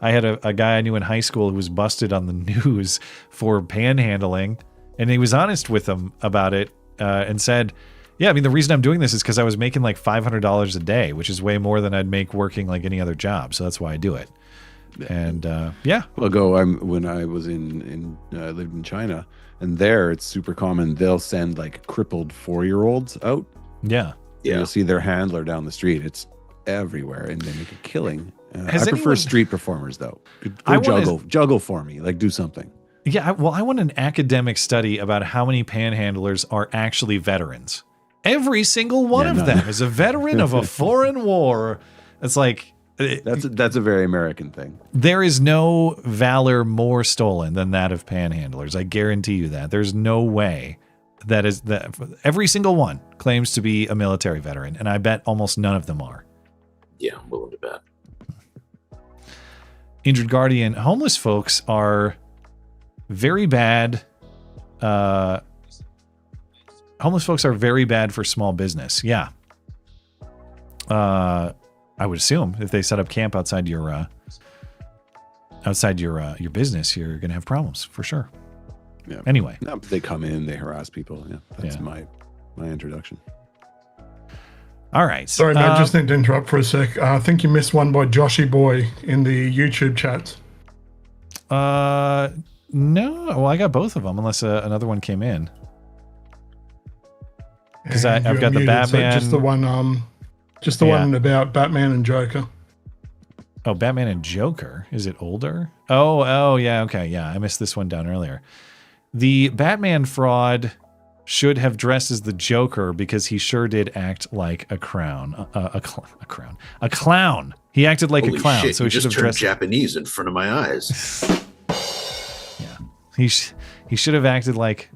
I had a guy I knew in high school who was busted on the news for panhandling, and he was honest with them about it and said, yeah, I mean, the reason I'm doing this is because I was making like $500 a day, which is way more than I'd make working like any other job. So that's why I do it. And yeah. When I was I lived in China, and there it's super common. They'll send like crippled 4-year-olds out. Yeah. You'll see their handler down the street. It's everywhere, and they make a killing. I prefer street performers, though. Juggle for me, like do something. Yeah, I want an academic study about how many panhandlers are actually veterans. Every single one of them is a veteran of a foreign war. It's like that's a very American thing. There is no valor more stolen than that of panhandlers. I guarantee you that. There's no way that every single one claims to be a military veteran, and I bet almost none of them are. Yeah, I'm willing to bet. Injured Guardian, homeless folks are very bad. Homeless folks are very bad for small business. Yeah. I would assume if they set up camp outside your business, you're going to have problems for sure. Yeah. Anyway. No, they come in, they harass people. Yeah. That's my introduction. All right. Sorry, Matt, just need to interrupt for a sec. I think you missed one by Joshy Boy in the YouTube chat. No. Well, I got both of them, unless another one came in. Because And I've you're got the muted, so Batman. just the one, one about Batman and Joker. Oh, Batman and Joker. Is it older? Oh, yeah. Okay, yeah. I missed this one down earlier. The Batman fraud should have dressed as the Joker because he sure did act like a clown. A clown. He acted like Holy a clown, shit, so he he should just have turned dressed. Japanese in front of my eyes. He should have acted like,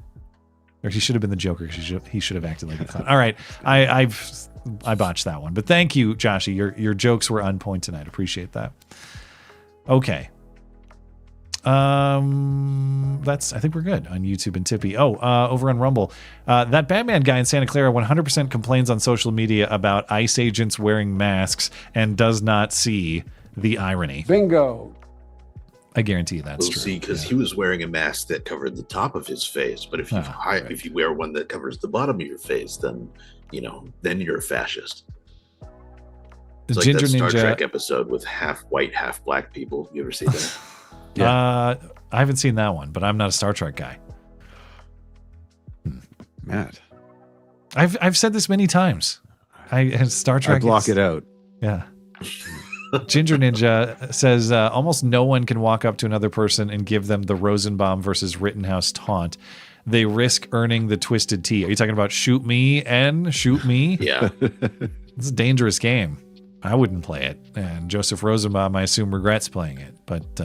or he should have been the Joker. He should have acted like a clown. All right, I botched that one, but thank you, Joshy. Your jokes were on point tonight. Appreciate that. Okay. I think we're good on YouTube and Tippy. Over on Rumble, that Batman guy in Santa Clara 100% complains on social media about ICE agents wearing masks and does not see the irony. Bingo. I guarantee that's We'll true. see, because he was wearing a mask that covered the top of his face. But if you if you wear one that covers the bottom of your face, then then you're a fascist. It's like Ginger that Star Ninja- Trek episode with half white, half black people. You ever see that? I haven't seen that one, but I'm not a Star Trek guy. Matt, I've said this many times. Star Trek. I block it out. Yeah. Ginger Ninja says almost no one can walk up to another person and give them the Rosenbaum versus Rittenhouse taunt. They risk earning the twisted T. Are you talking about shoot me and shoot me? Yeah. It's a dangerous game. I wouldn't play it. And Joseph Rosenbaum, I assume, regrets playing it. But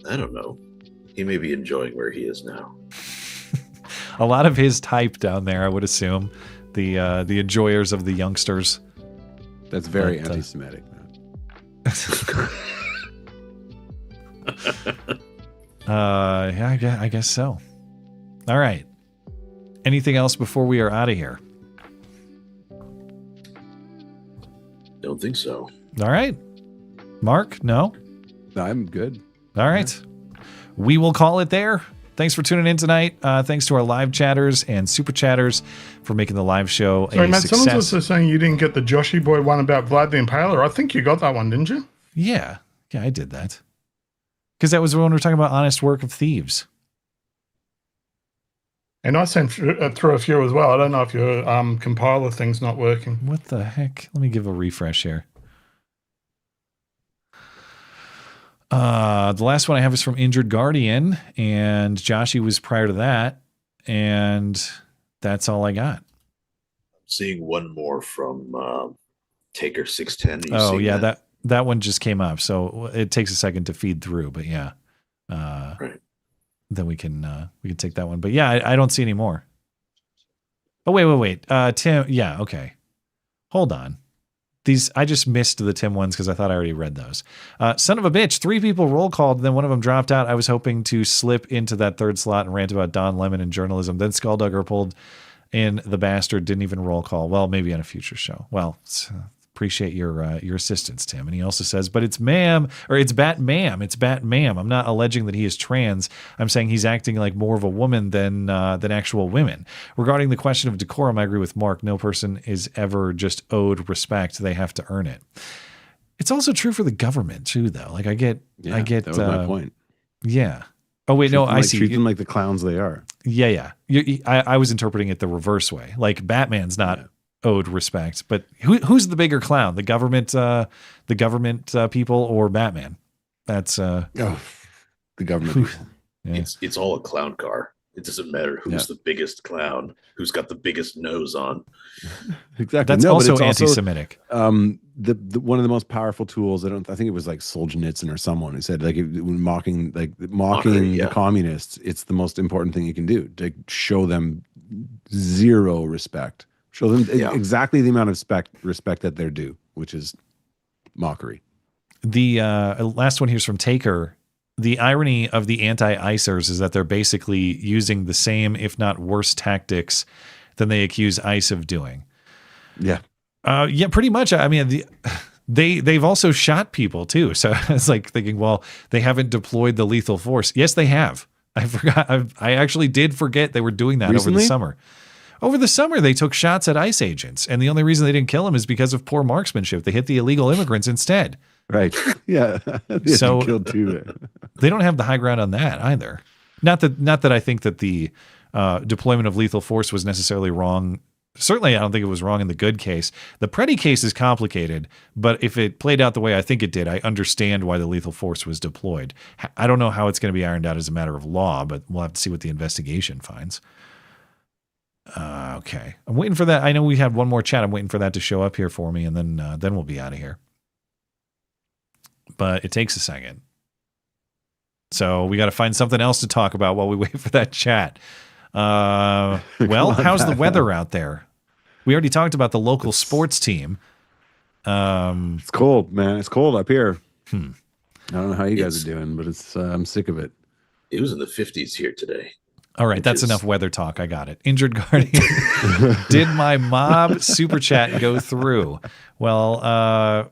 I don't know. He may be enjoying where he is now. a lot of his type down there, I would assume. The enjoyers of the youngsters. That's very anti-Semitic. Yeah, I guess so. All right. Anything else before we are out of here? Don't think so. All right. Mark, no? I'm good. All right. We will call it there. Thanks for tuning in tonight. Thanks to our live chatters and super chatters for making the live show Sorry, a Matt, success. someone's also saying you didn't get the Joshy Boy one about Vlad the Impaler. I think you got that one, didn't you? Yeah, I did that. Because that was when we were talking about honest work of thieves. And I sent through a few as well. I don't know if your compiler thing's not working. What the heck? Let me give a refresh here. The last one I have is from Injured Guardian, and Joshy was prior to that, and that's all I got. Seeing one more from Taker 610. Oh yeah, that one just came up, so it takes a second to feed through, but yeah, right. Then we can take that one, but yeah, I don't see any more. Oh wait, Tim, yeah, okay, hold on. These I just missed the Tim ones because I thought I already read those. Son of a bitch, 3 people roll called, then one of them dropped out. I was hoping to slip into that third slot and rant about Don Lemon and journalism. Then Skulldugger pulled in the bastard, didn't even roll call. Well, maybe on a future show. Well, appreciate your assistance, Tim. And he also says, but it's ma'am, or it's bat ma'am. It's bat ma'am. I'm not alleging that he is trans. I'm saying he's acting like more of a woman than actual women. Regarding the question of decorum, I agree with Mark. No person is ever just owed respect. They have to earn it. It's also true for the government too, though. Like I get. That was my point. Yeah. Oh wait, no, I see. Treat them like the clowns they are. Yeah. I was interpreting it the reverse way. Like Batman's not owed respect, but who's the bigger clown? The government people or Batman? That's the government. Yeah. It's all a clown car. It doesn't matter who's the biggest clown, who's got the biggest nose on. Exactly. That's also anti-Semitic. The one of the most powerful tools. I think it was like Solzhenitsyn or someone who said when mocking the communists, it's the most important thing you can do to show them zero respect. Show them exactly the amount of respect that they're due, which is mockery. The last one here is from Taker. The irony of the anti-ICERs is that they're basically using the same, if not worse, tactics than they accuse ICE of doing. Yeah. Yeah, pretty much. I mean, they've also shot people too. So it's like thinking, well, they haven't deployed the lethal force. Yes, they have. I forgot. I actually did forget they were doing that Recently? over the summer. Over the summer, they took shots at ICE agents, and the only reason they didn't kill them is because of poor marksmanship. They hit the illegal immigrants instead. Right. Yeah. So killed too. They don't have the high ground on that either. Not that I think that the deployment of lethal force was necessarily wrong Certainly, I don't think it was wrong in the good case. The Preddy case is complicated, but if it played out the way I think it did, I understand why the lethal force was deployed. I don't know how it's going to be ironed out as a matter of law, but we'll have to see what the investigation finds. Okay. I'm waiting for that. I know we had one more chat. I'm waiting for that to show up here for me, and then we'll be out of here. But it takes a second. So we got to find something else to talk about while we wait for that chat. Well, how's the weather out there? We already talked about the local sports team. It's cold, man. It's cold up here. I don't know how you guys are doing, but it's I'm sick of it. It was in the 50s here today. All right, that's enough weather talk. I got it. Injured Guardian. Did my mob super chat go through? Well,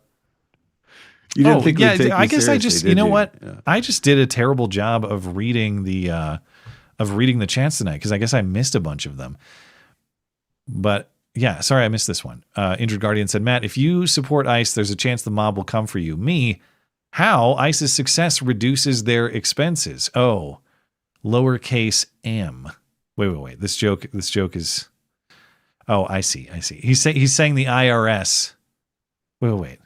you didn't think we'd take I guess I just, you know what? Yeah. I just did a terrible job of reading the chats tonight because I guess I missed a bunch of them. But yeah, sorry, I missed this one. Injured Guardian said, Matt, if you support ICE, there's a chance the mob will come for you. Me, how ICE's success reduces their expenses. Oh, lowercase m. Wait. This joke is. Oh, I see. He's saying the IRS. Wait.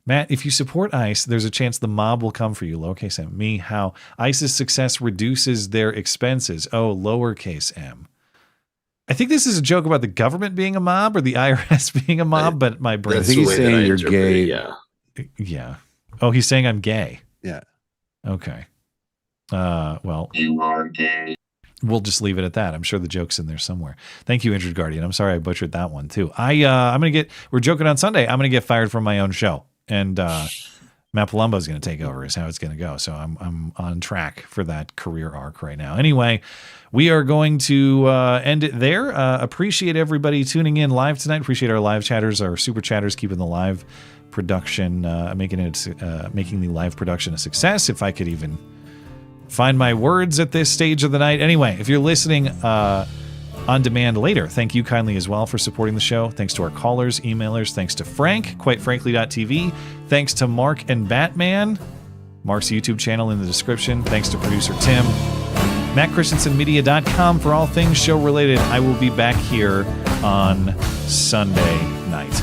Matt, if you support ICE, there's a chance the mob will come for you. Lowercase m. Me, how ICE's success reduces their expenses. Oh, lowercase m. I think this is a joke about the government being a mob or the IRS being a mob, but my brain. I think he's saying you're gay. Yeah. Oh, he's saying I'm gay. Yeah. Okay. Well, you are gay. We'll just leave it at that. I'm sure the joke's in there somewhere. Thank you, Injured Guardian. I'm sorry I butchered that one too. We're joking on Sunday. I'm gonna get fired from my own show, and Matt Palumbo's gonna take over. Is how it's gonna go. So I'm on track for that career arc right now. Anyway, we are going to end it there. Appreciate everybody tuning in live tonight. Appreciate our live chatters, our super chatters, keeping the live production, making the live production a success. If I could even find my words at this stage of the night. Anyway, if you're listening on demand later, thank you kindly as well for supporting the show. Thanks to our callers, emailers. Thanks to Frank, quitefrankly.tv. Thanks to Mark and Batman. Mark's YouTube channel in the description. Thanks to producer Tim. MattChristiansenMedia.com for all things show related. I will be back here on Sunday night.